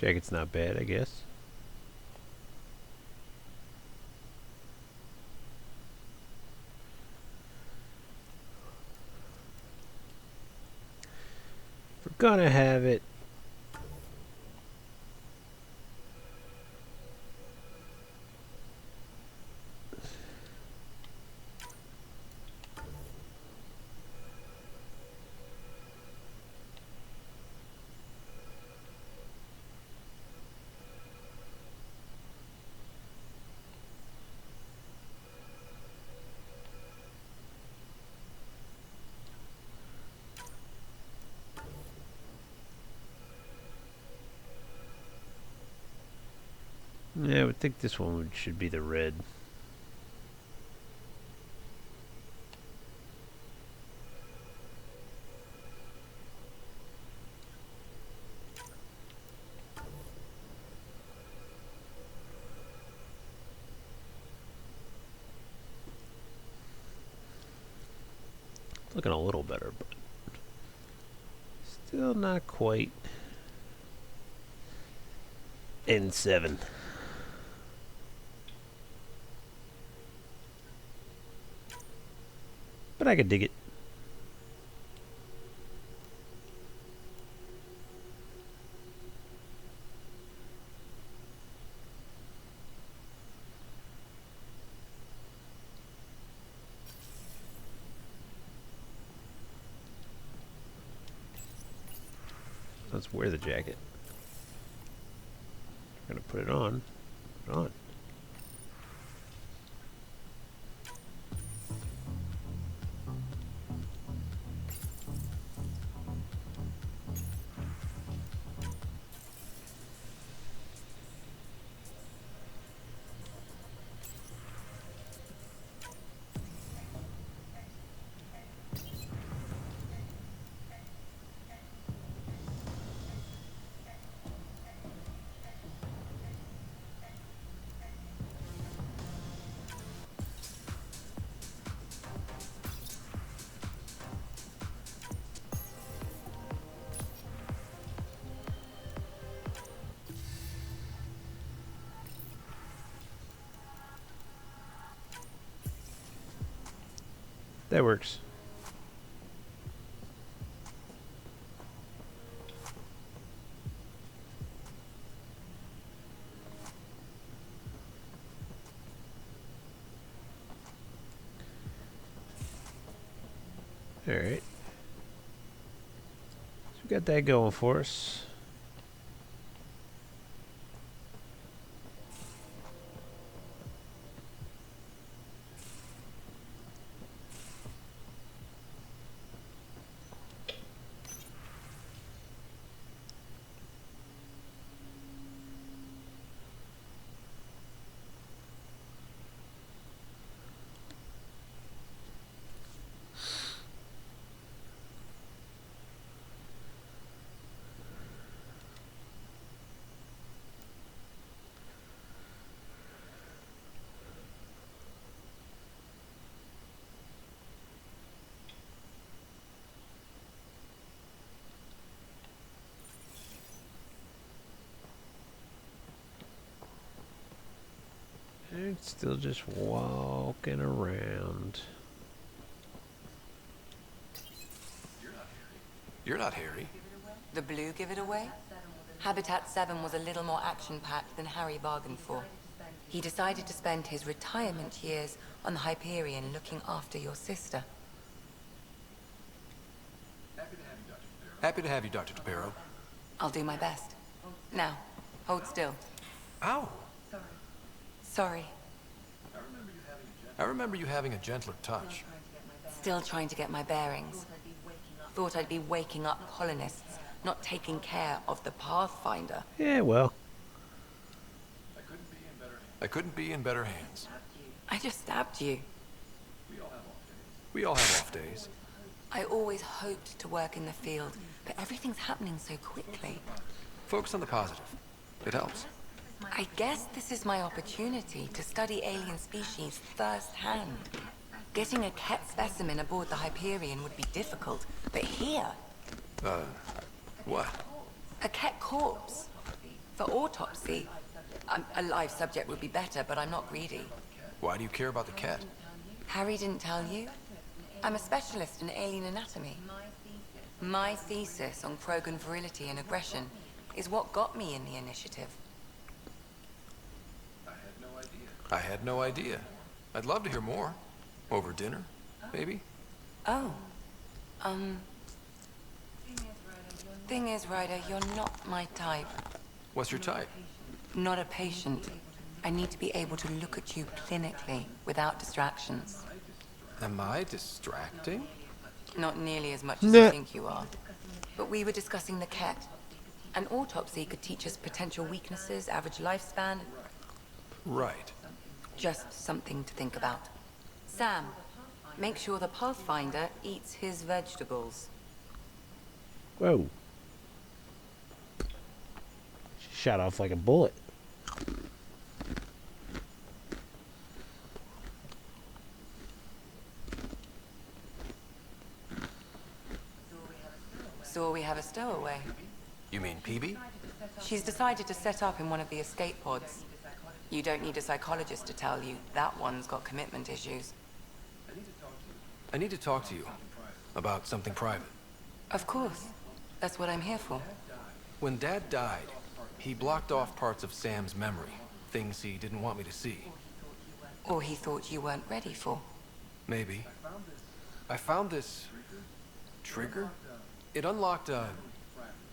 A: Jacket's not bad, I guess. If we're gonna have it, yeah, I would think this one should be the red. Looking a little better, but still not quite N7. But I could dig it. Let's wear the jacket. We're gonna put it on. Put it on. That works. Alright. So we got that going for us. And still just walking around.
C: You're not Harry.
J: The blue give it away? Habitat 7 was a little more action-packed than Harry bargained for. He decided to spend his retirement years on the Hyperion looking after your sister.
C: Happy to have you, Dr. DePero.
J: I'll do my best. Now, hold still.
C: Ow!
J: Sorry.
C: I remember you having a gentler touch.
J: Still trying to get my bearings. Thought I'd be waking up colonists, not taking care of the Pathfinder.
A: Yeah, well.
C: I couldn't be in better hands.
J: I just stabbed you.
C: We all have off days.
J: I always hoped to work in the field, but everything's happening so quickly.
C: Focus on the positive. It helps.
J: I guess this is my opportunity to study alien species firsthand. Getting a Ket specimen aboard the Hyperion would be difficult, but here...
C: What?
J: A Ket corpse. For autopsy, a live subject would be better, but I'm not greedy.
C: Why do you care about the cat?
J: Harry didn't tell you? I'm a specialist in alien anatomy. My thesis on Krogan virility and aggression is what got me in the initiative.
C: I had no idea. I'd love to hear more. Over dinner, maybe?
J: Oh. Thing is, Ryder, you're not my type.
C: What's your type?
J: Not a patient. I need to be able to look at you clinically, without distractions.
C: Am I distracting?
J: Not nearly as much as you think you are. But we were discussing the cat. An autopsy could teach us potential weaknesses, average lifespan.
C: Right.
J: Just something to think about. Sam, make sure the Pathfinder eats his vegetables.
A: Whoa. Shot off like a bullet.
J: So we have a stowaway.
C: You mean PB?
J: She's decided to set up in one of the escape pods. You don't need a psychologist to tell you that one's got commitment issues.
C: I need to talk to you about something private.
J: Of course. That's what I'm here for.
C: When Dad died, he blocked off parts of Sam's memory, things he didn't want me to see.
J: Or he thought you weren't ready for.
C: Maybe. I found this trigger. It unlocked a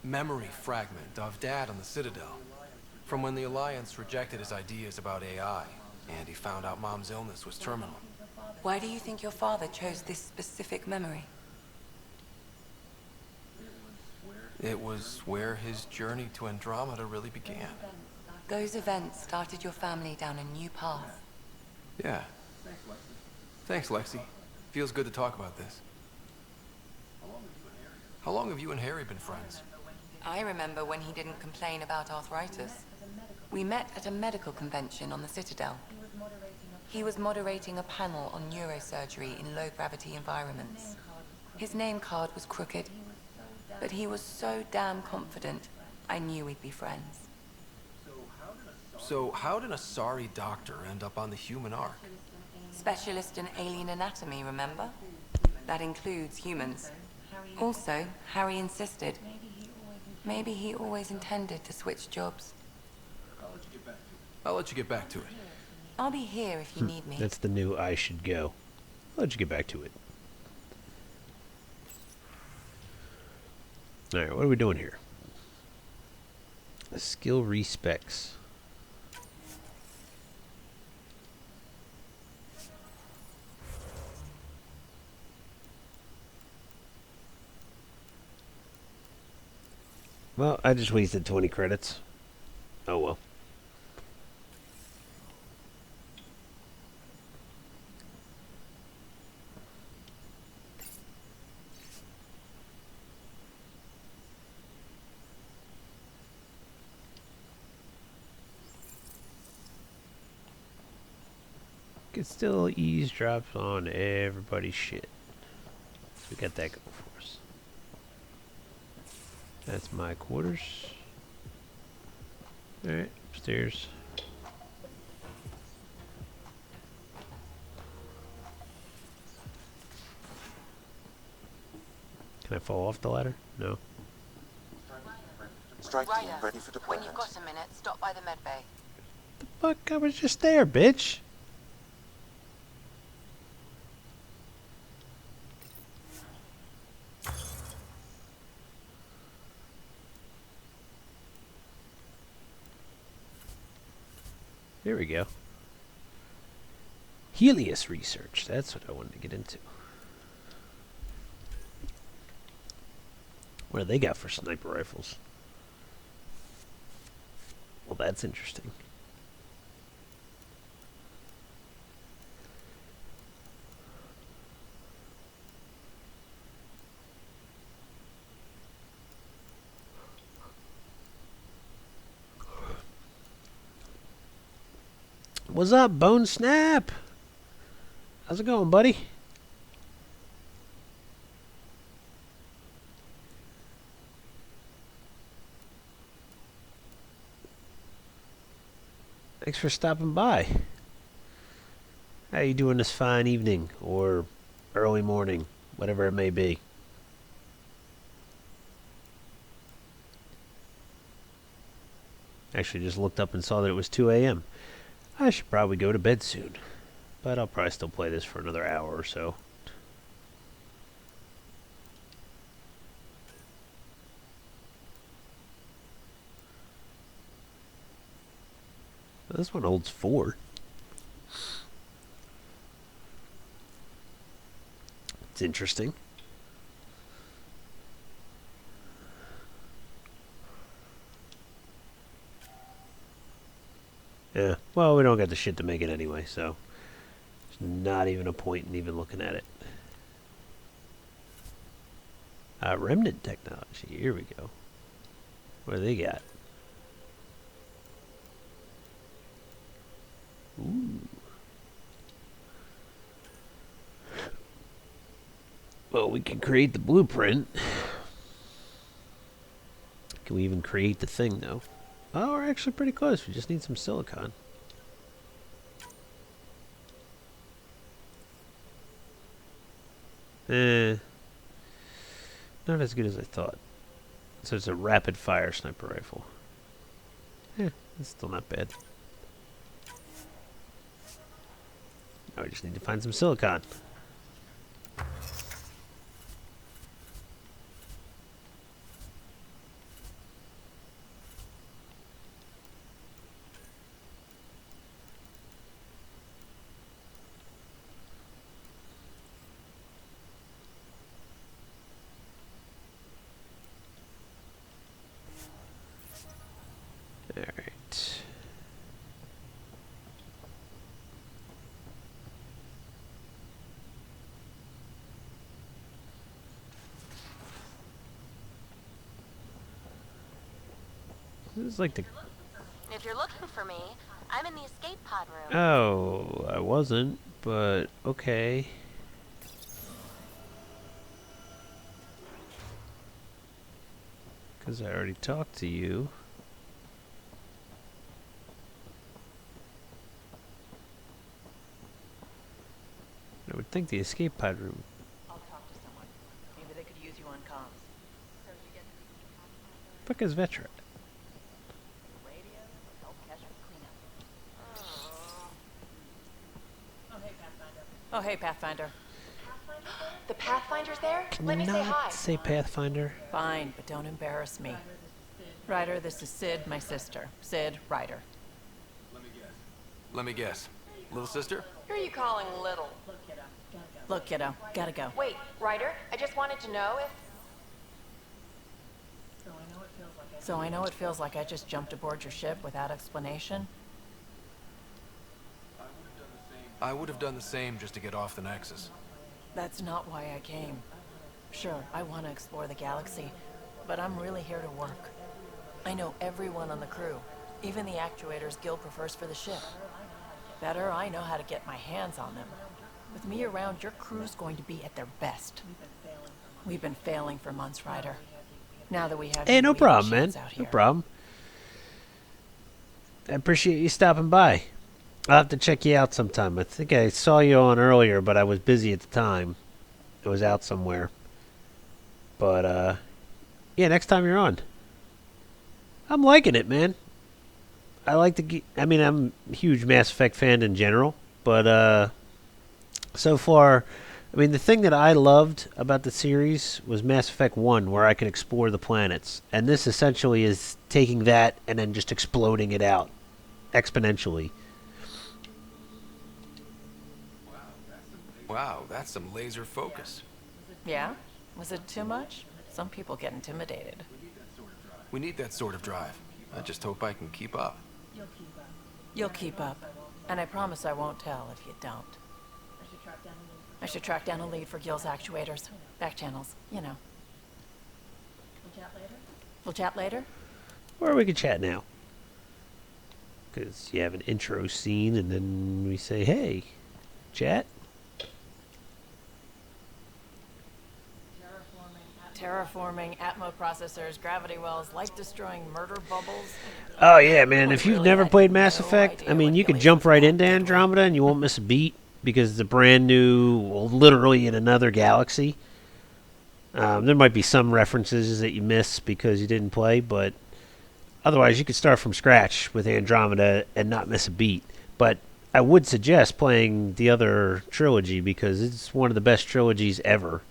C: memory fragment of Dad on the Citadel, from when the Alliance rejected his ideas about AI, and he found out Mom's illness was terminal.
J: Why do you think your father chose this specific memory?
C: It was where his journey to Andromeda really began.
J: Those events started your family down a new path.
C: Yeah. Thanks, Lexi. Feels good to talk about this. How long have you and Harry been friends?
J: I remember when he didn't complain about arthritis. We met at a medical convention on the Citadel. He was moderating a panel on neurosurgery in low-gravity environments. His name card was crooked, but he was so damn confident, I knew we'd be friends.
C: So how did a sorry doctor end up on the human ark?
J: Specialist in alien anatomy, remember? That includes humans. Also, Harry insisted. Maybe he always intended to switch jobs.
C: I'll let you get back to it.
J: I'll be here if you need me.
A: That's the new I should go. I'll let you get back to it. Alright, what are we doing here? The skill respecs. Well, I just wasted 20 credits. Oh well. Could still eavesdrop on everybody's shit. We got that going for us. That's my quarters. Alright, upstairs. Can I fall off the ladder? No.
F: Strike team
D: Ryder,
F: ready for
D: when
F: deployment.
D: you've got a minute, stop by the med bay.
A: The fuck? I was just there, bitch. There we go. Helios research. That's what I wanted to get into. What do they got for sniper rifles? Well, that's interesting. What's up, Bone Snap? How's it going, buddy? Thanks for stopping by. How you doing this fine evening or early morning, whatever it may be? Actually, just looked up and saw that it was 2 a.m. I should probably go to bed soon, but I'll probably still play this for another hour or so. This one holds 4. It's interesting. Yeah, well, we don't got the shit to make it anyway, so there's not even a point in even looking at it. Remnant technology, here we go. What do they got? Ooh. Well, we can create the blueprint. Can we even create the thing, though? Oh, we're actually pretty close. We just need some silicon. Not as good as I thought. So it's a rapid fire sniper rifle. It's still not bad. Now we just need to find some silicon. Alright. This is like the...
L: If you're looking for me, I'm in the escape pod room.
A: Oh, I wasn't, but okay. Because I already talked to you. I would think the escape pod room.
M: I'll talk to someone. Maybe they could use you on comms.
A: Fuck is Vetra?
M: Radio, help catch the cleanup. Oh, hey, Pathfinder.
E: The Pathfinder's there? Let me say hi.
A: Say Pathfinder.
M: Fine, but don't embarrass me. Ryder, this is Sid, my sister. Sid, Ryder.
C: Let me guess. Little sister?
E: Who are you calling little?
M: Look, kiddo, gotta go.
E: Wait, Ryder, I just wanted to know if...
M: So I know it feels like I just jumped aboard your ship without explanation.
C: I would have done the same just to get off the Nexus.
M: That's not why I came. Sure, I want to explore the galaxy, but I'm really here to work. I know everyone on the crew, even the actuators Gil prefers for the ship. Better, I know how to get my hands on them. With me around, your crew's going to be at their best. We've been failing for months, Ryder. Now that we have...
A: Hey, no problem, man. No problem. I appreciate you stopping by. I'll have to check you out sometime. I think I saw you on earlier, but I was busy at the time. I was out somewhere. But, yeah, next time you're on. I'm liking it, man. I like to I mean, I'm a huge Mass Effect fan in general, but, so far, I mean, the thing that I loved about the series was Mass Effect 1, where I could explore the planets. And this essentially is taking that and then just exploding it out exponentially.
C: Wow, that's some laser focus.
M: Yeah? Was it too much? Some people get intimidated.
C: We need that sort of drive. I just hope I can keep up.
M: You'll keep up. And I promise I won't tell if you don't. I should track down a lead for Gil's actuators. Back channels, you know. We'll chat later?
A: Or we can chat now. Because you have an intro scene and then we say, hey, chat.
M: Terraforming, Atmo processors, gravity wells, life-destroying murder bubbles.
A: Oh yeah, man.
M: We
A: If you've
M: really
A: never
M: had
A: played Mass
M: no
A: Effect, I
M: idea
A: mean,
M: what
A: you could
M: Helios
A: jump
M: was
A: right
M: about,
A: into
M: did we?
A: Andromeda and you won't miss a beat because it's a brand new, well, literally in another galaxy. There might be some references that you miss because you didn't play, but otherwise you could start from scratch with Andromeda and not miss a beat. But I would suggest playing the other trilogy because it's one of the best trilogies ever.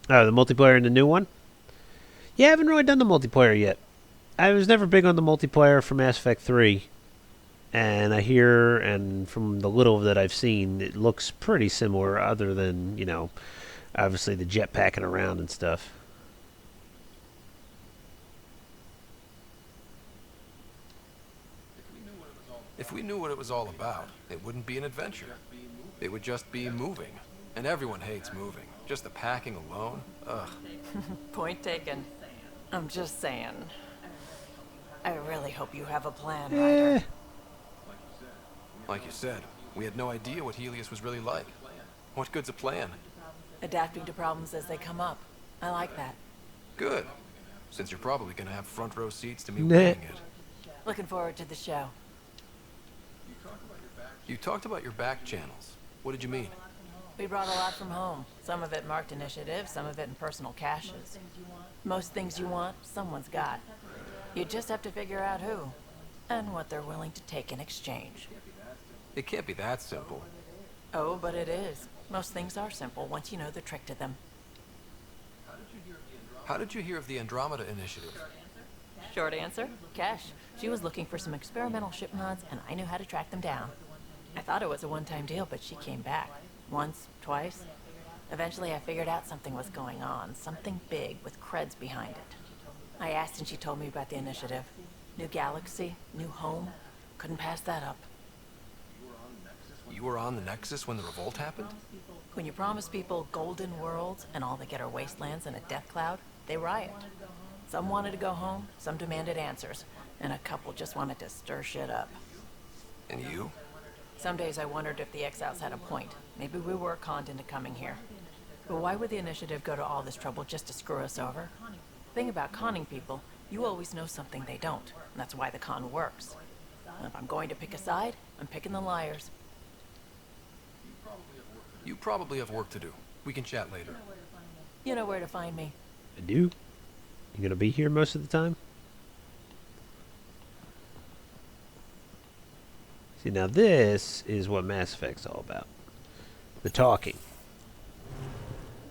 A: Oh, the multiplayer in the new one? Yeah, I haven't really done the multiplayer yet. I was never big on the multiplayer for Mass Effect 3. And I hear, and from the little that I've seen, it looks pretty similar, other than, obviously the jetpacking around and stuff.
C: If we knew what it was all about, it wouldn't be an adventure. It would just be moving. And everyone hates moving. Just the packing alone, ugh.
M: Point taken. I'm just saying. I really hope you have a plan,
A: Eh,
M: Ryder.
C: Like you said, we had no idea what Helios was really like. What good's a plan?
M: Adapting to problems as they come up. I like that.
C: Good. Since you're probably gonna have front row seats to me
A: Nah.
C: winning it.
M: Looking forward to the show.
C: You talked about your back channels. What did you mean?
M: We brought a lot from home. Some of it marked initiative, some of it in personal caches. Most things you want, someone's got. You just have to figure out who, and what they're willing to take in exchange.
C: It can't be that simple.
M: Oh, but it is. Most things are simple once you know the trick to them.
C: How did you hear of the Andromeda initiative?
M: Short answer, Cash. She was looking for some experimental ship mods, and I knew how to track them down. I thought it was a one-time deal, but she came back. Once, twice. Eventually I figured out something was going on, something big with creds behind it. I asked and she told me about the initiative. New galaxy, new home. Couldn't pass that up.
C: You were on the Nexus when the revolt happened?
M: When you promise people golden worlds and all they get are wastelands and a death cloud, they riot. Some wanted to go home, some demanded answers, and a couple just wanted to stir shit up.
C: And you?
M: Some days I wondered if the exiles had a point. Maybe we were conned into coming here. But why would the initiative go to all this trouble just to screw us over? The thing about conning people, you always know something they don't. And that's why the con works. And if I'm going to pick a side, I'm picking the liars.
C: You probably have work to do. We can chat later.
M: You know where to find me.
A: I do. You gonna be here most of the time? See, now this is what Mass Effect's all about. The talking.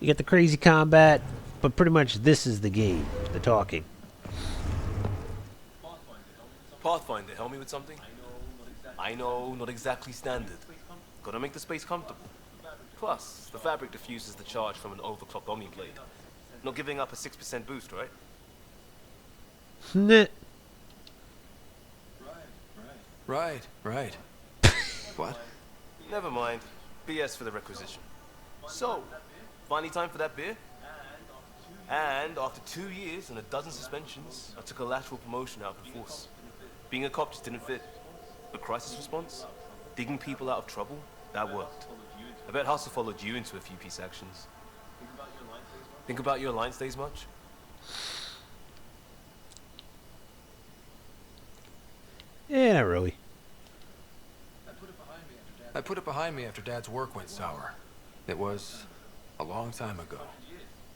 A: You get the crazy combat, but pretty much this is the game. The talking.
I: Pathfinder, help me with something? I know, not exactly standard. Gotta make the space comfortable. Plus, the fabric diffuses the charge from an overclocked Omniblade. Not giving up a 6% boost, right?
A: Nah.
C: Right. What?
I: Never mind. BS for the requisition. So, finally time for that beer? And after 2 years and a dozen suspensions, I took a lateral promotion out of the force. Being a cop just didn't fit. But crisis response? Digging people out of trouble? That worked. I bet Hustle followed you into a few peace actions. Think about your alliance days much?
A: Yeah, not really.
C: I put it behind me after Dad's work went sour. It was a long time ago.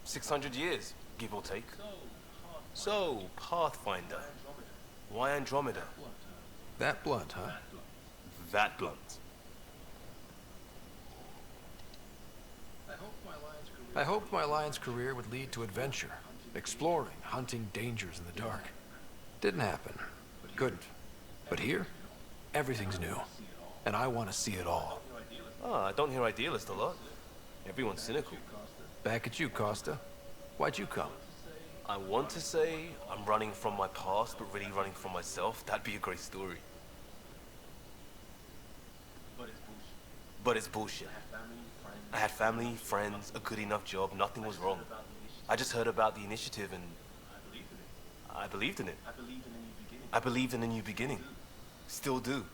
I: 600 years, give or take. So, Pathfinder. Why Andromeda?
C: That blunt, huh?
I: That blunt.
C: I hoped my Alliance career would lead to adventure, exploring, hunting dangers in the dark. Didn't happen. Couldn't. But here, everything's new. And I want to see it all.
I: I don't hear idealist a lot. Everyone's cynical.
C: Back at you, Costa. Why'd you come?
I: I want to say I'm running from my past, but really running from myself. That'd be a great story. But it's bullshit. I had family, friends, a good enough job, nothing was wrong. I just heard about the initiative and I believed in it. I believed in a new beginning. Still do.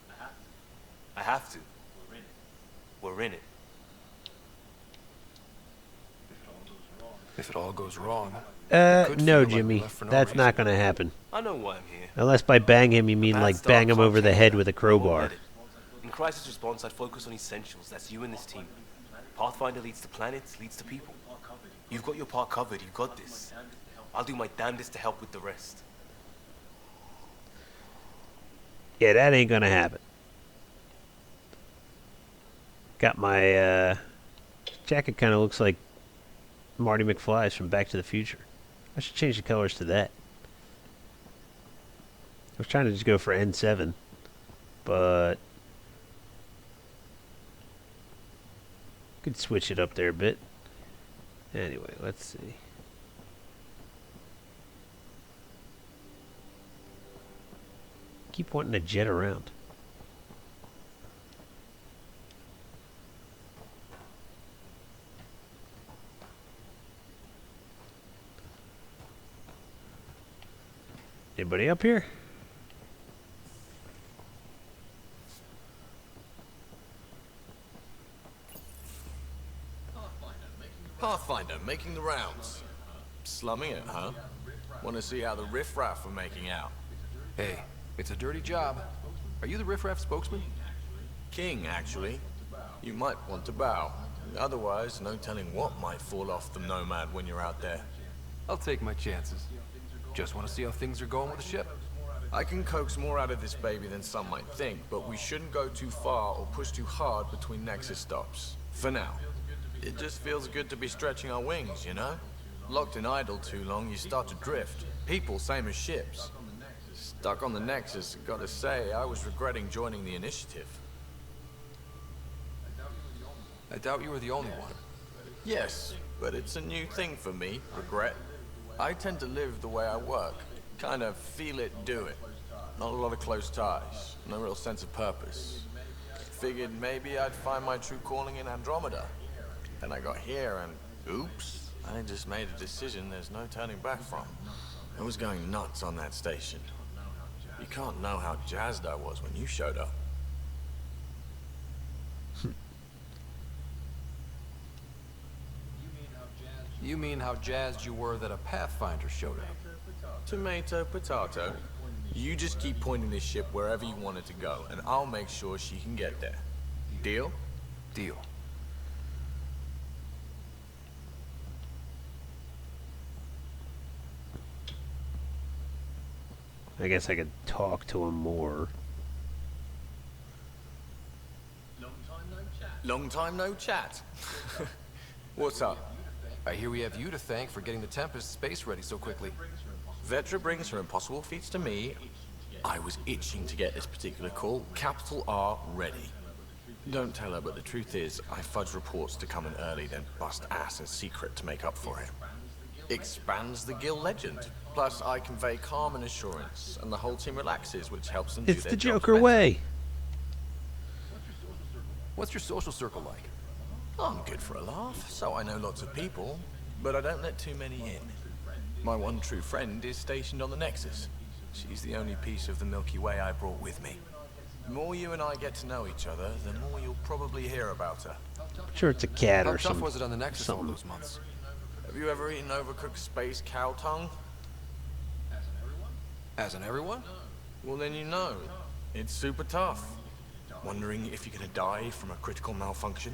I: I have to. we're in it.
C: If it all goes wrong, it could
A: No,
C: feel like we
A: Jimmy.
C: left for no
A: That's
C: reason.
A: not going to happen.
I: I know why I'm here.
A: Unless by bang him you mean
I: Bad
A: like
I: stuff,
A: bang him
I: so I'm
A: over the
I: changing
A: head
I: that.
A: with a
I: I won't
A: crowbar.
I: let it. In crisis response, I'd focus on essentials. That's you and this team. Pathfinder leads to planets, leads to people. You've got your part covered. You got this. I'll do my damnedest to help with the rest.
A: Yeah, that ain't going to happen. Got my jacket kind of looks like Marty McFly's from Back to the Future. I should change the colors to that. I was trying to just go for N7, but could switch it up there a bit. Anyway, let's see. Keep wanting to jet around. Anybody up here?
N: Pathfinder, making the rounds. Slumming it, huh? Want to see how the riffraff are making out?
C: Hey, it's a dirty job. Are you the riffraff spokesman?
N: King, actually. You might want to bow. Otherwise, no telling what might fall off the Nomad when you're out there.
C: I'll take my chances. Just want to see how things are going with the ship.
N: I can coax more out of this baby than some might think, but we shouldn't go too far or push too hard between Nexus stops. For now. It just feels good to be stretching our wings, you know? Locked in idle too long, you start to drift. People, same as ships. Stuck on the Nexus, gotta say, I was regretting joining the initiative.
C: I doubt you were the only one.
N: Yes, but it's a new thing for me, regret. I tend to live the way I work. Kind of feel it, do it. Not a lot of close ties, no real sense of purpose. Figured maybe I'd find my true calling in Andromeda. Then I got here and, oops, I just made a decision there's no turning back from. I was going nuts on that station. You can't know how jazzed I was when you showed up.
C: You mean how jazzed you were that a Pathfinder showed up?
N: Tomato, potato. You just keep pointing this ship wherever you want it to go, and I'll make sure she can get there. Deal?
C: Deal.
A: I guess I could talk to him more.
N: Long time no chat. What's up?
C: I hear we have you to thank for getting the Tempest space ready so quickly.
N: Vetra brings her impossible feats to me. I was itching to get this particular call. Capital R ready. Don't tell her, but the truth is, I fudge reports to come in early, then bust ass in secret to make up for it. Expands the guild legend. Plus, I convey calm and assurance, and the whole team relaxes, which helps them do
A: It's
N: their
A: the
N: jobs
A: Joker
N: better.
A: way.
C: What's your social circle like?
N: I'm good for a laugh, so I know lots of people, but I don't let too many in. My one true friend is stationed on the Nexus. She's the only piece of the Milky Way I brought with me. The more you and I get to know each other, the more you'll probably hear about her.
A: I'm sure it's a cat
C: How
A: or
C: tough
A: something.
C: was it on the Nexus all those months?
N: Have you ever eaten overcooked space cow tongue?
C: As in everyone?
N: Well, then you know. It's super tough. Wondering if you're gonna die from a critical malfunction?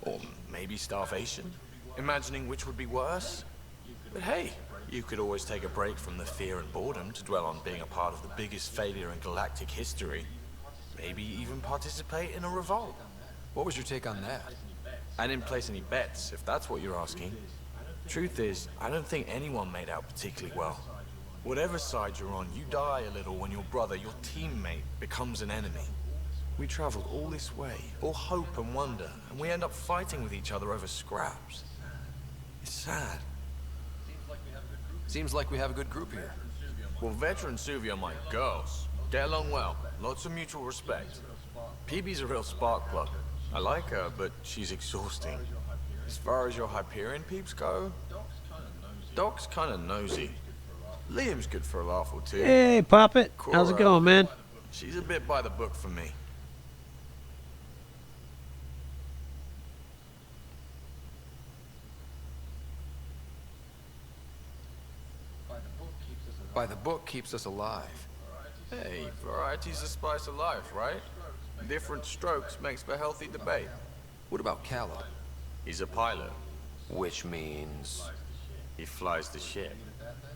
N: Or maybe starvation? Imagining which would be worse? But hey, you could always take a break from the fear and boredom to dwell on being a part of the biggest failure in galactic history. Maybe even participate in a revolt.
C: What was your take on that?
N: I didn't place any bets, if that's what you're asking. Truth is, I don't think anyone made out particularly well. Whatever side you're on, you die a little when your brother, your teammate, becomes an enemy. We traveled all this way, all hope and wonder, and we end up fighting with each other over scraps. It's sad.
C: Seems like we have a good group here.
N: Well, Vetra and Suvia are my girls. Get along well, lots of mutual respect. PB's a real spark plug. I like her, but she's exhausting. As far as your Hyperion peeps go, Doc's kinda nosy. Liam's good for a laugh or two.
A: Hey, Poppet. How's it
N: Cora,
A: going, man?
N: She's a bit by the book for me.
C: by the book keeps us alive.
N: Hey, variety's the spice of life, right? Different strokes makes for healthy debate.
C: What about Khaled?
N: He's a pilot.
C: Which means...
N: He flies the ship.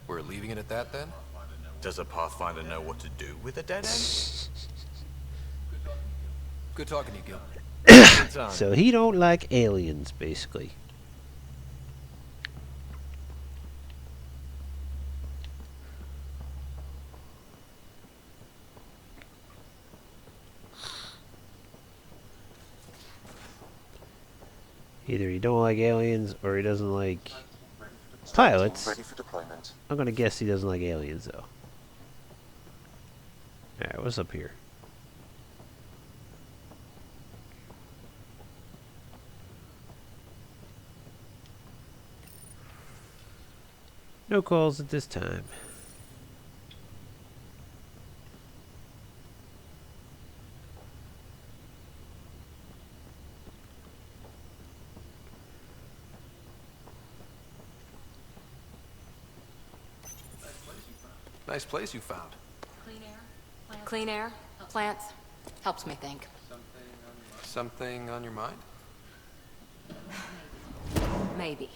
C: we're leaving it at that, then?
N: Does a Pathfinder know what to do with a dead end?
C: Good talking to you, Gil.
A: So he don't like aliens, basically. Either he don't like aliens or he doesn't like pilots.
F: Ready for deployment.
A: I'm gonna guess he doesn't like aliens, though. Alright, what's up here? No calls at this time.
C: Nice place you found.
J: Clean air, plants, helps me think.
C: Something on your mind?
J: Maybe.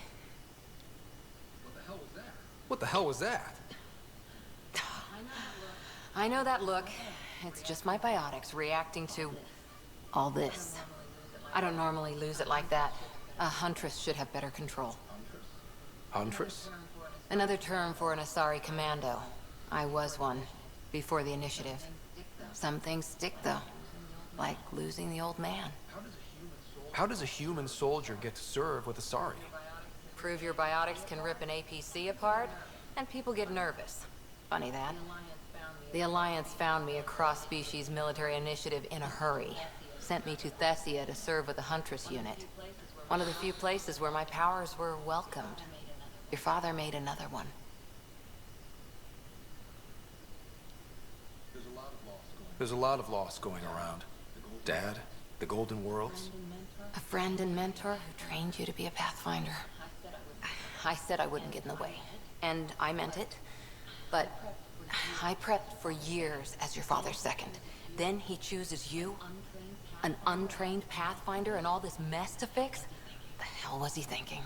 C: What the hell was that?
J: I know that look. It's just my biotics reacting to all this. I don't normally lose it like that. A huntress should have better control.
C: Huntress?
J: Another term for an Asari commando. I was one, before the initiative. Some things stick, though. Like losing the old man.
C: How does a human soldier get to serve with Asari?
J: Prove your biotics can rip an APC apart, and people get nervous. Funny that. The Alliance found me a cross-species military initiative in a hurry. Sent me to Thessia to serve with the Huntress unit. One of the few places where my powers were welcomed. Your father made another one.
C: There's a lot of loss going around. Dad, the Golden Worlds.
J: A friend and mentor who trained you to be a Pathfinder. I said I wouldn't get in the way. And I meant it. But I prepped for years as your father's second. Then he chooses you? An untrained Pathfinder and all this mess to fix? The hell was he thinking?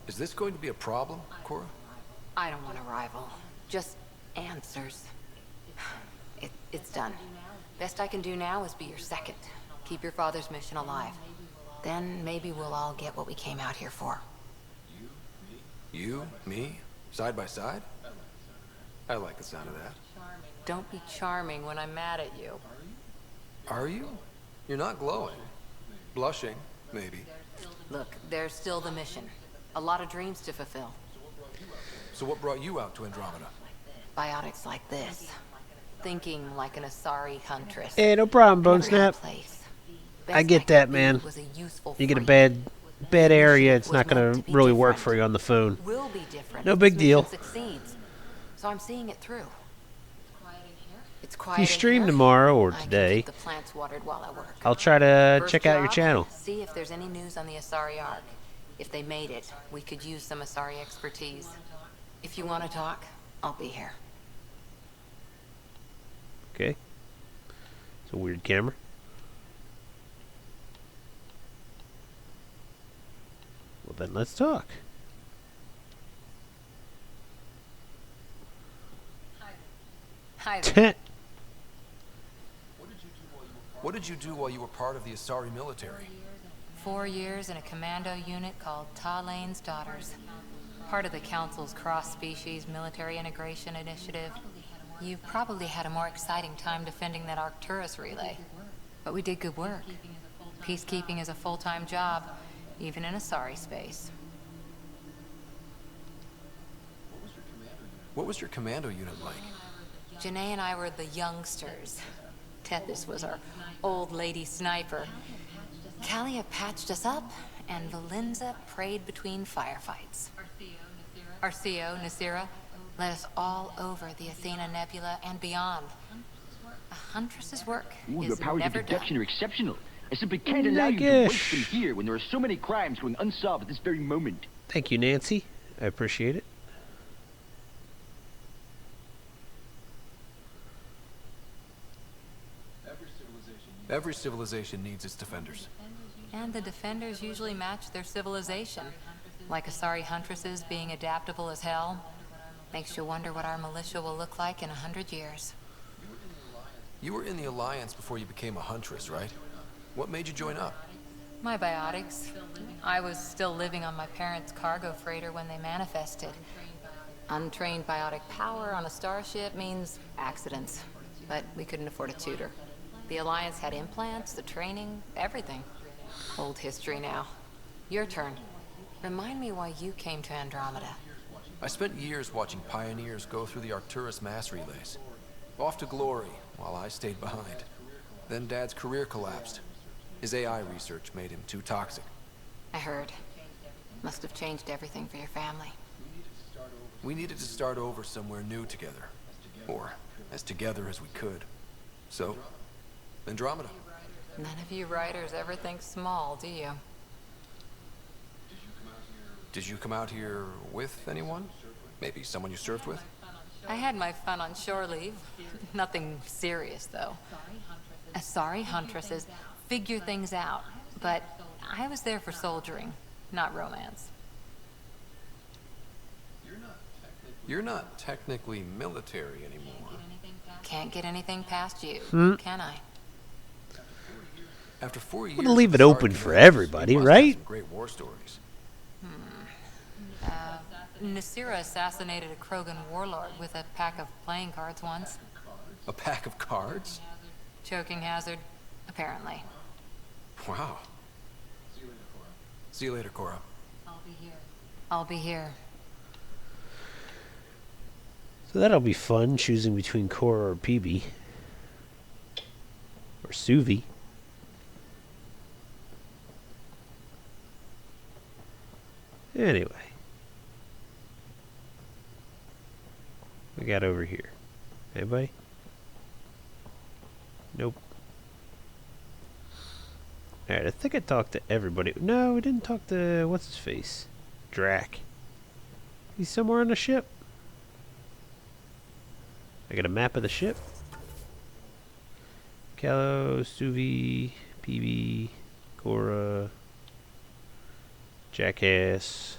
C: Is this going to be a problem, Cora?
J: I don't want a rival. Just answers. It's done. Best I can do now is be your second. Keep your father's mission alive. Then maybe we'll all get what we came out here for.
C: You, me, side by side? I like the sound of that.
J: Don't be charming when I'm mad at you.
C: Are you? You're not glowing. Blushing, maybe.
J: Look, there's still the mission. A lot of dreams to fulfill.
C: So what brought you out to Andromeda?
J: Biotics like this. Thinking like an Asari huntress.
A: Hey, no problem, Bone Snap. I get that, man. You get a bad area, it's not going to really work for you on the phone.
J: Will be different.
A: No big deal.
J: Succeeds. So I'm seeing it through. It's
A: If
J: quiet.
A: you stream tomorrow or today,
J: the plants watered while I work.
A: I'll try to
J: First
A: check out your
J: job,
A: channel.
J: See if there's any news on the Asari Ark. If they made it, we could use some Asari expertise. If you want to talk, I'll be here.
A: Okay. It's a weird camera. Well, then let's talk.
J: Hi there.
C: What did you do while you were part of the Asari military?
J: 4 years in a commando unit called Talane's Daughters. Part of the Council's cross-species military integration initiative. You probably had a more exciting time defending that Arcturus relay. But we did good work. Peacekeeping is a full-time job, even in Asari space.
C: What was your commando unit like?
J: Janae and I were the youngsters. Tethys was our old lady sniper. Kalia patched us up, and Valenza prayed between firefights. Arceo, Nasira, led us all over the Athena Nebula and beyond. A huntress's work
B: Ooh,
J: is
B: your powers of
J: never
B: deduction
J: done.
B: are exceptional. I simply can't allow you to waste them here when there are so many crimes going unsolved at this very moment.
A: Thank you, Nancy. I appreciate it.
C: Every civilization needs its defenders.
J: And the defenders usually match their civilization. Like Asari huntresses being adaptable as hell. Makes you wonder what our militia will look like in 100 years.
C: You were in the Alliance before you became a huntress, right? What made you join up?
J: My biotics. I was still living on my parents' cargo freighter when they manifested. Untrained biotic power on a starship means accidents. But we couldn't afford a tutor. The Alliance had implants, the training, everything. Old history now. Your turn. Remind me why you came to Andromeda.
C: I spent years watching pioneers go through the Arcturus mass relays. Off to glory, while I stayed behind. Then Dad's career collapsed. His AI research made him too toxic.
J: I heard. Must have changed everything for your family.
C: We needed to start over somewhere new together. Or as together as we could. So, Andromeda.
J: None of you writers ever think small, do you?
C: Did you come out here with anyone? Maybe someone you served with?
J: I had my fun on shore leave. Nothing serious, though. Asari huntresses figure things out, but I was there for soldiering, not romance.
C: You're not technically military anymore.
J: Can't get anything past you, can I?
C: After 4 years,
A: I'm gonna leave it open for everybody, right?
C: Some great war stories.
J: Nasira assassinated a Krogan warlord with a pack of playing cards once.
C: A pack of cards?
J: Choking hazard, apparently.
C: Wow. See you later, Cora.
J: I'll be here.
A: So that'll be fun, choosing between Cora or PB. Or Suvi. Anyway. We got over here. Anybody? Nope. Alright, I think I talked to everybody. No, we didn't talk to... what's his face? Drac. He's somewhere on the ship. I got a map of the ship. Callow, Suvi, PB, Cora, Jackass.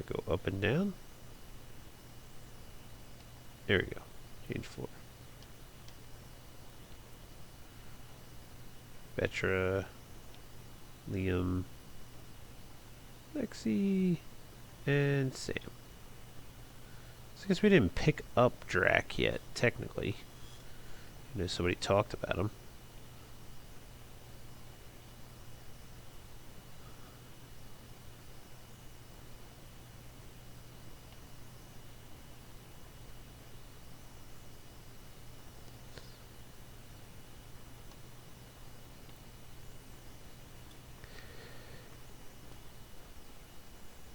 A: Go up and down. There we go. Change floor. Vetra, Liam, Lexi, and Sam. So I guess we didn't pick up Drac yet, technically. You know, somebody talked about him.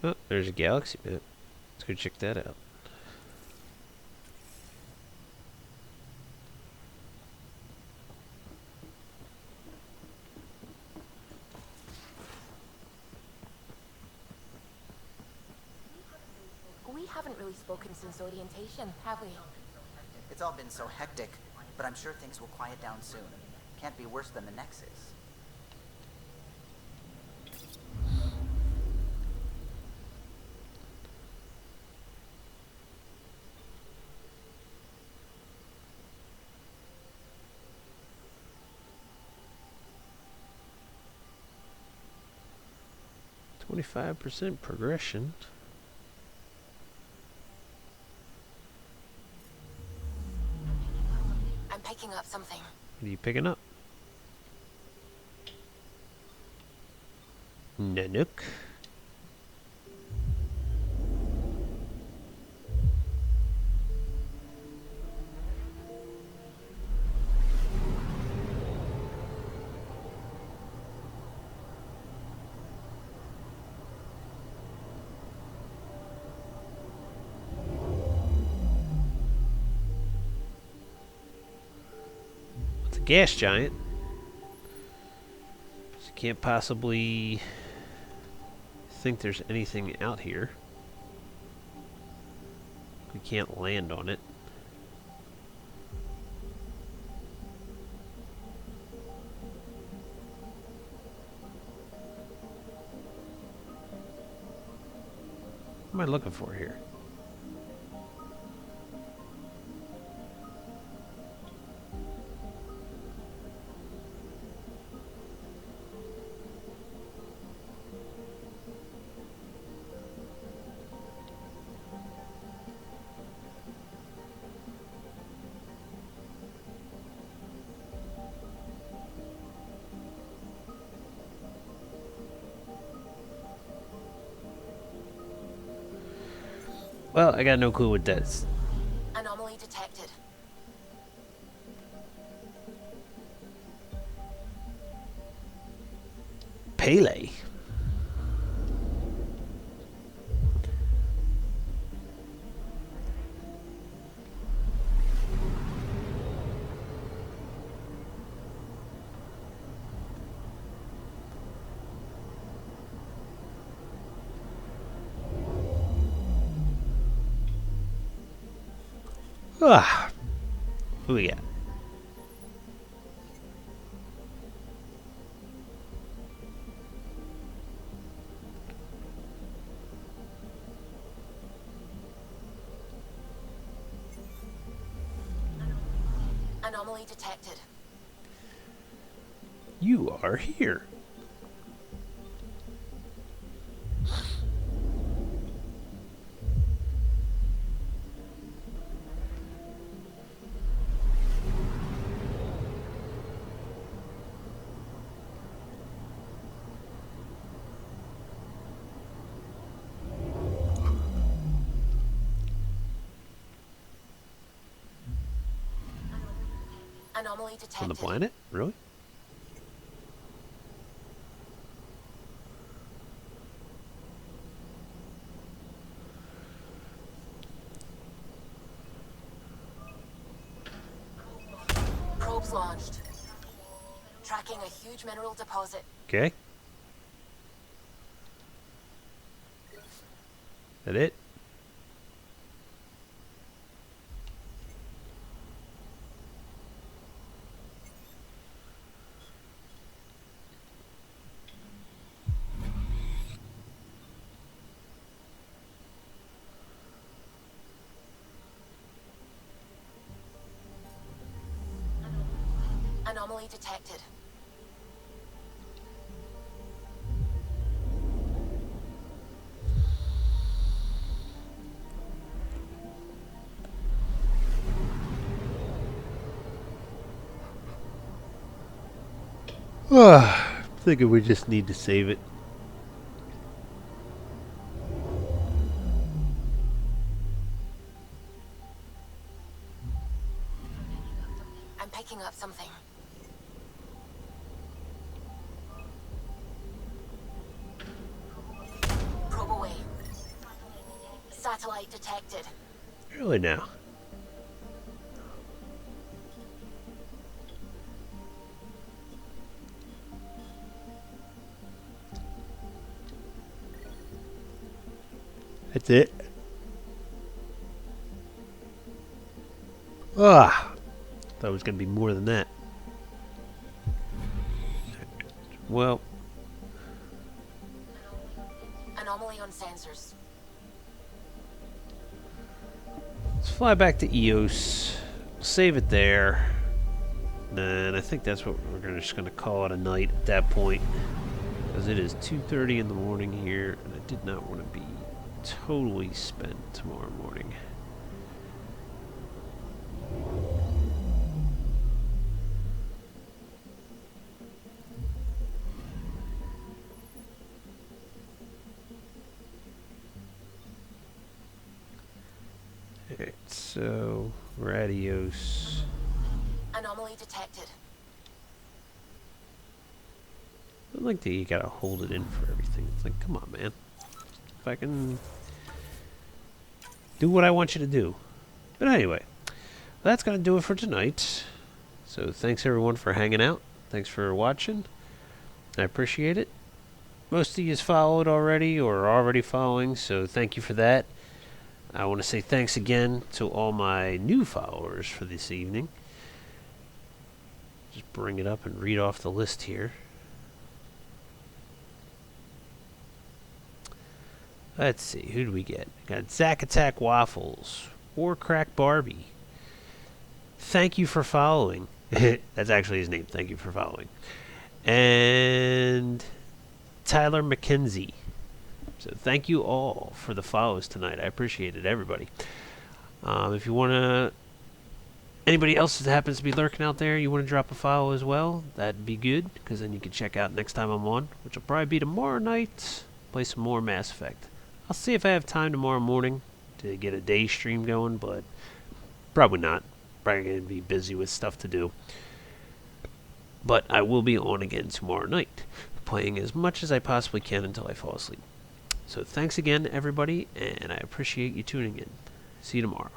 A: Oh, there's a galaxy map. Let's go check that out.
H: We haven't really spoken since orientation, have we?
K: It's all been so hectic, but I'm sure things will quiet down soon. Can't be worse than the Nexus.
A: %progression.
H: I'm picking up something.
A: What are you picking up? Nanook. Gas giant. So can't possibly think there's anything out here. We can't land on it. am I looking for here? Well, I got no clue what that's.
H: Anomaly detected.
A: Pele. Ah, who we got?
H: Anomaly detected.
A: You are here.
H: Anomaly
A: On
H: detected.
A: the planet? Really?
H: Probes launched. Tracking a huge mineral deposit.
A: Okay. That it?
H: Anomaly detected.
A: Thinking we just need to save it.
H: I'm picking up something. Probe away. Satellite detected.
A: Really now. That's it. Thought it was going to be more than that. Well,
H: Anomaly on sensors.
A: let's fly back to Eos. Save it there. And I think that's what we're just going to call it a night at that point. Because it is 2:30 in the morning here, and I did not want to be totally spent tomorrow morning. Alright, so radios.
H: Anomaly detected.
A: I like that you gotta hold it in for everything. It's like, come on, man. If I can do what I want you to do. But anyway, that's gonna do it for tonight. So thanks everyone for hanging out. Thanks for watching. I appreciate it. Most of you followed already or are already following, so thank you for that. I want to say thanks again to all my new followers for this evening. Just bring it up and read off the list here. Let's see, who do we get? Got Zack Attack Waffles, Warcrack Barbie. Thank you for following. That's actually his name. Thank you for following. And Tyler McKenzie. So thank you all for the follows tonight. I appreciate it, everybody. If you want to, anybody else that happens to be lurking out there, you want to drop a follow as well, that'd be good, because then you can check out next time I'm on, which will probably be tomorrow night. Play some more Mass Effect. I'll see if I have time tomorrow morning to get a day stream going, but probably not. Probably going to be busy with stuff to do. But I will be on again tomorrow night, playing as much as I possibly can until I fall asleep. So thanks again, everybody, and I appreciate you tuning in. See you tomorrow.